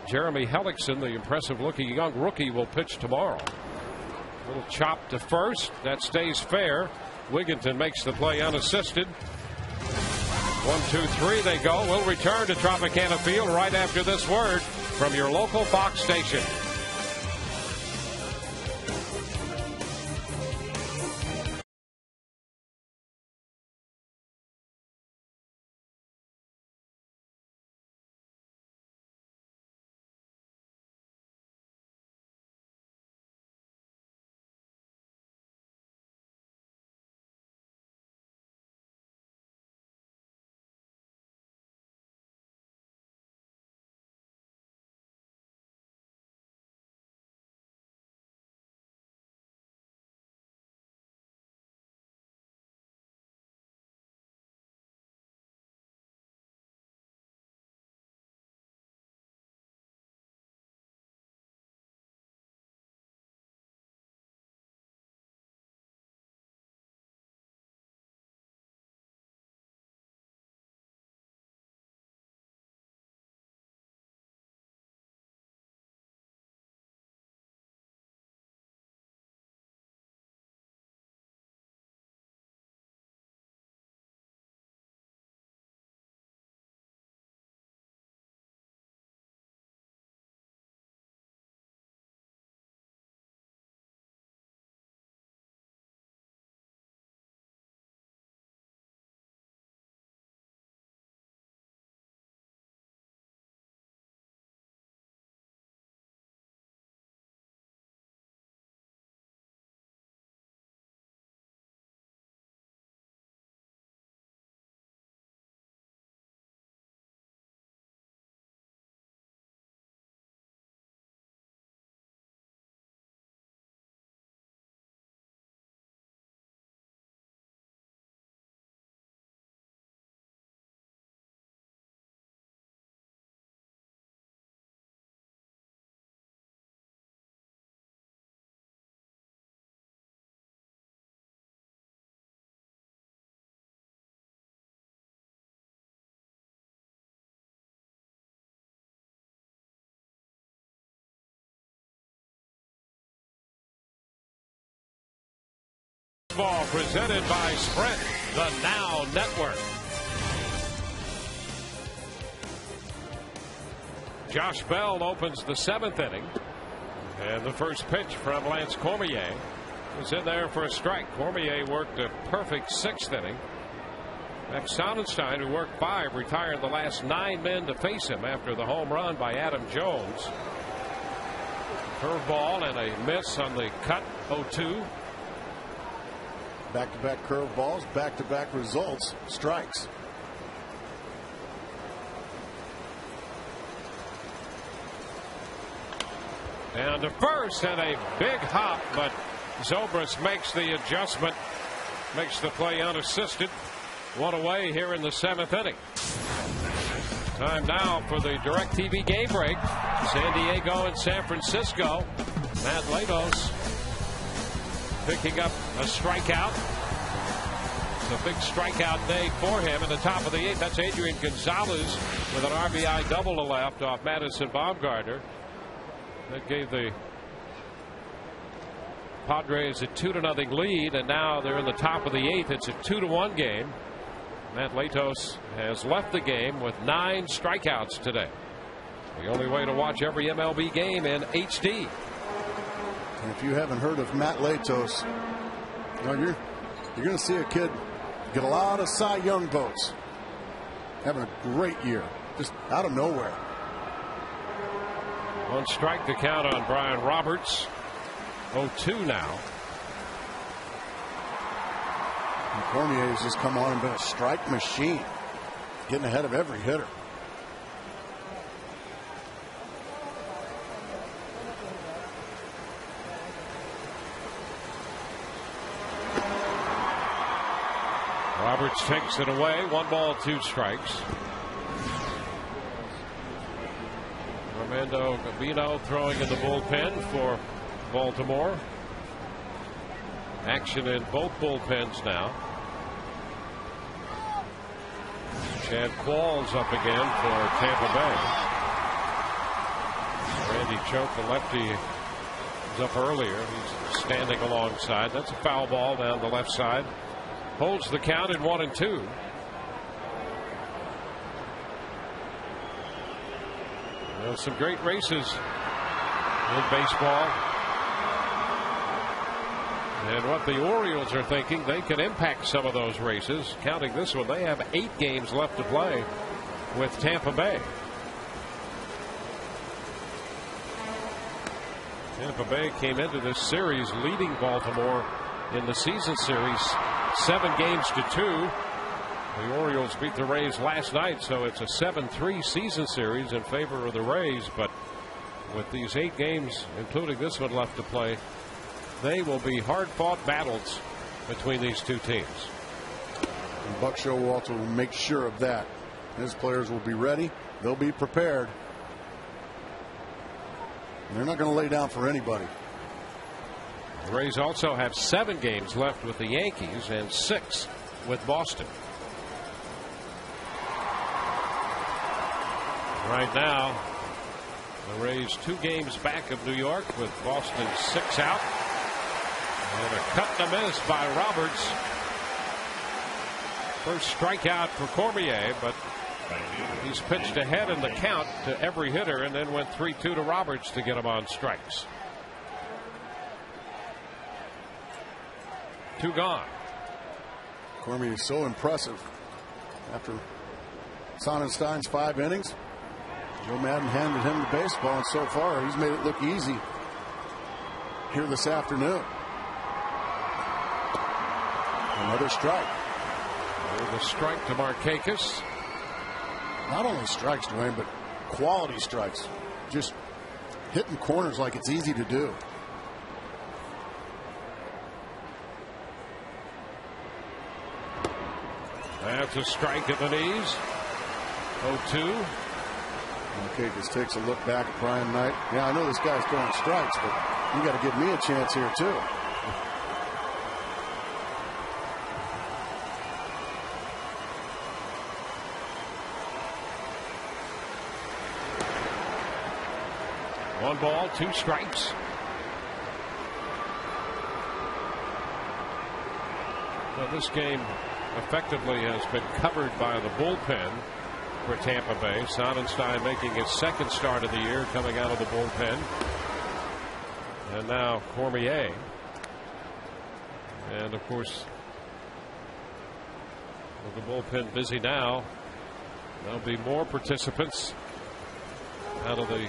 Speaker 1: Jeremy Hellickson, the impressive looking young rookie, will pitch tomorrow. A little chop to first. That stays fair. Wigginton makes the play unassisted. 1, 2, 3 they go. We'll return to Tropicana Field right after this word from your local Fox station. Baseball presented by Sprint, the Now Network. Josh Bell opens the 7th inning. And the first pitch from Lance Cormier was in there for a strike. Cormier worked a perfect 6th inning. Max Sonnenstein, who worked 5, retired the last 9 men to face him after the home run by Adam Jones. Curveball and a miss on the cut, 0-2.
Speaker 2: Back-to-back curveballs, back-to-back results, strikes.
Speaker 1: Down to first and a big hop, but Zobrist makes the adjustment, makes the play unassisted. 1 away here in the 7th inning. Time now for the DirecTV game break. San Diego and San Francisco. Matt Latos picking up a strikeout. It's a big strikeout day for him in the top of the 8th. That's Adrian Gonzalez with an RBI double to left off Madison Bumgarner. That gave the Padres a 2-0 lead, and now they're in the top of the 8th. It's a 2-1 game. Matt Latos has left the game with 9 strikeouts today. The only way to watch every MLB game in HD.
Speaker 2: And if you haven't heard of Matt Latos, you're going to see a kid get a lot of Cy Young votes. Having a great year, just out of nowhere.
Speaker 1: 1 strike to count on Brian Roberts. 0-2 now.
Speaker 2: And Cormier has just come on and been a strike machine, getting ahead of every hitter.
Speaker 1: Roberts takes it away. 1 ball, 2 strikes. Armando Gabino throwing in the bullpen for Baltimore. Action in both bullpens now. Chad Qualls up again for Tampa Bay. Randy Choate, the lefty, was up earlier. He's standing alongside. That's a foul ball down the left side. Holds the count in 1-2. Some great races in baseball. And what the Orioles are thinking, they can impact some of those races. Counting this one, they have 8 games left to play with Tampa Bay. Tampa Bay came into this series leading Baltimore in the season series 7-2. The Orioles beat the Rays last night, so it's a 7-3 season series in favor of the Rays. But with these 8 games, including this one left to play, they will be hard-fought battles between these 2 teams.
Speaker 2: And Buck Showalter will make sure of that. His players will be ready. They'll be prepared. And they're not going to lay down for anybody.
Speaker 1: The Rays also have 7 games left with the Yankees and 6 with Boston. Right now, the Rays 2 games back of New York with Boston 6 out. And a cut and a miss by Roberts. First strikeout for Cormier, but he's pitched ahead in the count to every hitter and then went 3-2 to Roberts to get him on strikes. 2 gone.
Speaker 2: Cormier is so impressive. After Sonnenstein's 5 innings, Joe Madden handed him the baseball, and so far he's made it look easy here this afternoon. Another strike.
Speaker 1: With a strike to Markakis.
Speaker 2: Not only strikes, Dwayne, but quality strikes. Just hitting corners like it's easy to do.
Speaker 1: That's a strike at the knees. 0-2.
Speaker 2: Markakis takes a look back at Brian Knight. Yeah, I know this guy's throwing strikes, but you got to give me a chance here too.
Speaker 1: One ball, 2 strikes. Well, this game effectively has been covered by the bullpen for Tampa Bay. Sonnenstein making his second start of the year coming out of the bullpen. And now Cormier. And of course, with the bullpen busy now, there'll be more participants out of the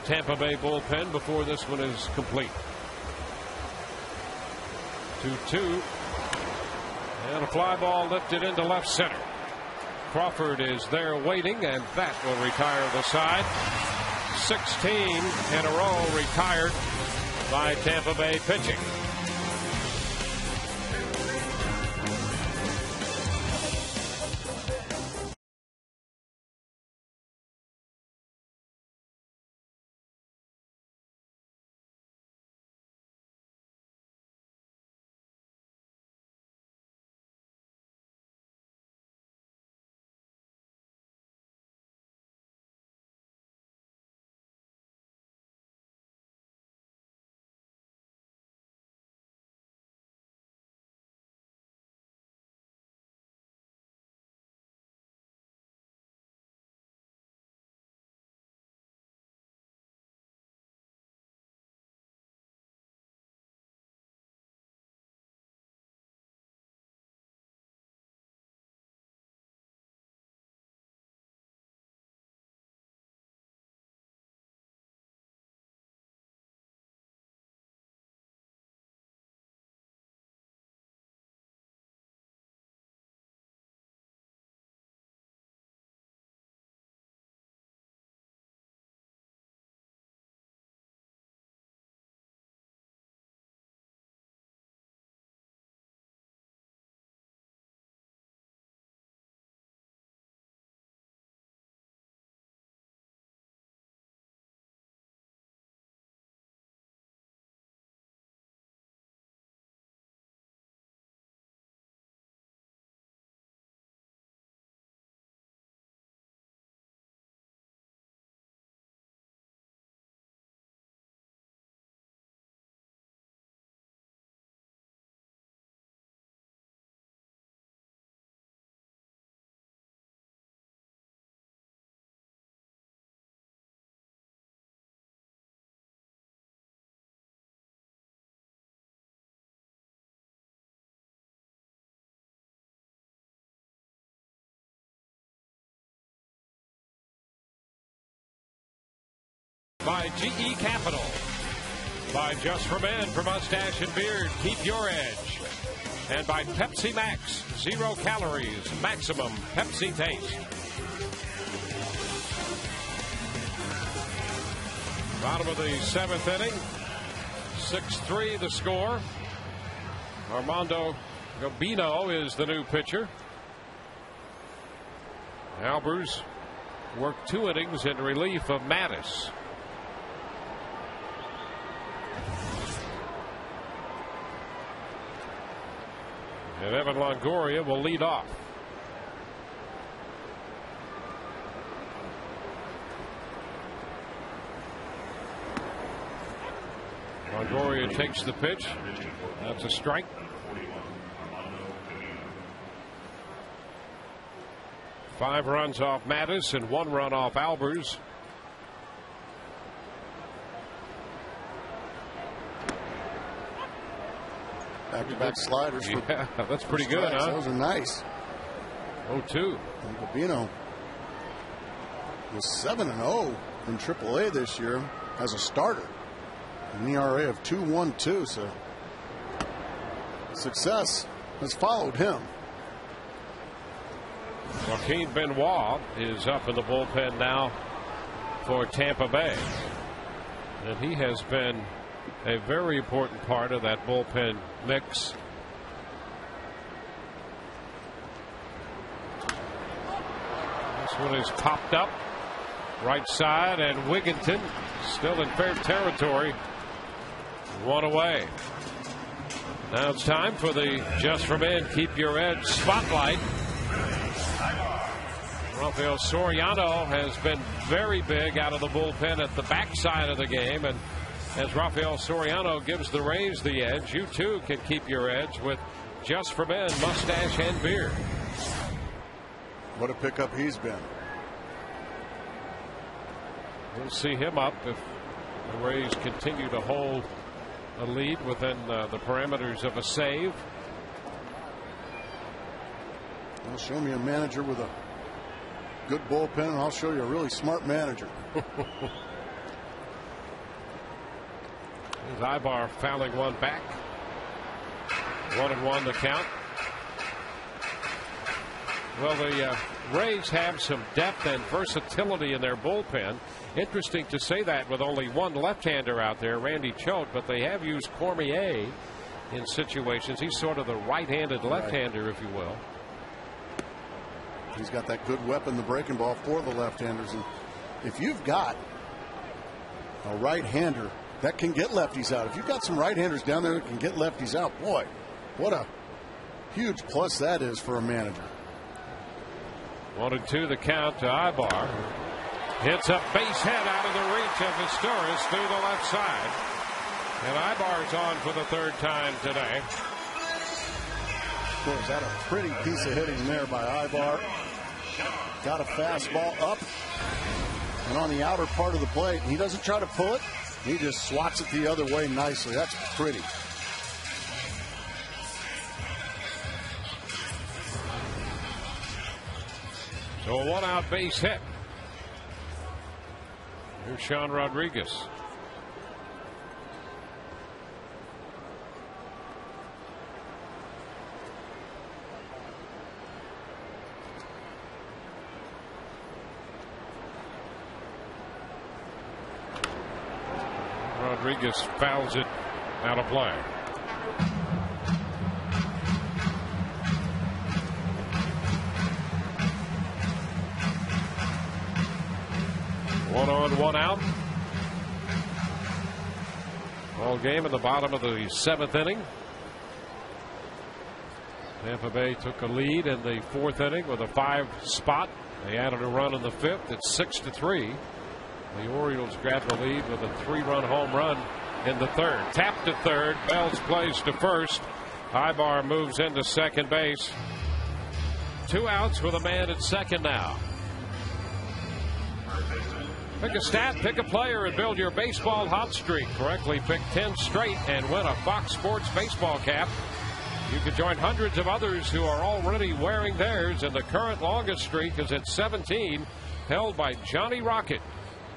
Speaker 1: Tampa Bay bullpen before this one is complete. 2-2. And a fly ball lifted into left center. Crawford is there waiting, and that will retire the side. 16 in a row retired by Tampa Bay pitching. By GE Capital. By Just for Men for mustache and beard. Keep your edge. And by Pepsi Max. 0 calories. Maximum Pepsi taste. Bottom of the 7th inning. 6-3 the score. Armando Gabino is the new pitcher. Albers worked 2 innings in relief of Mattis. And Evan Longoria will lead off. Longoria takes the pitch. That's a strike. Five runs off Mattis and 1 run off Albers.
Speaker 2: Back-to-back sliders.
Speaker 1: Yeah, that's pretty good, huh?
Speaker 2: Those are nice.
Speaker 1: 0-2.
Speaker 2: And Gabino was 7-0 in AAA this year as a starter. An ERA of 2.12, so success has followed him.
Speaker 1: Joaquin Benoit is up in the bullpen now for Tampa Bay. And he has been a very important part of that bullpen mix. This one is popped up right side, and Wigginton still in fair territory. 1 away. Now it's time for the Just for Men Keep Your Edge spotlight. Rafael Soriano has been very big out of the bullpen at the backside of the game, and as Rafael Soriano gives the Rays the edge, you too can keep your edge with just for men mustache and beard.
Speaker 2: What a pickup he's been.
Speaker 1: We'll see him up if the Rays continue to hold a lead within the parameters of a save.
Speaker 2: Well, show me a manager with a good bullpen, and I'll show you a really smart manager.
Speaker 1: His Ibar fouling one back. 1-1 the count. Well, the Rays have some depth and versatility in their bullpen. Interesting to say that with only one left-hander out there, Randy Choate, but they have used Cormier in situations. He's sort of the right-handed left-hander, if you will.
Speaker 2: He's got that good weapon, the breaking ball for the left-handers. And if you've got a right-hander that can get lefties out, if you've got some right-handers down there that can get lefties out, boy, what a huge plus that is for a manager.
Speaker 1: 1-2 the count to Ibar. Hits a base hit out of the reach of Historis through the left side. And Ibar's on for the third time today.
Speaker 2: Boy, is that a pretty piece of hitting there by Ibar. Got a fastball up and on the outer part of the plate. He doesn't try to pull it. He just swats it the other way nicely. That's pretty.
Speaker 1: So a one-out base hit. Here's Sean Rodriguez. Rodriguez fouls it out of play. One on, one out. Ball game in the bottom of the seventh inning. Tampa Bay took a lead in the fourth inning with a 5 spot. They added a run in the fifth. It's 6-3. The Orioles grabbed the lead with a 3-run home run in the third. Tap to third. Bells plays to first. Ibar moves into second base. 2 outs with a man at second now. Pick a stat, pick a player, and build your baseball hot streak. Correctly pick 10 straight and win a Fox Sports baseball cap. You can join hundreds of others who are already wearing theirs, and the current longest streak is at 17, held by Johnny Rocket.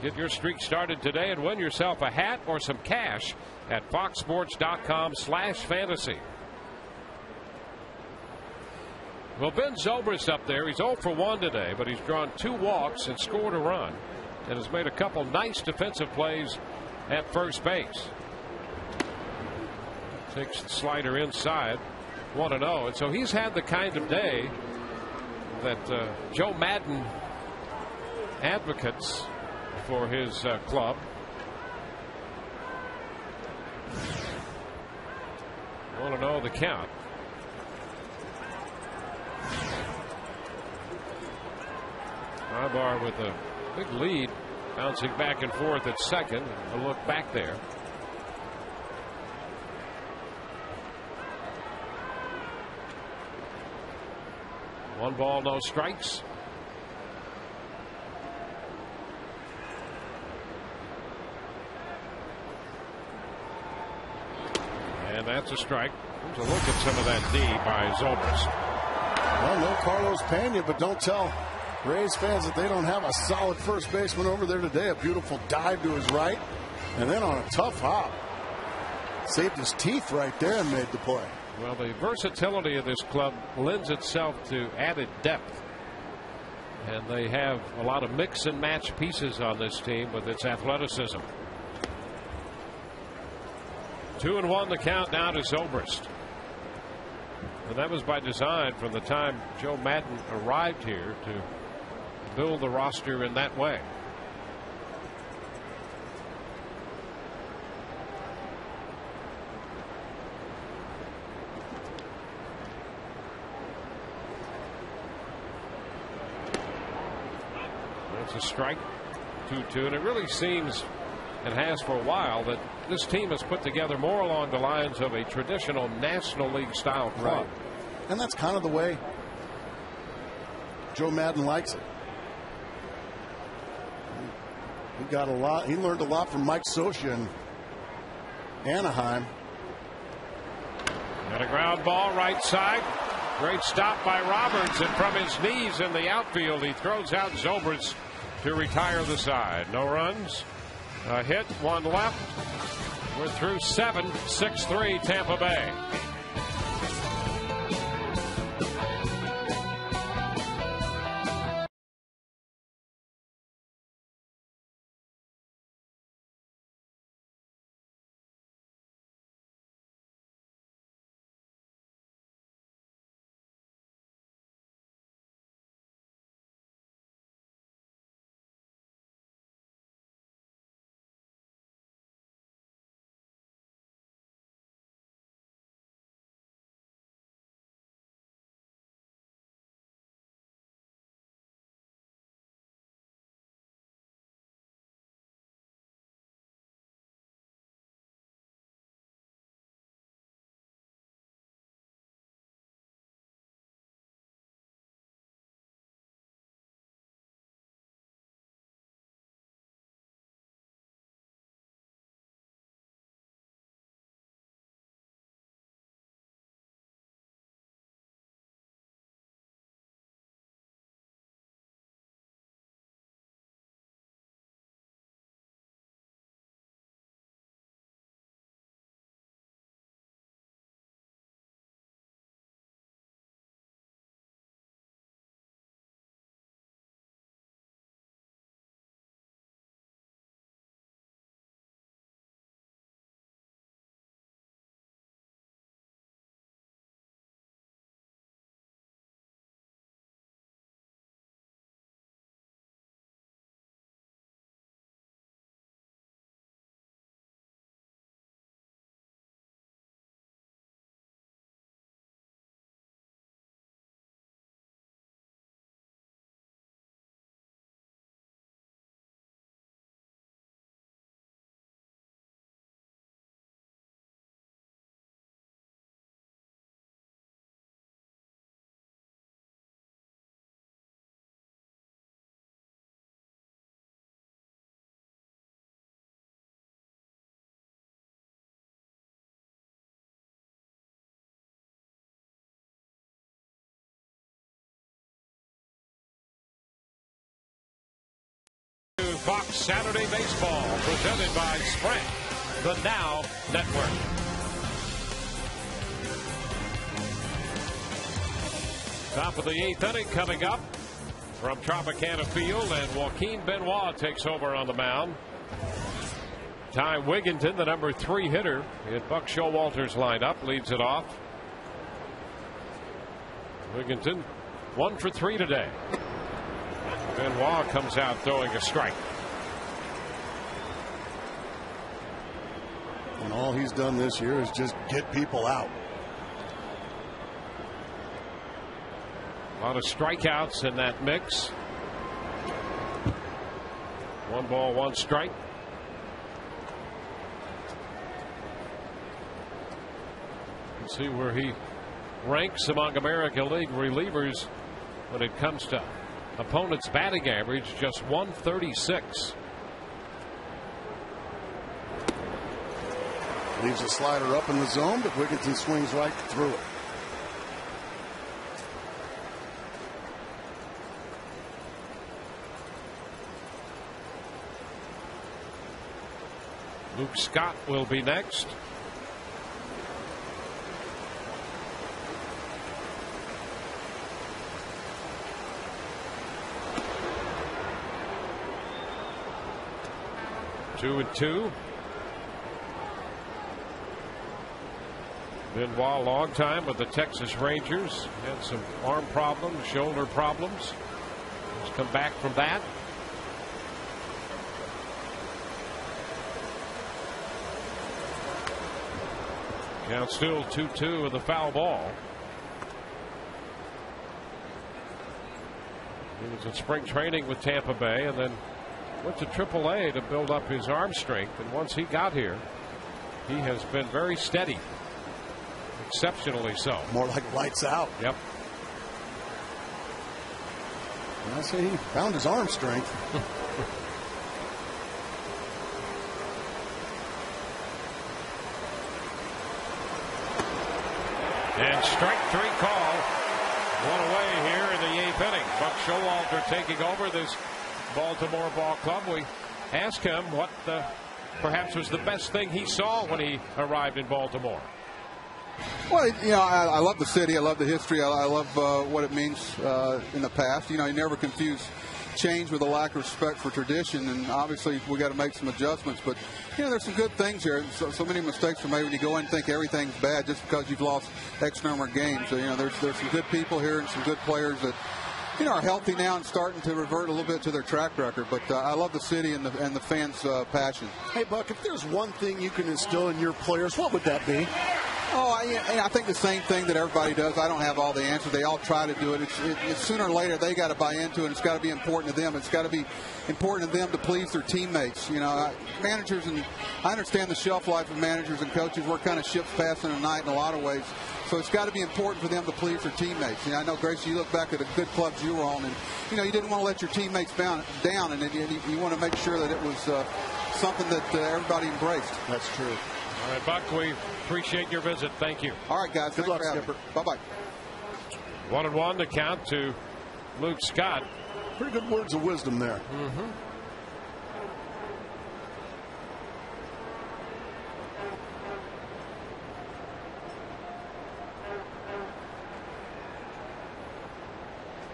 Speaker 1: Get your streak started today and win yourself a hat or some cash at foxsports.com/fantasy. Well, Ben Zobrist up there. He's 0 for 1 today, but he's drawn 2 walks and scored a run and has made a couple nice defensive plays at first base. Takes the slider inside, 1-0. And so he's had the kind of day that Joe Madden advocates for his club. Want to know the count. Ibar with a big lead, bouncing back and forth at second. A look back there. One ball, no strikes. And that's a strike. Here's a look at some of that D by Zobrist.
Speaker 2: Well, no Carlos Pena, but don't tell Rays fans that they don't have a solid first baseman over there today. A beautiful dive to his right, and then on a tough hop, saved his teeth right there and made the play.
Speaker 1: Well, the versatility of this club lends itself to added depth, and they have a lot of mix and match pieces on this team with its athleticism. 2-1 the count now to Zobrist. And that was by design from the time Joe Madden arrived here to build the roster in that way. That's a strike. 2-2, and it really seems, and has for a while, that this team is put together more along the lines of a traditional National League style club.
Speaker 2: Right. And that's kind of the way Joe Madden likes it. He got a lot. He learned a lot from Mike Socia in Anaheim.
Speaker 1: And a ground ball right side. Great stop by Roberts, and from his knees in the outfield, he throws out Zobrist to retire the side. No runs, a hit, one left. We're through 7, 6-3 Tampa Bay. Fox Saturday Baseball, presented by Sprint, the Now Network. Top of the 8th inning coming up from Tropicana Field, and Joaquin Benoit takes over on the mound. Ty Wigginton, the number 3 hitter in Buck Showalter's lineup, leads it off. Wigginton 1 for 3 today. Benoit comes out throwing a strike.
Speaker 2: And all he's done this year is just get people out.
Speaker 1: A lot of strikeouts in that mix. 1 ball, 1 strike. Let's see where he ranks among American League relievers when it comes to opponent's batting average, just 136.
Speaker 2: Leaves a slider up in the zone, but Wigginton swings right through it.
Speaker 1: Luke Scott will be next. Two and two. Benoit, long time with the Texas Rangers. Had some arm problems, shoulder problems. He's come back from that. Now still 2-2 with a foul ball. He was in spring training with Tampa Bay and then went to AAA to build up his arm strength. And once he got here, He has been very steady. Exceptionally so.
Speaker 2: More like lights out.
Speaker 1: Yep.
Speaker 2: And I say he found his arm strength.
Speaker 1: And strike 3 call. One away here in the 8th inning. Buck Showalter taking over this Baltimore ball club. We asked him what perhaps was the best thing he saw when he arrived in Baltimore.
Speaker 7: Well, I love the city. I love the history. I love what it means in the past. You never confuse change with a lack of respect for tradition, and obviously we got to make some adjustments. But there's some good things here. So many mistakes are made when you go in and think everything's bad just because you've lost X number of games. So there's some good people here and some good players that are healthy now and starting to revert a little bit to their track record. But I love the city and the fans' passion.
Speaker 2: Hey, Buck, if there's one thing you can instill in your players, what would that be?
Speaker 7: Oh, I think the same thing that everybody does. I don't have all the answers. They all try to do it. It's sooner or later they got to buy into it. It's got to be important to them. It's got to be important to them to please their teammates. Managers, and I understand the shelf life of managers and coaches. We're kind of ships passing a night in a lot of ways. So it's got to be important for them to please their teammates. I know, Grace, you look back at the good clubs you were on, and you didn't want to let your teammates down, and you want to make sure that it was something that everybody embraced.
Speaker 2: That's true.
Speaker 1: All right, Buck, we appreciate your visit. Thank you.
Speaker 7: All right, guys.
Speaker 2: Good luck, Skipper.
Speaker 7: Bye-bye.
Speaker 1: 1-1 the count to Luke Scott.
Speaker 2: Pretty good words of wisdom there.
Speaker 1: Mm-hmm.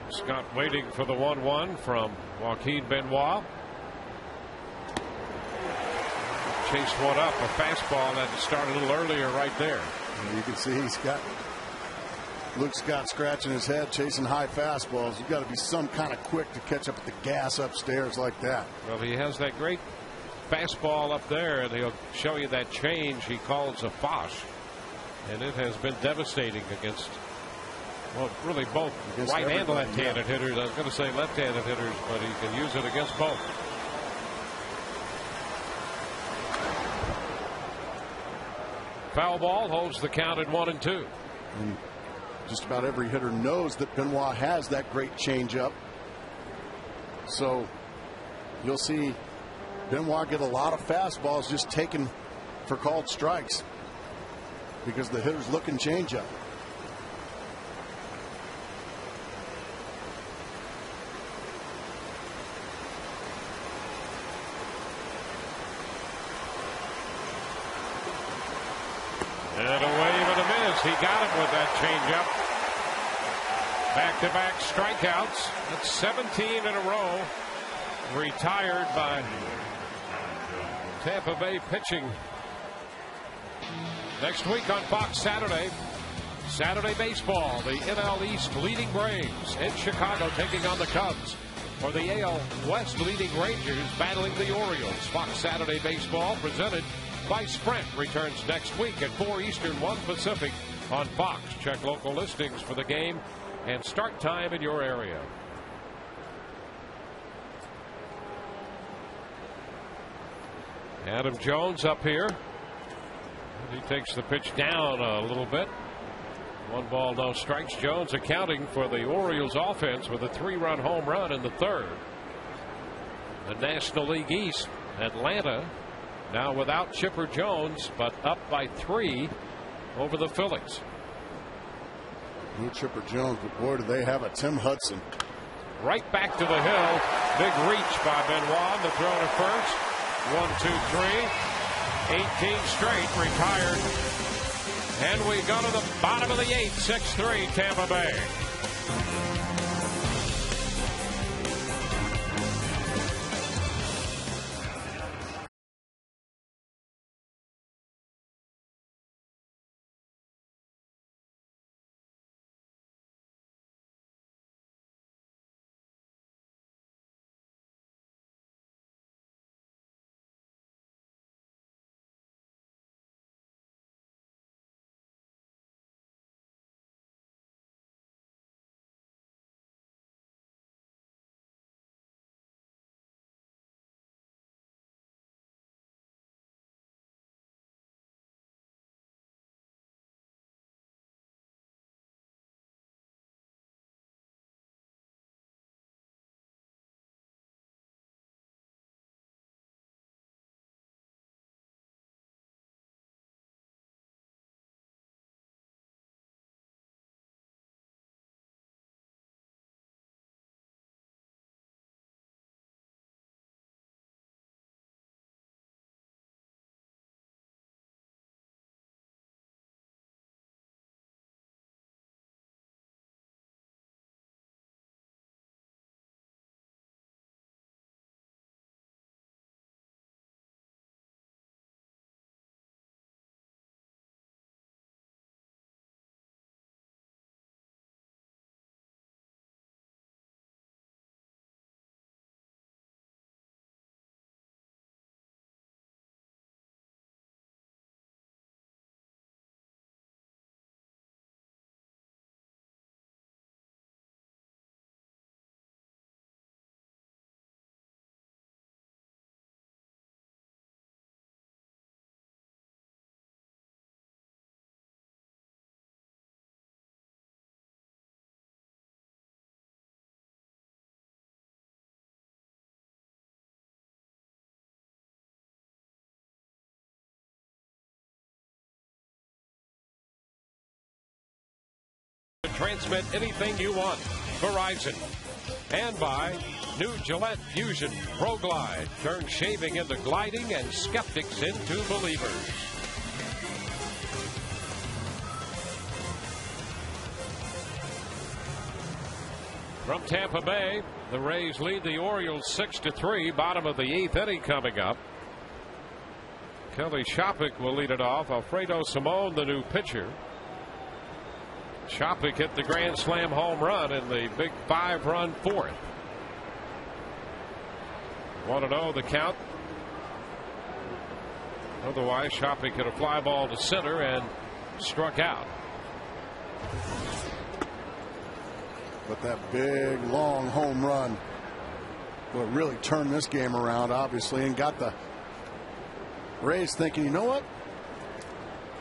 Speaker 1: Scott waiting for the 1-1 from Joaquin Benoit. Chased one up, a fastball that started a little earlier right there.
Speaker 2: And you can see he's got Luke Scott scratching his head, chasing high fastballs. You've got to be some kind of quick to catch up with the gas upstairs like that.
Speaker 1: Well, he has that great fastball up there, and he'll show you that change he calls a Fosh. And it has been devastating against, well, really both
Speaker 2: against
Speaker 1: right and left-handed
Speaker 2: yeah.
Speaker 1: hitters. I was going to say left-handed hitters, but he can use it against both. Foul ball holds the count at 1-2.
Speaker 2: And just about every hitter knows that Benoit has that great changeup. So you'll see Benoit get a lot of fastballs just taken for called strikes because the hitter's looking changeup.
Speaker 1: And a wave and a miss. He got him with that changeup. Back-to-back strikeouts. That's 17 in a row. Retired by Tampa Bay pitching. Next week on Fox Saturday. Saturday baseball. The NL East leading Braves in Chicago taking on the Cubs. Or the AL West leading Rangers battling the Orioles. Fox Saturday baseball presented by Sprint returns next week at 4 Eastern, 1 Pacific on Fox. Check local listings for the game and start time in your area. Adam Jones up here. He takes the pitch down a little bit. 1 ball, no strikes. Jones accounting for the Orioles offense with a 3-run home run in the 3rd. The National League East, Atlanta now without Chipper Jones, but up by 3 over the Phillies.
Speaker 2: No Chipper Jones, but boy, do they have a Tim Hudson.
Speaker 1: Right back to the hill. Big reach by Benoit. The throw to first. 1, 2, 3. 18 straight retired. And we go to the bottom of the 8th. 6-3 Tampa Bay. transmit anything you want. Verizon. And by new Gillette Fusion Pro Glide. Turn shaving into gliding and skeptics into believers. From Tampa Bay, the Rays lead the Orioles 6-3. Bottom of the 8th inning coming up. Kelly Shopik will lead it off. Alfredo Simon, the new pitcher. Shopik hit the grand slam home run in the big 5-run fourth. 1-0 the count. Otherwise, Shopik hit a fly ball to center and struck out.
Speaker 2: But that big, long home run will really turn this game around, obviously, and got the Rays thinking, you know what?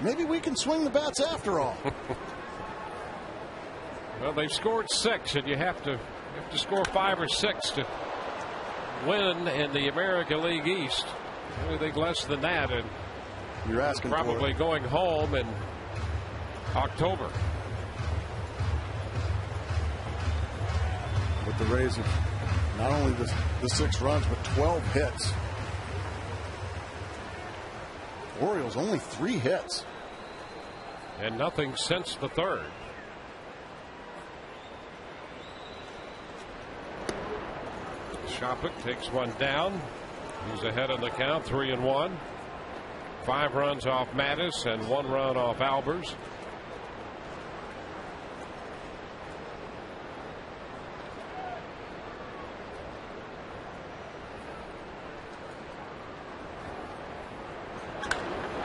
Speaker 2: Maybe we can swing the bats after all.
Speaker 1: Well, they've scored 6, and you have to score 5 or 6 to win in the American League East. Anything less than that, and
Speaker 2: you're asking
Speaker 1: probably
Speaker 2: for
Speaker 1: going home in October.
Speaker 2: But the Rays have not only the 6 runs, but 12 hits. Orioles only 3 hits.
Speaker 1: And nothing since the 3rd. Shopik takes one down. He's ahead in the count, 3-1. 5 runs off Mattis and 1 run off Albers.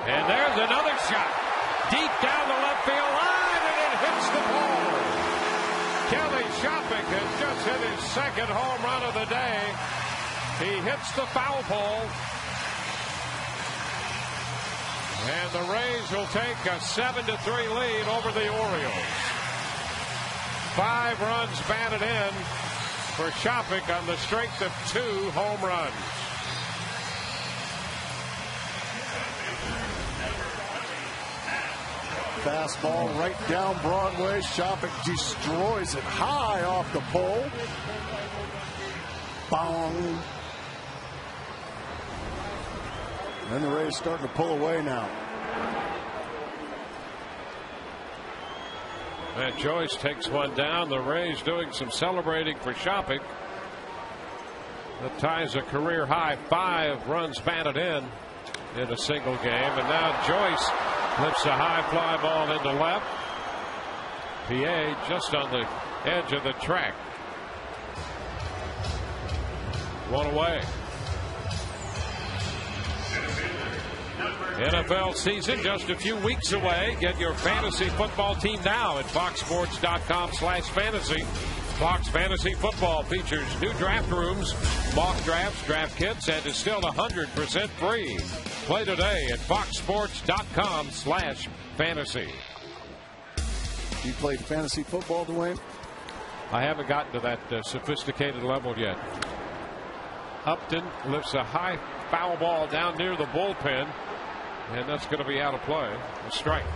Speaker 1: And there's another shot deep down the left field line, and it hits the pole. Kelly Shopik has just hit his 2nd home run of the day. He hits the foul pole. And the Rays will take a 7-3 lead over the Orioles. 5 runs batted in for Shopik on the strength of 2 home runs.
Speaker 2: Fastball right down Broadway. Shopik destroys it high off the pole. Bong. And the Rays starting to pull away now.
Speaker 1: And Joyce takes one down. The Rays doing some celebrating for Shopik. That ties a career high 5 runs batted in a single game. And now Joyce lifts a high fly ball into left. PA just on the edge of the track. 1 away. NFL season just a few weeks away. Get your fantasy football team now at foxsports.com/fantasy. Fox Fantasy Football features new draft rooms, mock drafts, draft kits, and is still 100% free. Play today at foxsports.com/fantasy.
Speaker 2: You play fantasy football, Dwayne?
Speaker 1: I haven't gotten to that sophisticated level yet. Upton lifts a high foul ball down near the bullpen, and that's going to be out of play. A strike.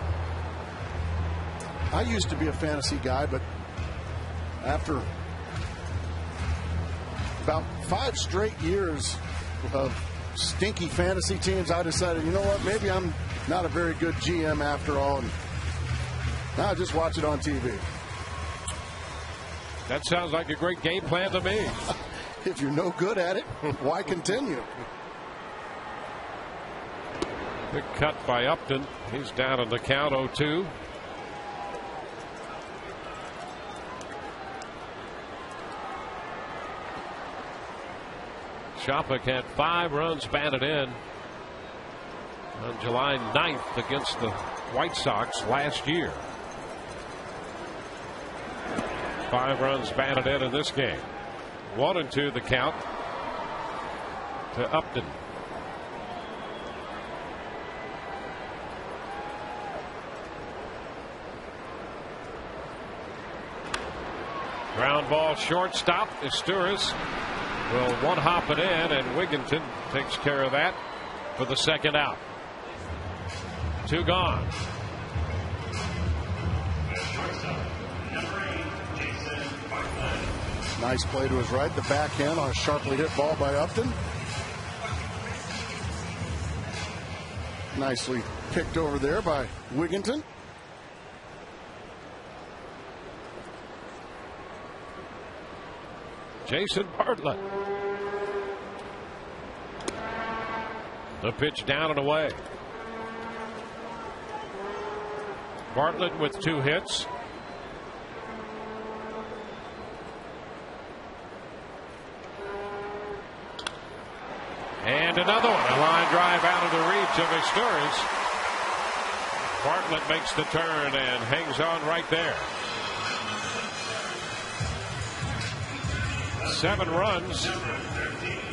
Speaker 2: I used to be a fantasy guy, but after about 5 straight years of stinky fantasy teams, I decided, you know what, maybe I'm not a very good GM after all, and now I just watch it on TV.
Speaker 1: That sounds like a great game plan to me.
Speaker 2: If you're no good at it, why continue?
Speaker 1: Big cut by Upton. He's down in the count, 0-2. Shopik had 5 runs batted in on July 9th against the White Sox last year. 5 runs batted in this game. 1-2 the count to Upton. Ground ball shortstop. Estouris will one-hop it in, and Wigginton takes care of that for the 2nd out. 2 gone.
Speaker 2: Nice play to his right. The backhand on a sharply hit ball by Upton. Nicely picked over there by Wigginton.
Speaker 1: Jason Bartlett. The pitch down and away. Bartlett with 2 hits. And another one. A line drive out of the reach of Asturias. Bartlett makes the turn and hangs on right there. 7 runs,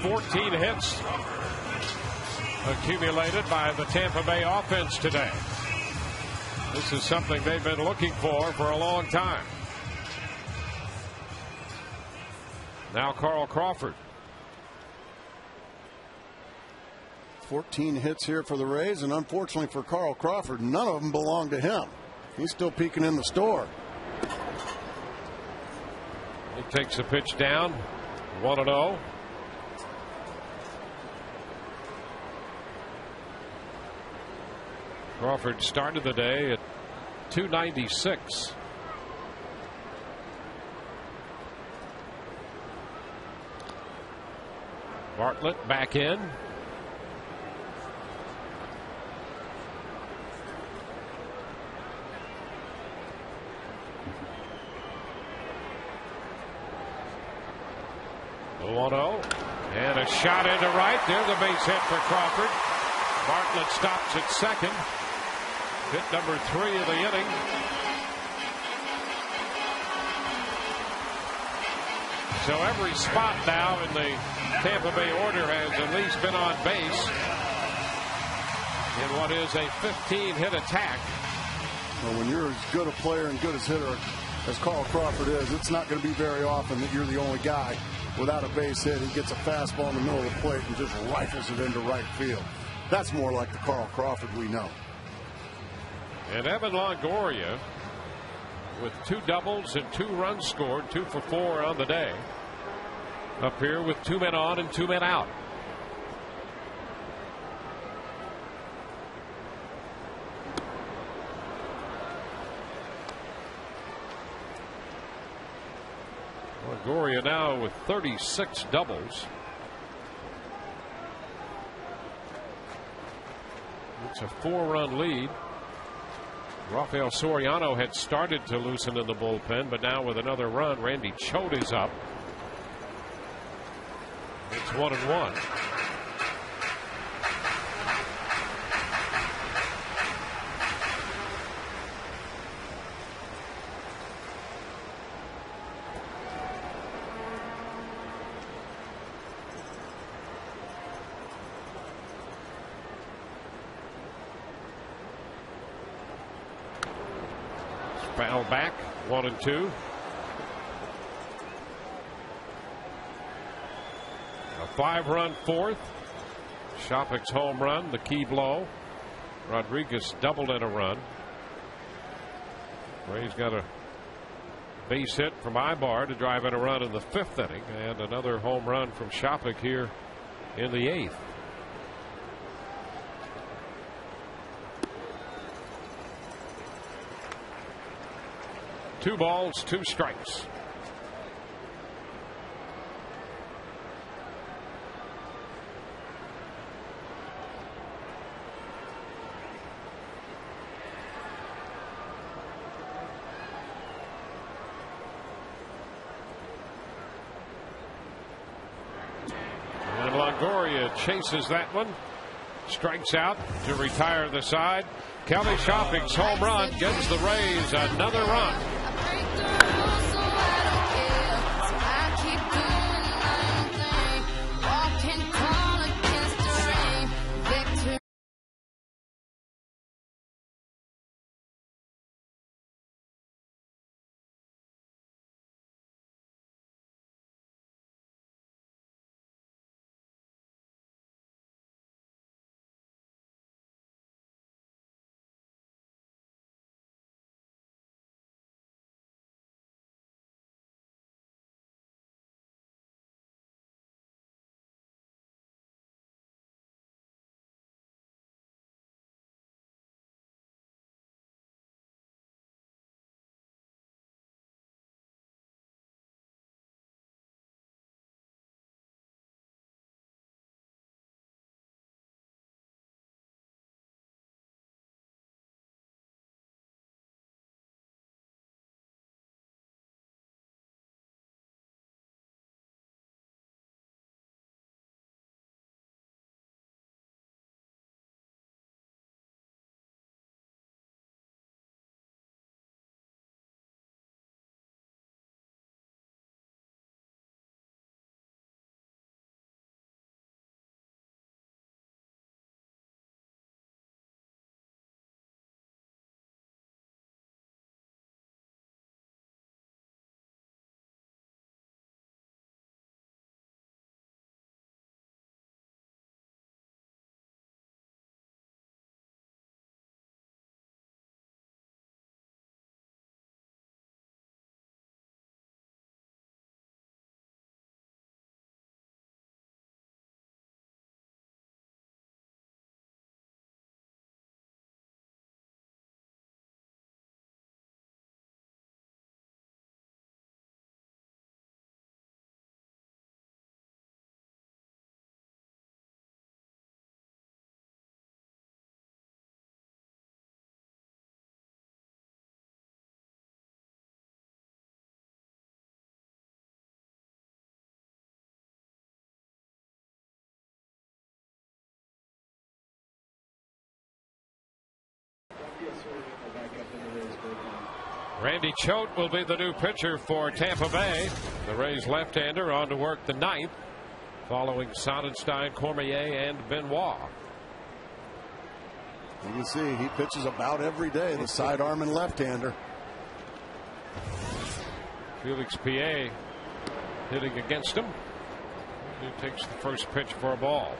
Speaker 1: 14 hits accumulated by the Tampa Bay offense today. This is something they've been looking for a long time. Now Carl Crawford.
Speaker 2: 14 hits here for the Rays, and unfortunately for Carl Crawford, none of them belong to him. He's still peeking in the store.
Speaker 1: He takes a pitch down, 1-0. Crawford started the day at 296. Bartlett back in. The 1-0 and a shot into right. There's a base hit for Crawford. Bartlett stops at second. Hit number 3 of the inning. So every spot now in the Tampa Bay order has at least been on base in what is a 15-hit attack.
Speaker 2: Well, when you're as good a player and good as hitter as Carl Crawford is, it's not going to be very often that you're the only guy without a base hit. He gets a fastball in the middle of the plate and just rifles it into right field. That's more like the Carl Crawford we know.
Speaker 1: And Evan Longoria with 2 doubles and 2 runs scored, 2 for 4 on the day. Up here with 2 men on and 2 men out. Longoria now with 36 doubles. It's a 4-run lead. Rafael Soriano had started to loosen in the bullpen, but now with another run, Randy Choate is up. It's 1-1. Foul back, 1-2. A 5-run fourth. Shopik's home run, the key blow. Rodriguez doubled in a run. Ray's got a base hit from Ibar to drive in a run in the 5th inning, and another home run from Shopik here in the 8th. Two balls, 2 strikes. And Longoria chases that one. Strikes out to retire the side. Kelly Shopik's home run gives the Rays another run. Randy Choate will be the new pitcher for Tampa Bay. The Rays left-hander on to work the ninth, following Sonnenstein, Cormier, and Benoit.
Speaker 2: You can see he pitches about every day, the sidearm and left-hander.
Speaker 1: Felix Pie hitting against him. He takes the first pitch for a ball.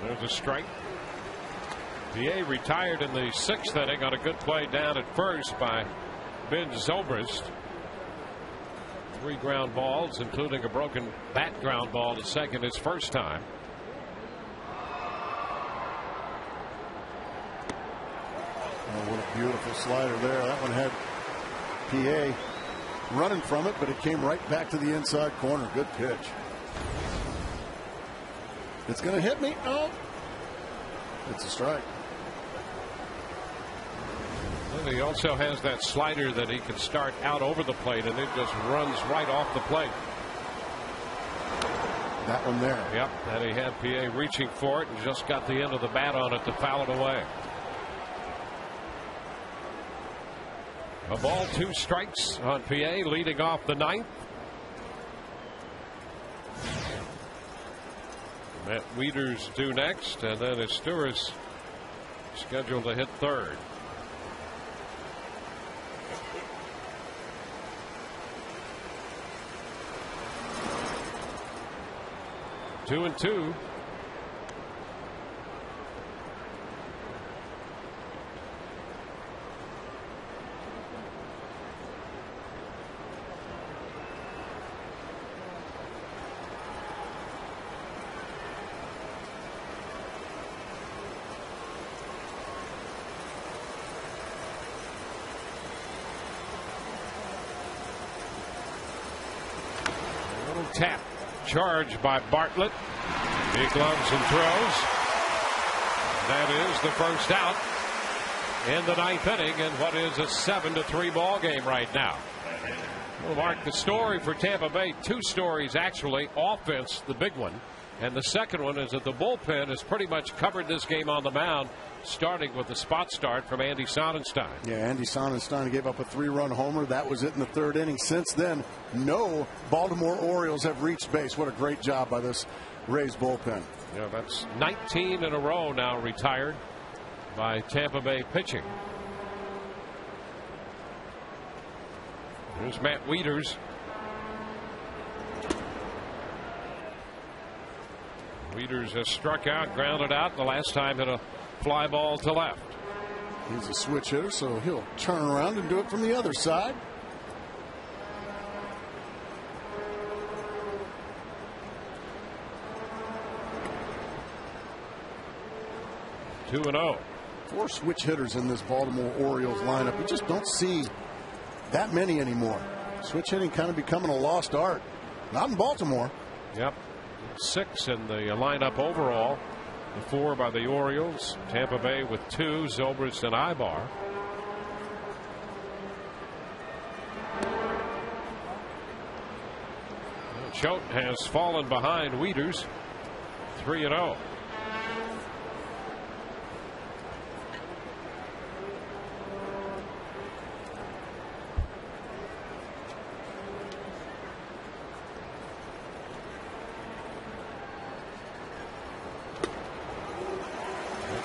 Speaker 1: There's a strike. Pie retired in the 6th inning on a good play down at first by Ben Zobrist. 3 ground balls, including a broken bat ground ball to second his first time.
Speaker 2: Oh, what a beautiful slider there. That one had PA running from it, but it came right back to the inside corner. Good pitch. It's going to hit me. Oh, it's a strike.
Speaker 1: And he also has that slider that he can start out over the plate, and it just runs right off the plate.
Speaker 2: That one there.
Speaker 1: Yep. And he had PA reaching for it and just got the end of the bat on it to foul it away. A ball, 2 strikes on PA, leading off the 9th. Matt Wieters due next, and then Esteuras scheduled to hit 3rd. Two and two. Tap charged by Bartlett. He gloves and throws. That is the first out in the 9th inning in what is a 7-3 ball game right now. We'll mark the story for Tampa Bay. 2 stories actually. Offense, the big one, and the second one is that the bullpen has pretty much covered this game on the mound, starting with the spot start from Andy Sonnenstein.
Speaker 2: Yeah, Andy Sonnenstein gave up a 3-run homer. That was it in the 3rd inning. Since then, no Baltimore Orioles have reached base. What a great job by this Rays bullpen.
Speaker 1: Yeah, that's 19 in a row now retired by Tampa Bay pitching. Here's Matt Wieters. Wieters has struck out, grounded out. The last time hit a fly ball to left.
Speaker 2: He's a switch hitter, so he'll turn around and do it from the other side.
Speaker 1: Two and 0.
Speaker 2: 4 switch hitters in this Baltimore Orioles lineup. You just don't see that many anymore. Switch hitting kind of becoming a lost art. Not in Baltimore.
Speaker 1: Yep. 6 in the lineup overall. The 4 by the Orioles. Tampa Bay with 2, Zobrist and Ibar. Choate has fallen behind Wieters. 3-0.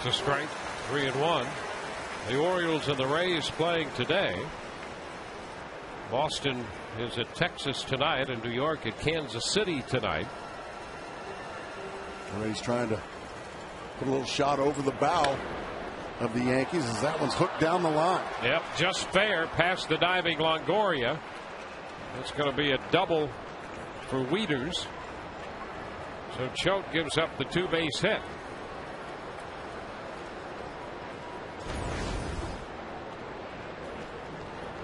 Speaker 1: A strike, 3-1. The Orioles and the Rays playing today. Boston is at Texas tonight, and New York at Kansas City tonight.
Speaker 2: The Rays trying to put a little shot over the bow of the Yankees as that one's hooked down the line.
Speaker 1: Yep, just fair past the diving Longoria. That's going to be a double for Wieters. So Choate gives up the 2-base hit.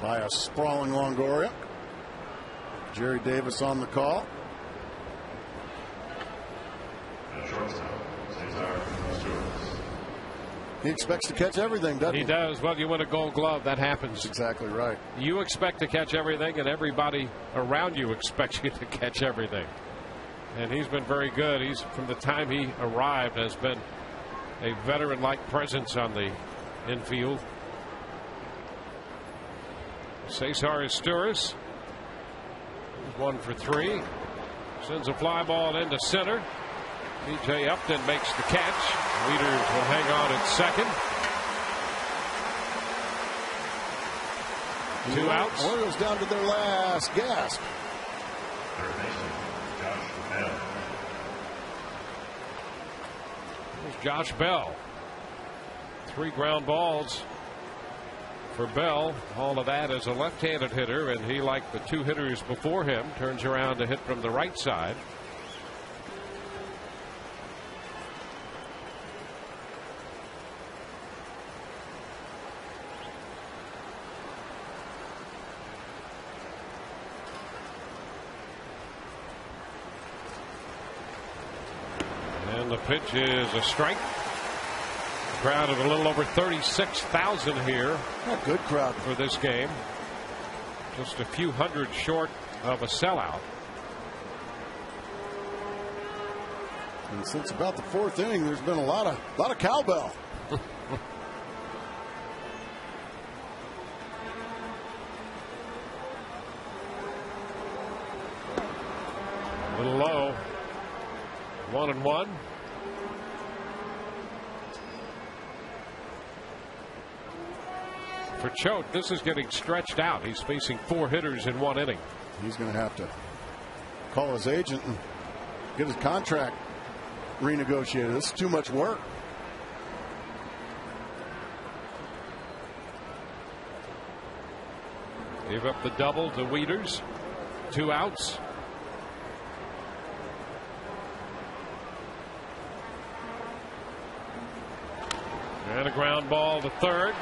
Speaker 2: By a sprawling Longoria. Jerry Davis on the call. He expects to catch everything, doesn't he?
Speaker 1: He does. Well, you win a Gold Glove, that happens.
Speaker 2: That's exactly right.
Speaker 1: You expect to catch everything, and everybody around you expects you to catch everything. And he's been very good. He's, from the time he arrived, has been a veteran-like presence on the infield. Cesar Izturis is 1 for 3. Sends a fly ball into center. B.J. Upton makes the catch. Leaders will hang on at second. 2 outs.
Speaker 2: Orioles down to their last gasp.
Speaker 3: Third baseman, Josh Bell.
Speaker 1: Here's Josh Bell. 3 ground balls for Bell. All of that as a left-handed hitter, and he, like the 2 hitters before him, turns around to hit from the right side. And the pitch is a strike. Crowd of a little over 36,000 here.
Speaker 2: A good crowd
Speaker 1: for this game. Just a few hundred short of a sellout.
Speaker 2: And since about the 4th inning, there's been a lot of cowbell.
Speaker 1: A little low. 1-1. For Choate, this is getting stretched out. He's facing 4 hitters in 1 inning.
Speaker 2: He's going to have to call his agent and get his contract renegotiated. This is too much work.
Speaker 1: Gave up the double to Wieters. 2 outs. And a ground ball to third.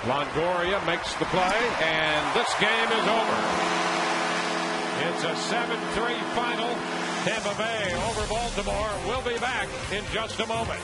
Speaker 1: Longoria makes the play, and this game is over. It's a 7-3 final. Tampa Bay over Baltimore. We'll be back in just a moment.